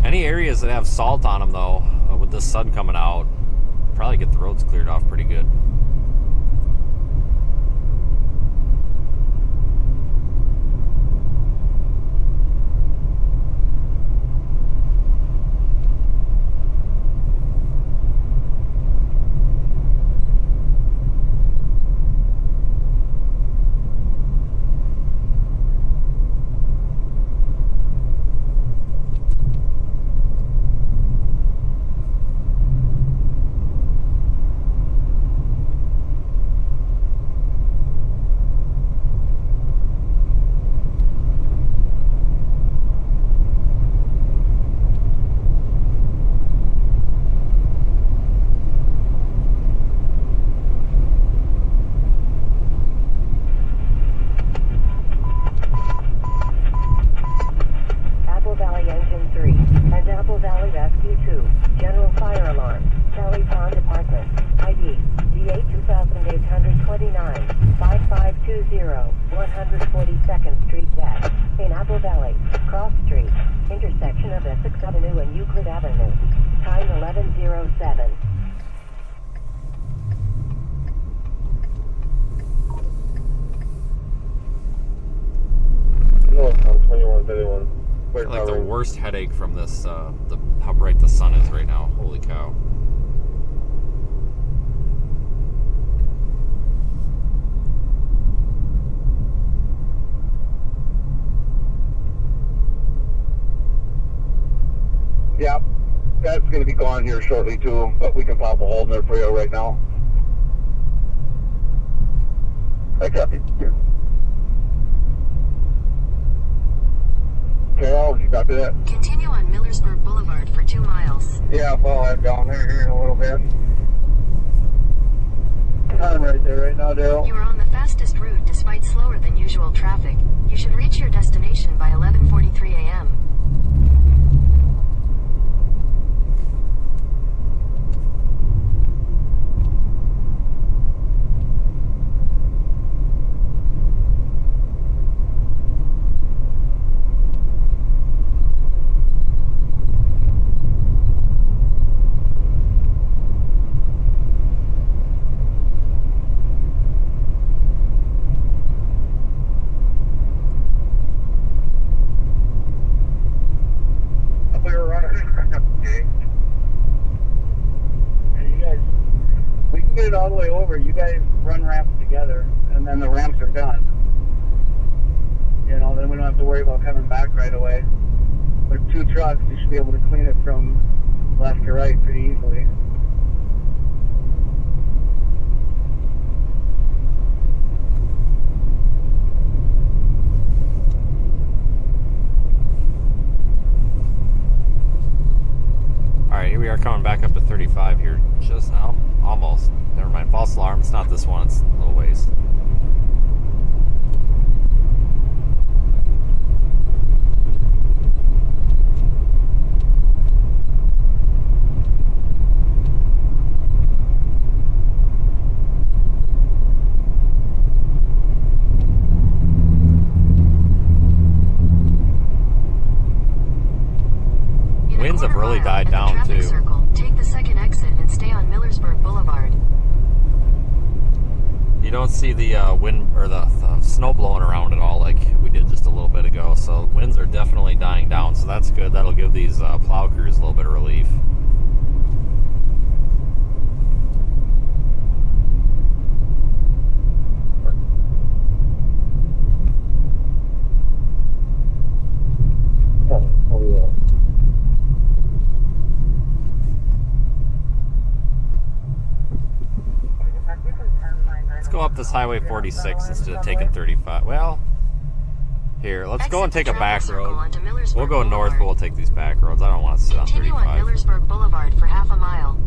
Any areas that have salt on them, though, with the sun coming out, probably get the roads cleared off pretty good.
107.
North on 2131.
I feel like the worst headache from this, how bright the sun is right now. Holy cow.
Yeah, that's going to be gone here shortly too, but we can pop a hole in there for you right now. I got it. Carol, you copy that?
Continue on Millersburg Boulevard for 2 miles.
Yeah, I'll head down there here in a little bit. I'm right there right now, Daryl.
You are on the fastest route despite slower than usual traffic. You should reach your destination by 11:43 a.m.
All the way over, you guys run ramps together, and then the ramps are done. You know, then we don't have to worry about coming back right away. With 2 trucks, you should be able to clean it from left to right pretty easily.
Alright, here we are coming back up to 35 here just now. Almost. Never mind. False alarm. It's not this one. It's a little ways. Winds have really died down too.
Circle, take the second exit and stay on Millersburg Boulevard.
You don't see the wind or the snow blowing around at all like we did just a little bit ago. So winds are definitely dying down. So that's good. That'll give these plow crews a little bit of relief. Go up this Highway 46 instead of taking 35. Well, here, let's go and take a back road. We'll go north, but we'll take these back roads. I don't want to sit on 35.
Continue on Millersburg Boulevard for half a mile.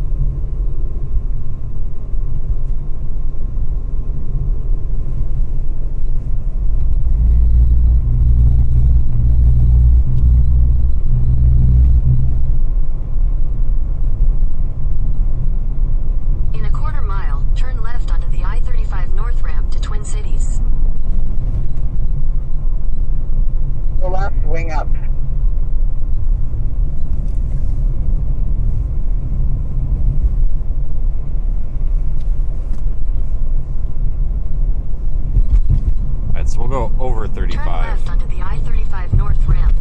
Wing up.
Alright, so we'll go over 35.
Turn left onto the I-35 North ramp.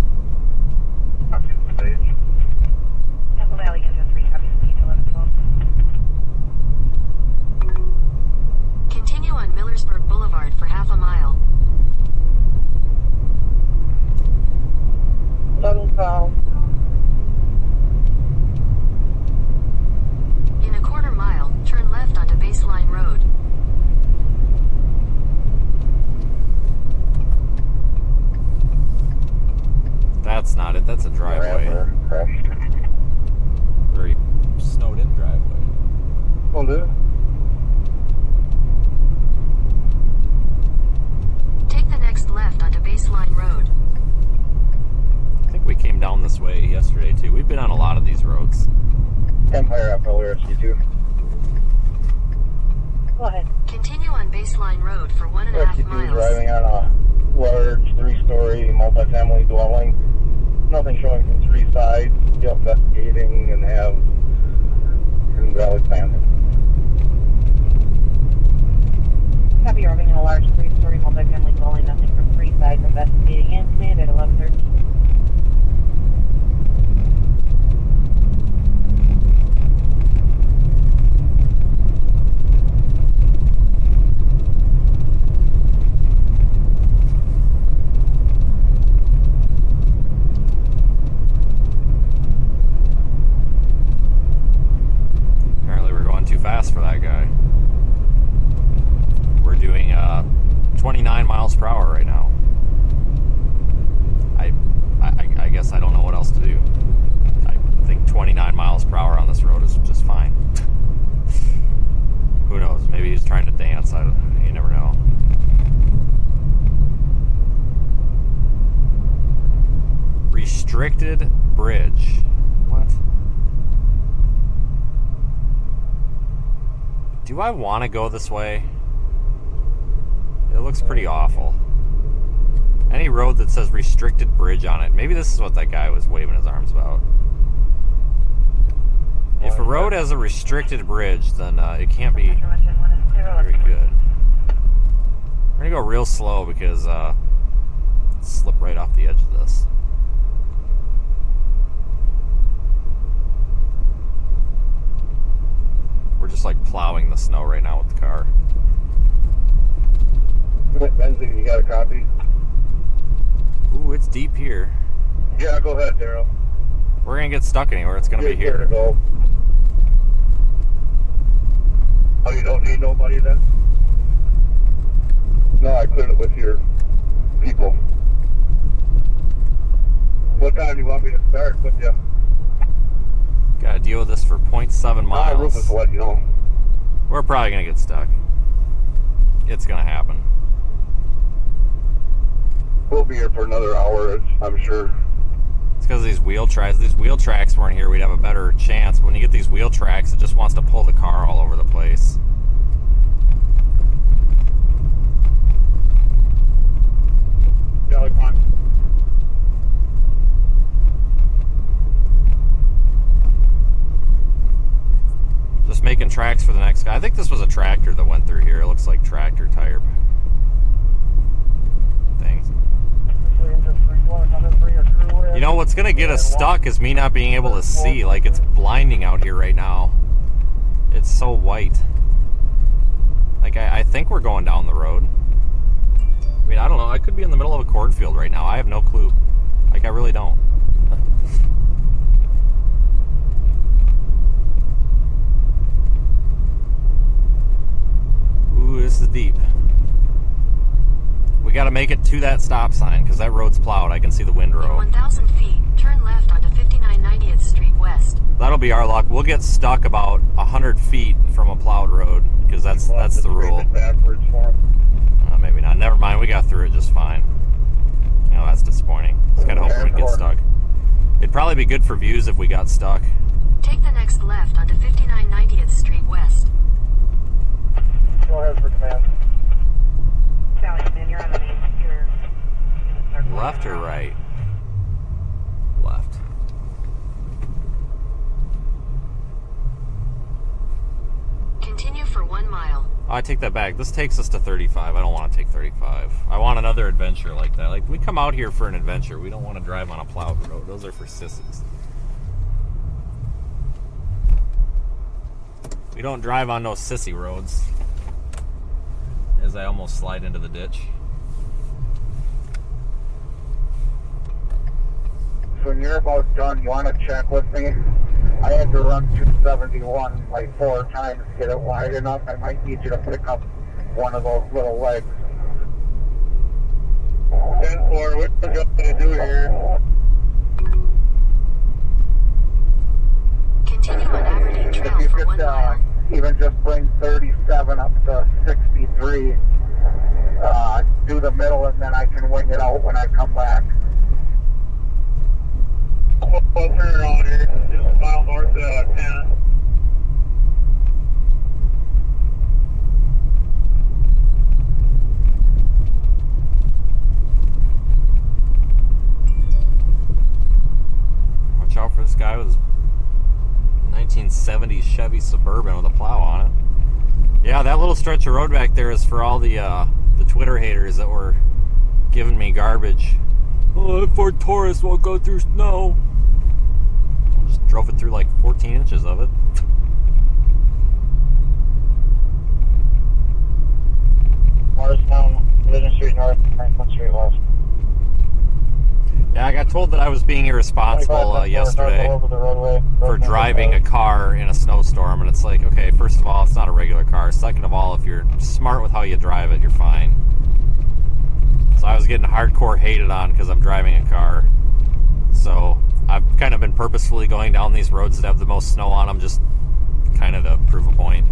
Apple Valley Engine 3, copy speed 1112.
Continue on Millersburg Boulevard for half a mile. In a quarter mile, turn left onto Baseline Road.
That's not it. That's a driveway. Very snowed in driveway.
Will do.
Take the next left onto Baseline Road.
I think we came down this way yesterday too. We've been on a lot of these roads.
Empire up earlier, SQ2.
Go ahead.
Continue on Baseline Road for 1.5 miles.
Driving on a large 3-story multifamily dwelling. Nothing showing from 3 sides. Still investigating and have
29 miles per hour on this road is just fine. Who knows? Maybe he's trying to dance. You never know. Restricted bridge. What? Do I want to go this way? It looks pretty awful. Any road that says restricted bridge on it. Maybe this is what that guy was waving his arms about. If a road has a restricted bridge, then it can't be very good. We're gonna go real slow because slip right off the edge of this. We're just like plowing the snow right now with the car.
Benzie, you got a copy?
Ooh, it's deep here.
Yeah, go ahead, Daryl.
We're gonna get stuck anywhere. It's gonna be here.
To go. Oh, you don't need nobody then? No, I cleared it with your people. What time do you want me to start with you?
Gotta deal with this for 0.7 miles.
My roof is wet, you know.
We're probably gonna get stuck. It's gonna happen.
We'll be here for another hour, I'm sure.
It's because of these wheel tracks. If these wheel tracks weren't here, we'd have a better chance. But when you get these wheel tracks, it just wants to pull the car all over the place.
Yeah, come on.
Just making tracks for the next guy. I think this was a tractor that went through here. It looks like tractor tire things. You know, what's going to get us stuck is me not being able to see. Like, it's blinding out here right now. It's so white. Like, I think we're going down the road. I mean, I don't know. I could be in the middle of a cornfield right now. I have no clue. Like, I really don't. Ooh, this is deep. We gotta make it to that stop sign because that road's plowed. I can see the windrow.
In 1,000 feet, turn left onto 59 90th Street West.
That'll be our luck. We'll get stuck about 100 feet from a plawed road because that's the rule. Maybe not. Never mind. We got through it just fine. You know, that's disappointing. Just gotta hope we don't get stuck. It'd probably be good for views if we got stuck.
Take the next left onto 59 90th Street West.
Go ahead for command.
You're on the main.
Left or right? Left.
Continue for 1 mile.
Oh, I take that back. This takes us to 35. I don't want to take 35. I want another adventure like that. Like, we come out here for an adventure. We don't want to drive on a plowed road. Those are for sissies. We don't drive on no sissy roads. As I almost slide into the ditch.
When you're about done, you want to check with me? I had to run 271 like 4 times to get it wide enough. I might need you to pick up one of those little legs. 10-4, what are you going to do here?
Continue on Aberdeen Trail
If you
for 1
could
mile.
even just bring 37 up to 63, do the middle, and then I can wing it out when I come back. We'll turn around here, just a mile north of 10.
Watch out for this guy with his 1970s Chevy Suburban with a plow on it. Yeah, that little stretch of road back there is for all the Twitter haters that were giving me garbage. Oh, that Ford Taurus won't go through snow. I just drove it through like 14 inches of it.
Morristown, Division Street North, Franklin Street West.
Yeah, I got told that I was being irresponsible yesterday for driving a car in a snowstorm, and it's like, okay, first of all, it's not a regular car. Second of all, if you're smart with how you drive it, you're fine. So I was getting hardcore hated on because I'm driving a car. So I've kind of been purposefully going down these roads that have the most snow on them, just kind of to prove a point.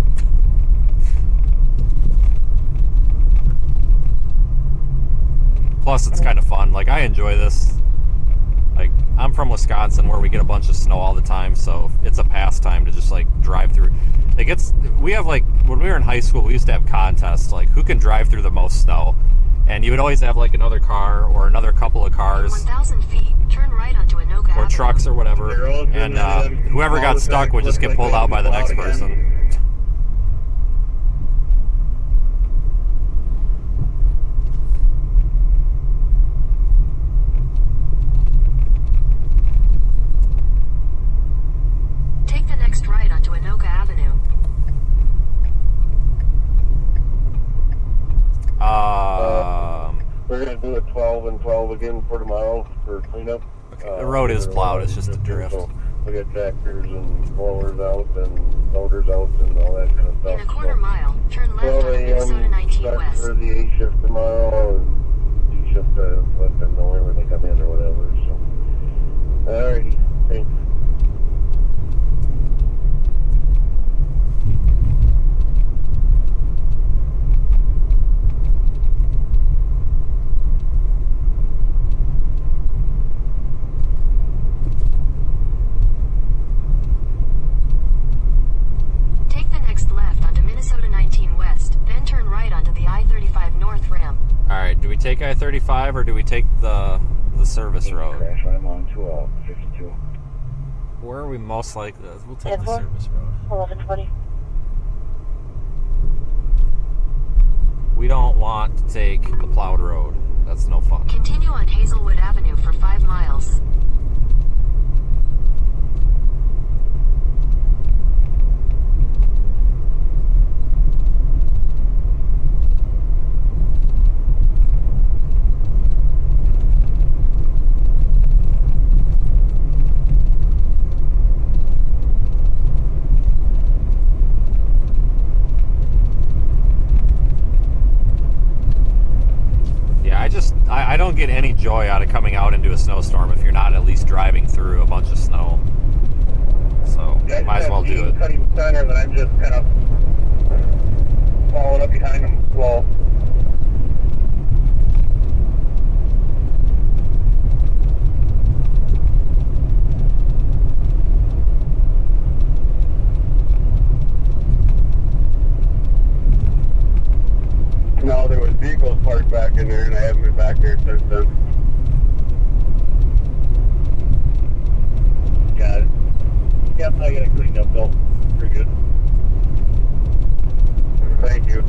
Plus, it's kind of fun. Like, I enjoy this. Like, I'm from Wisconsin, where we get a bunch of snow all the time, so it's a pastime to just, like, drive through. Like, we have, like, when we were in high school, we used to have contests, like, who can drive through the most snow. And you would always have, like, another car or another couple of cars.
1,000 feet, turn right onto Anoka
Or
Avenue.
trucks or whatever. And whoever got stuck would just get pulled out by the next person.
Take the next right onto Anoka Avenue.
We're going to do a 12 and 12 again for tomorrow for cleanup.
The road is plowed, it's just a drift.
So we got tractors and blowers out and loaders out and all that kind of stuff.
In a quarter mile, turn left
12
onto Minnesota 19
start
West.
for the A shift tomorrow, and D shift let them know when they come in or whatever. So, alrighty, thanks.
Take the next left onto Minnesota 19 West, then turn right onto the I-35 North ramp.
Alright, do we take I-35 or do we take the service road?
Crash when I'm on 52.
Where are we most likely? We'll take the
Edward?
service road.
1120.
We don't want to take the plowed road. That's no fun.
Continue on Hazelwood Avenue for 5 miles.
I don't get any joy out of coming out into a snowstorm if you're not at least driving through a bunch of snow. So, might as well do it.
Cutting center, that I'm just kind of following up behind them slow. No, there was vehicles parked back in there, and I haven't been back there since then. Got it. Yep, I got it cleaned up though. Pretty good. Thank you.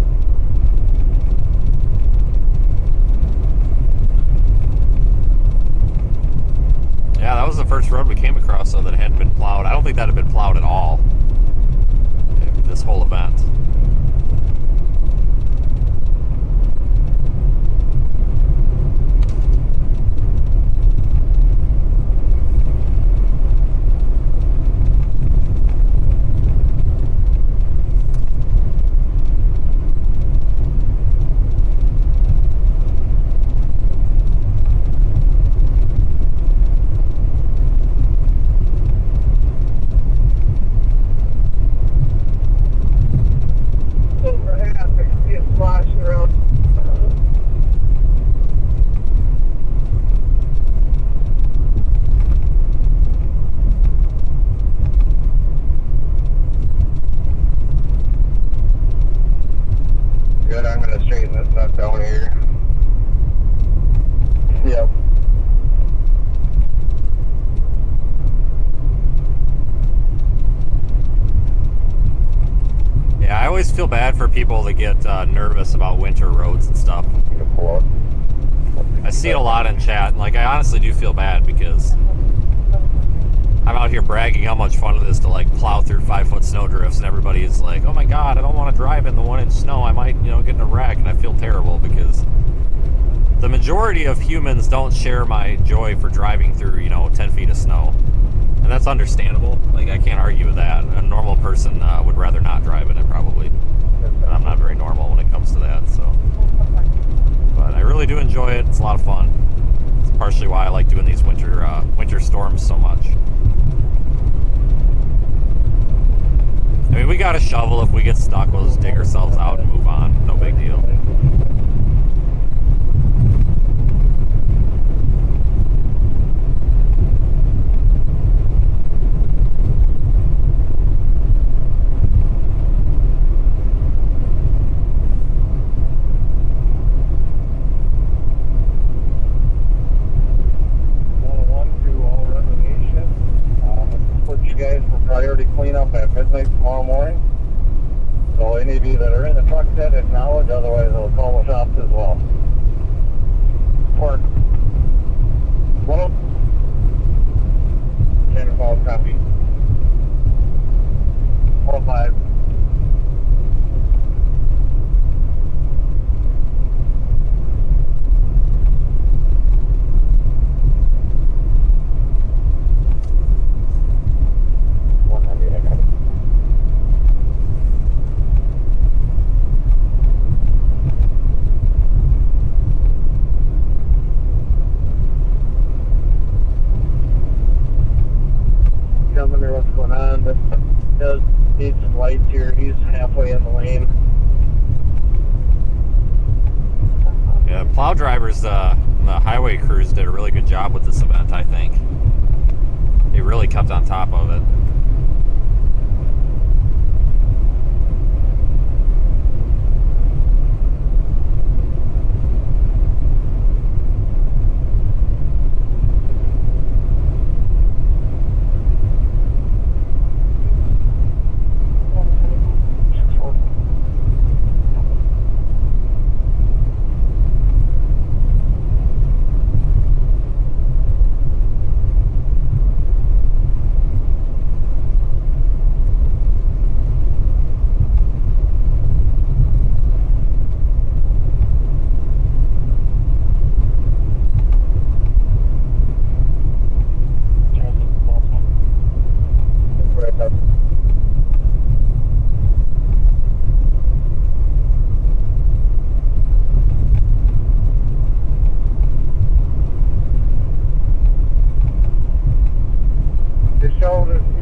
Yeah, that was the first road we came across, though, that hadn't been plowed. I don't think that had been plowed at all. This whole event.
Good, I'm going to straighten this stuff down here. Yep.
Yeah, I always feel bad for people that get nervous about winter roads and stuff. I see it a lot in chat, and like I honestly do feel bad because I'm out here bragging how much fun it is to like plow through 5-foot snow drifts, and everybody is like, "Oh my God, I don't want to drive in the 1-inch snow. I might, get in a wreck," and I feel terrible because the majority of humans don't share my joy for driving through, 10 feet of snow, and that's understandable. Like I can't argue with that. A normal person would rather not drive in it probably. And I'm not very normal when it comes to that, so. But I really do enjoy it. It's a lot of fun. It's partially why I like doing these winter storms so much. I mean, we got a shovel. If we get stuck, we'll just dig ourselves out and move on. No big deal.
Priority cleanup at midnight tomorrow morning. So any of you that are in the truck set acknowledge, otherwise they'll call the shops as well. Port 105 Santa Falls copy. 105. What's going on, but does need some lights here. He's halfway in the lane.
Yeah, plow drivers, the highway crews did a really good job with this event, I think. They really kept on top of it.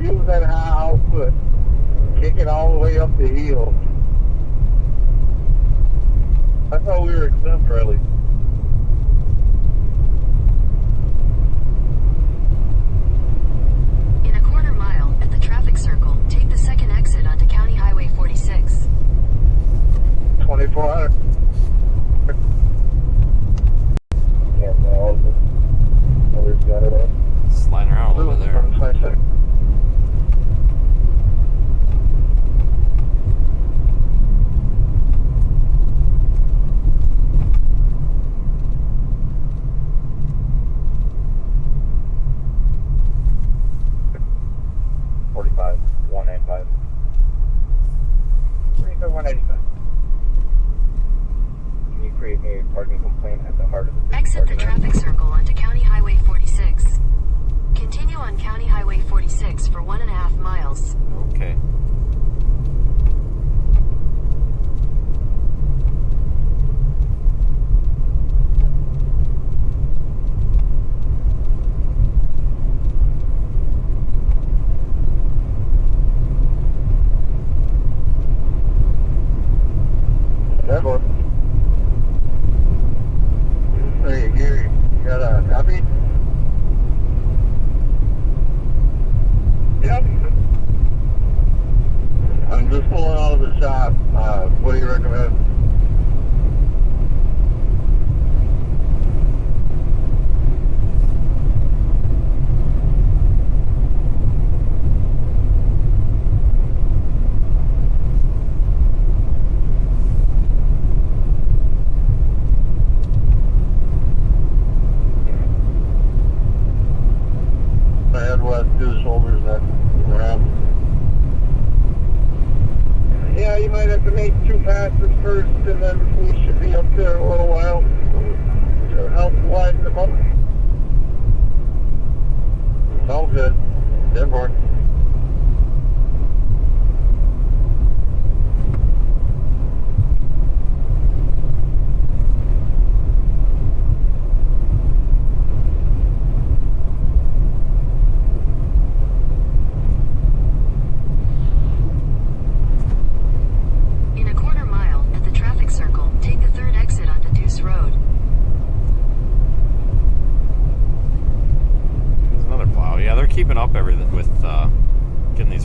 Use that high output, kick it all the way up the hill. I thought we were exempt, Riley.
In a quarter mile, at the traffic circle, take the second exit onto County Highway 46.
2400. Yeah, no, we've got it.
Sliding around a little bit there.
26.
Exit the traffic circle onto County Highway 46. Continue on County Highway 46 for 1.5 miles.
Okay.
Hey, Gary, you got a copy? Yep. I'm just pulling out of the shop. What do you recommend? Head west, do the shoulders, then around. Yeah, you might have to make 2 passes first, and then we should be up there a little while to help widen them up. Sounds good. Denver.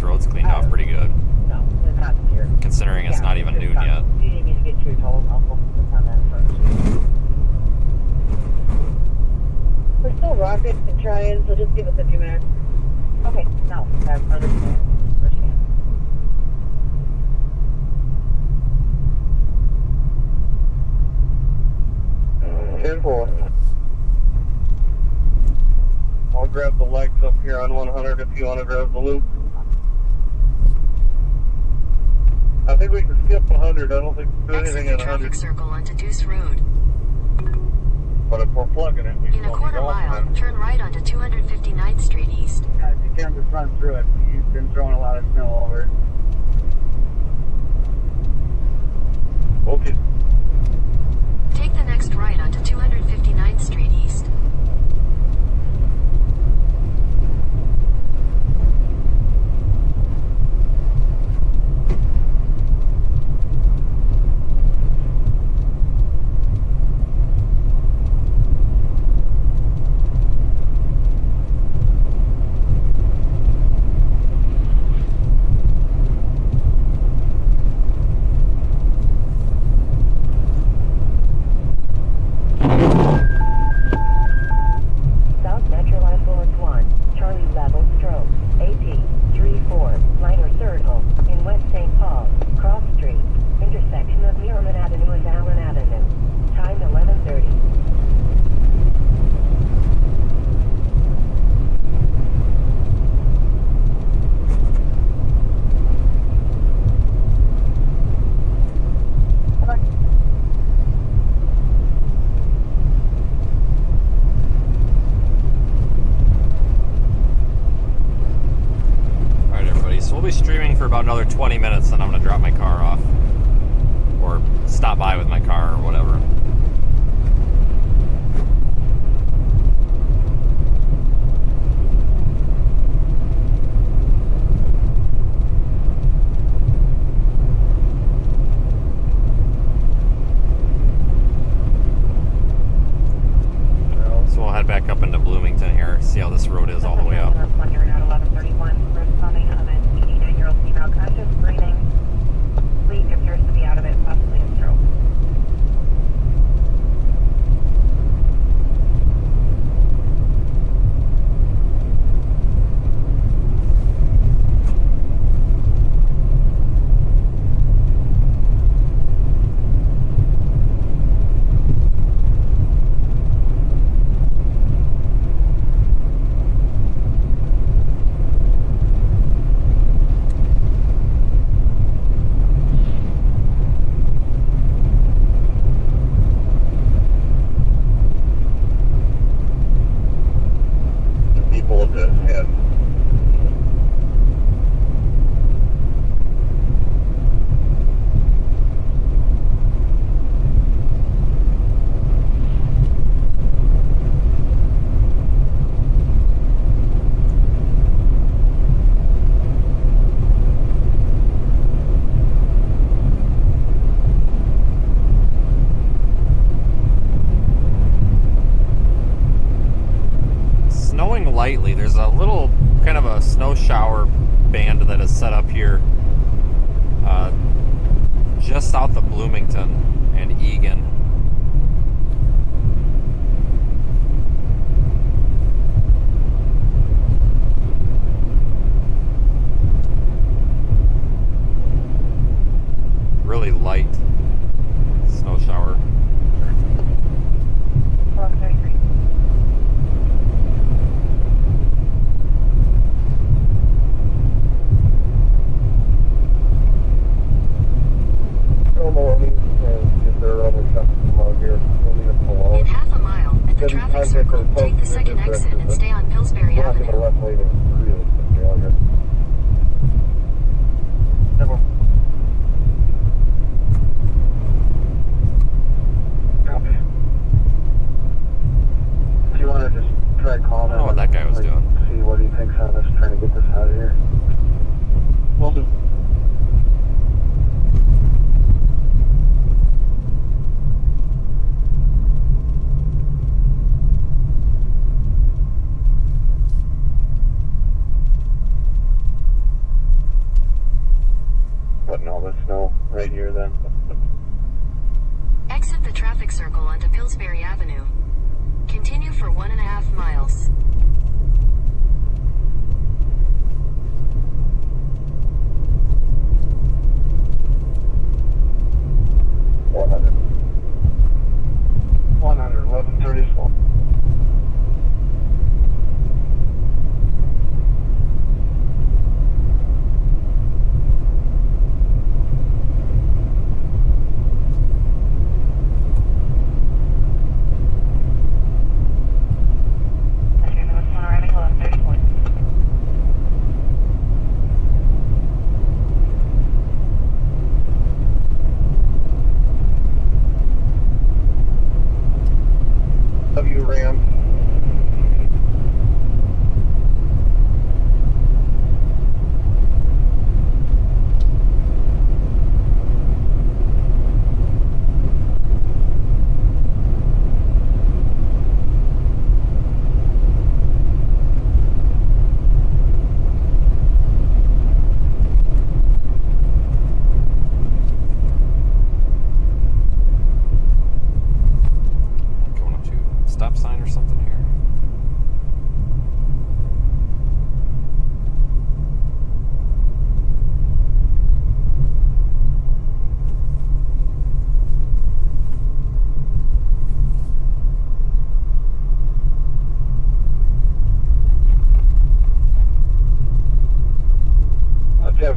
road's cleaned off pretty good,
No, it's not here.
considering it's not even noon yet.
You need me to get your toll. I'll focus on that first.
We're still rocking and trying, so just give us a few minutes.
Okay, no, I understand.
10-4. I'll grab the legs up here on 100 if you want to grab the loop. I think we can skip 100. I don't think there's anything
Exit
at
the
100.
traffic circle onto Deuce Road.
But if we're plugging it, we
In
can
a
only
quarter
go
mile,
from
turn right onto 259th Street East.
You can't just run through it. You've been throwing a lot of snow over it.
Okay.
Take the next right onto 259th Street East.
South Metro Line Bullet 1, Charlie level stroke, AP 34, liner third home, in West St. Paul, Cross Street, intersection of Merriman Avenue and Allen Avenue. Time 11:30.
Alright everybody, so we'll be streaming for about another 20 minutes, then I'm going to drop my car off. Or stop by with my car or whatever. So we'll head back up into Bloomington here, see how this road is all the way up.
You're at 11:31. Corresponding on an 89-year-old female conscious, breathing. Leak appears to be out of it, possibly a stroke.
the people at the head.
Snowing lightly. There's a little kind of a snow shower band that is set up here just south of Bloomington and Egan. Really light snow shower.
12:33.
Go Maloney and get their other stuff from out here. We'll need to pull out.
In half a mile, at the
Then
traffic
contact
circle,
the
take the
post
second
business
exit and
director,
stay on Pillsbury
We're not gonna
Avenue.
left lane and really stay out here. Never. Copy. Do you want to just try calling
I don't know what that guy was doing.
See what he thinks on us trying to get this out of here? Will do.
putting all the snow right here then.
Exit the traffic circle onto Pillsbury Avenue. Continue for 1.5 miles.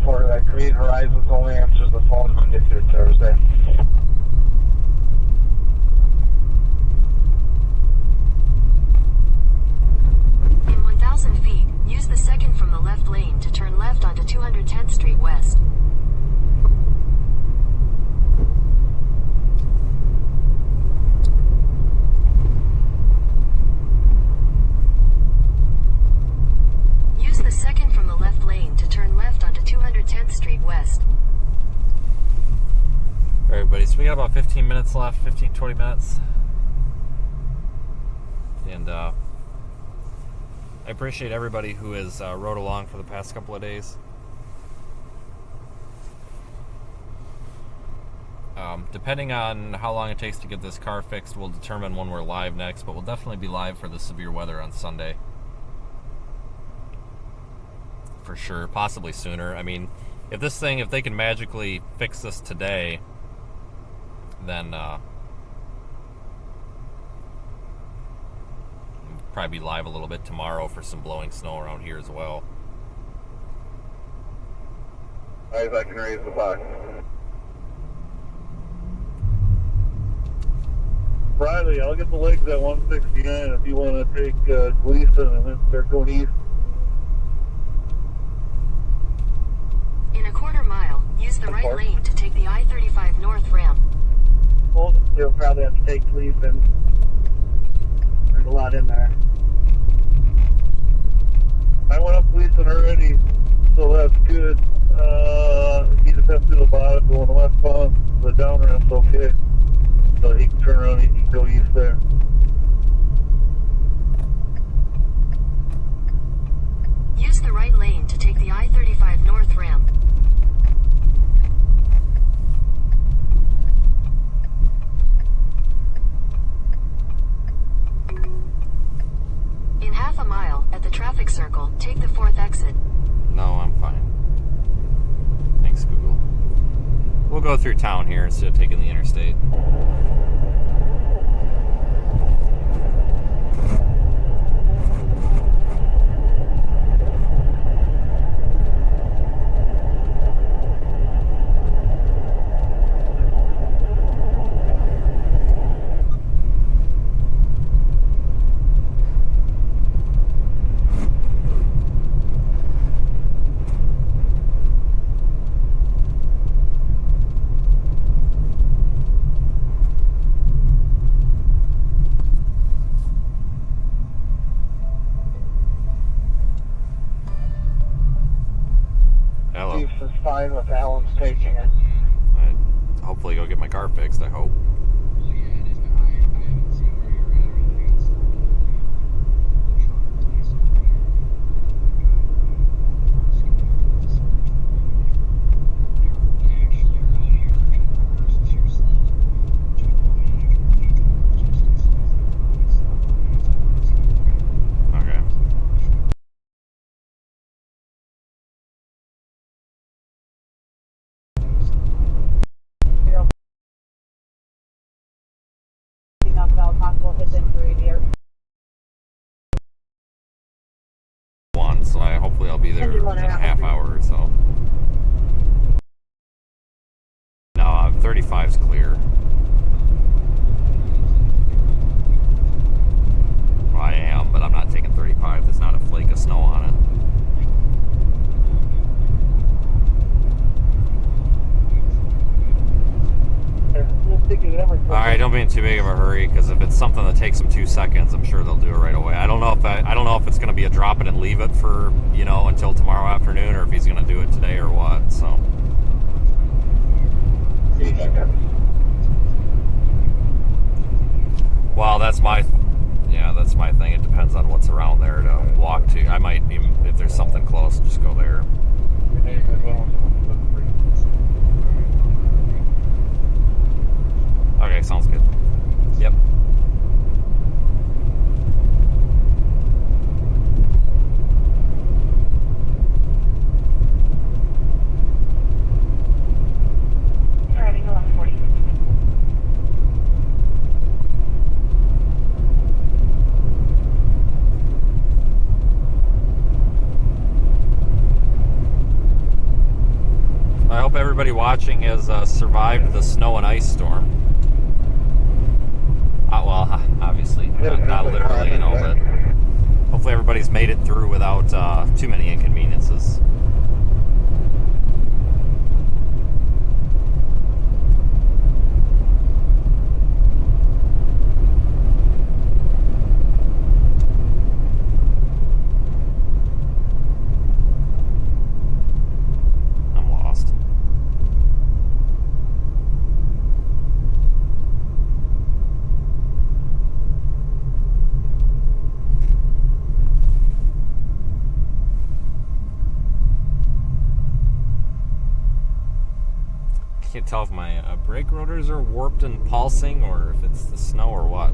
For that Green Horizons only answers the phone Monday through Thursday.
In 1,000 feet, use the second from the left lane to turn left onto 210th Street West. Use the second from the left lane to turn left onto 210th Street West.
All right, everybody, so we got about 15 minutes left, 15-20 minutes. And I appreciate everybody who has rode along for the past couple of days. Depending on how long it takes to get this car fixed will determine when we're live next, but we'll definitely be live for the severe weather on Sunday. For sure, possibly sooner. I mean, if they can magically fix this today, then probably be live a little bit tomorrow for some blowing snow around here as well.
Alright, I can raise the box.
Friday, I'll get the legs at 169 if you want to take Gleason and then start going east.
In a quarter mile, use the right lane to take the I-35 north ramp.
Well, you'll probably have to take Gleason. There's a lot in there.
I went up Gleason already, so that's good. He just has to do the bottom going westbound. The down ramp's okay. So he can turn around and he can go east there.
Use the right lane to take the I-35 north ramp. In half a mile, at the traffic circle, take the 4th exit.
No, I'm fine. Thanks, Google. We'll go through town here instead of taking the interstate.
Fine with Alan's taking it.
I'd hopefully go get my car fixed, I hope. 1, so hopefully I'll be there in a half hour or so. No, 35's clear. Well, I am, but I'm not taking 35. There's not a flake of snow on it. Alright, don't be in too big of a hurry, because if it's something that takes them 2 seconds, I'm sure they'll do it right away. I don't know if it's going to be a drop it and leave it for, you know, until tomorrow afternoon, or if he's going to do it today or what, so. Well, that's my thing. It depends on what's around there to walk to. I might even, if there's something close, just go there. Okay, sounds good. Yep.
Driving 1140.
I hope everybody watching has survived the snow and ice storm. Well, obviously, not literally, you know, but hopefully everybody's made it through without too many inconveniences. I'm lost. Can't tell if my brake rotors are warped and pulsing or if it's the snow or what.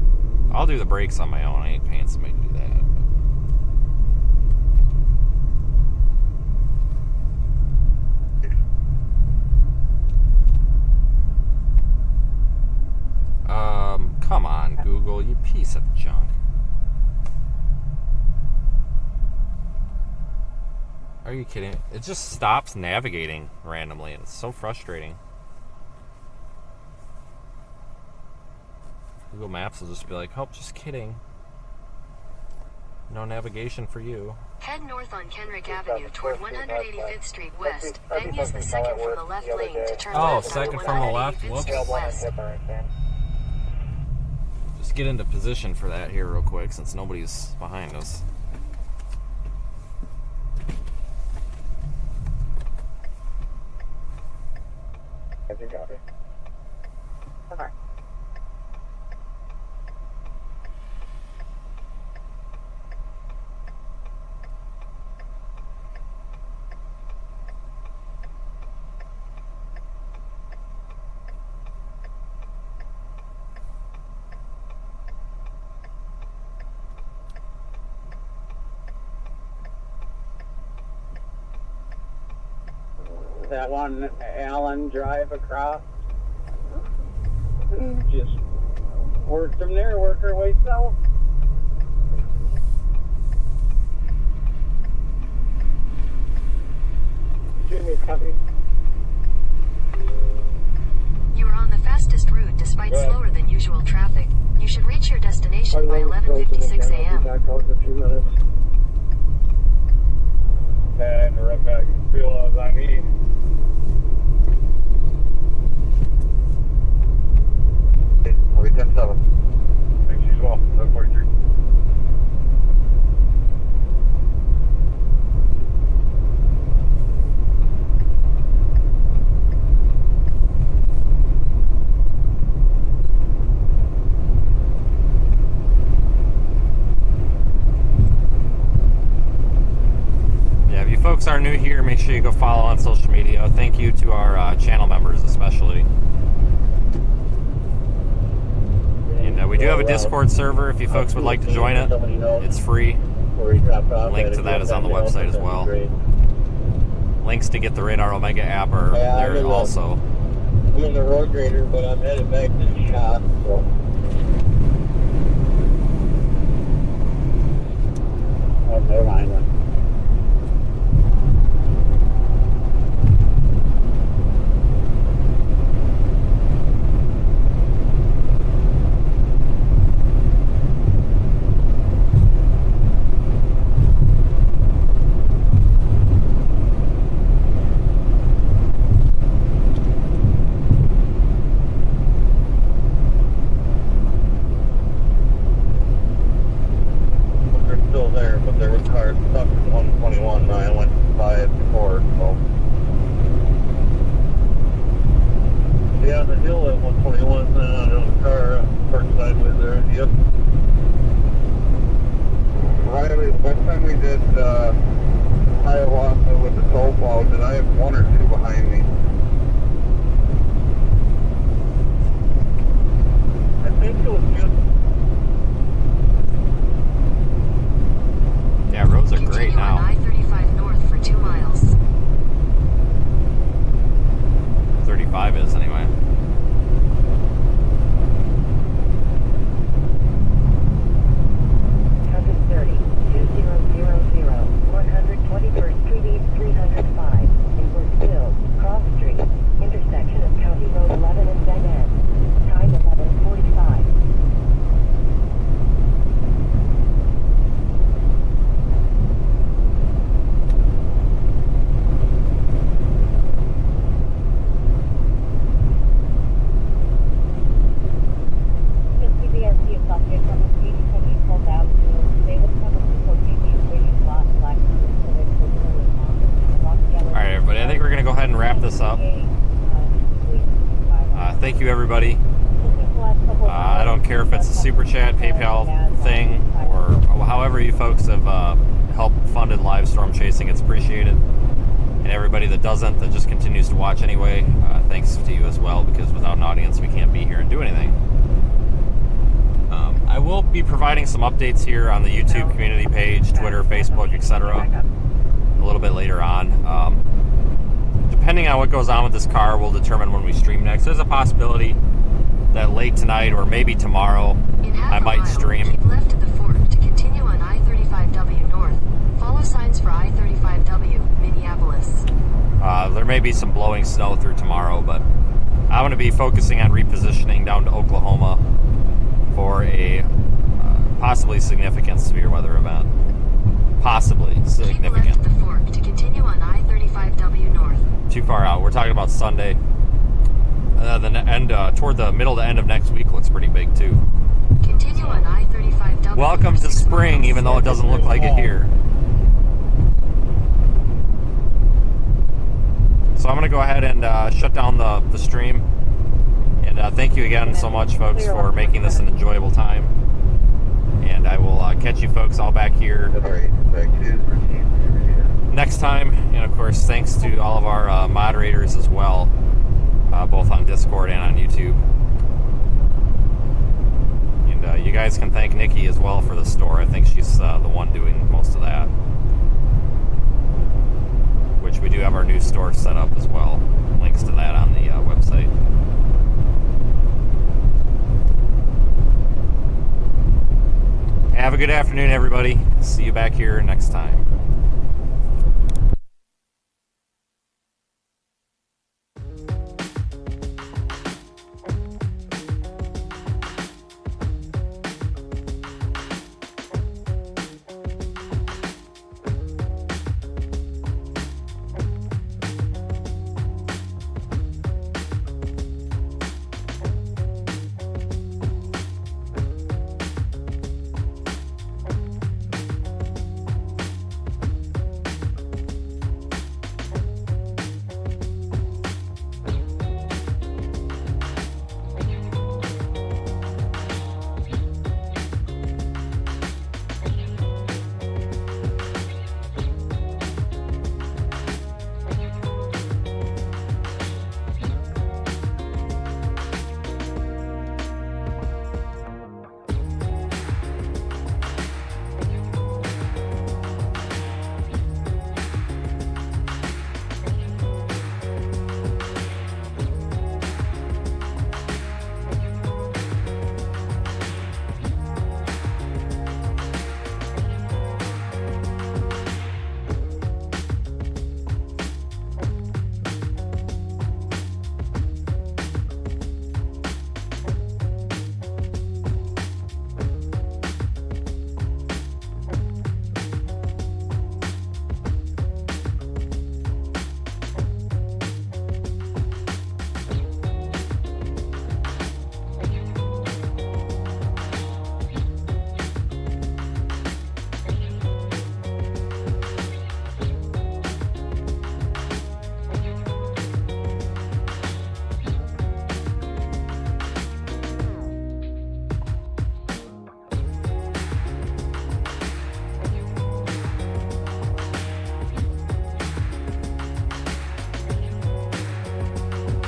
I'll do the brakes on my own. I ain't paying somebody to do that. Come on, Google, you piece of junk. Are you kidding? It just stops navigating randomly, and it's so frustrating. Google Maps will just be like, oh, just kidding. No navigation for you.
Head north on Kenrick Avenue toward 185th Street West, then use the second from the left lane to turn left
second
on
from the left.
185th
Whoops.
Street West.
Just get into position for that here real quick, since nobody's behind us.
Have you got it?
Okay.
That one Allen Drive across. Just work from there, work our way south. Jimmy, copy.
You are on the fastest route despite slower than usual traffic. You should reach your destination by 11:56 a.m.
And right back, feel as I need.
I'll be 10-7.
Thanks, you as well. 1143.
Yeah, if you folks are new here, make sure you go follow on social media. Thank you to our channel members especially. And we do have a Discord server if you folks would like to join it. It's free. Link to that is on the website as well. Links to get the Radar Omega app are there also.
I'm in the road grader, but I'm headed back to the shop, so. Oh, never mind then.
Yep. Riley, last time we did Hiawatha with the toll plow, did I have one or two behind me? I think it was just...
Yeah, roads are great
Continue
now.
on I-35 north for 2 miles.
35 is anyway. This up. Thank you, everybody. I don't care if it's a super chat, PayPal thing, or however you folks have helped funded live storm chasing. It's appreciated. And everybody that doesn't, that just continues to watch anyway, thanks to you as well, because without an audience, we can't be here and do anything. I will be providing some updates here on the YouTube community page, Twitter, Facebook, etc. a little bit later on. Depending on what goes on with this car, we'll determine when we stream next. There's a possibility that late tonight or maybe tomorrow I might stream.
Keep left at the fork to continue on I-35W north. Follow signs for I-35W, Minneapolis.
There may be some blowing snow through tomorrow, but I'm going to be focusing on repositioning down to Oklahoma for a possibly significant severe weather event. Possibly significant.
Keep left at the fork to continue on I-35W north.
Too far out. We're talking about Sunday. The end toward the middle to end of next week looks pretty big too.
Continue on I-35W.
Welcome to spring, even though it doesn't look like it here. So I'm going to go ahead and shut down the stream. And thank you again so much, folks, for making this an enjoyable time. And I will catch you folks all back here next time. And of course, thanks to all of our moderators as well, both on Discord and on YouTube. And you guys can thank Nikki as well for the store. I think she's the one doing most of that. Which we do have our new store set up as well. Links to that on the website. Have a good afternoon, everybody. See you back here next time.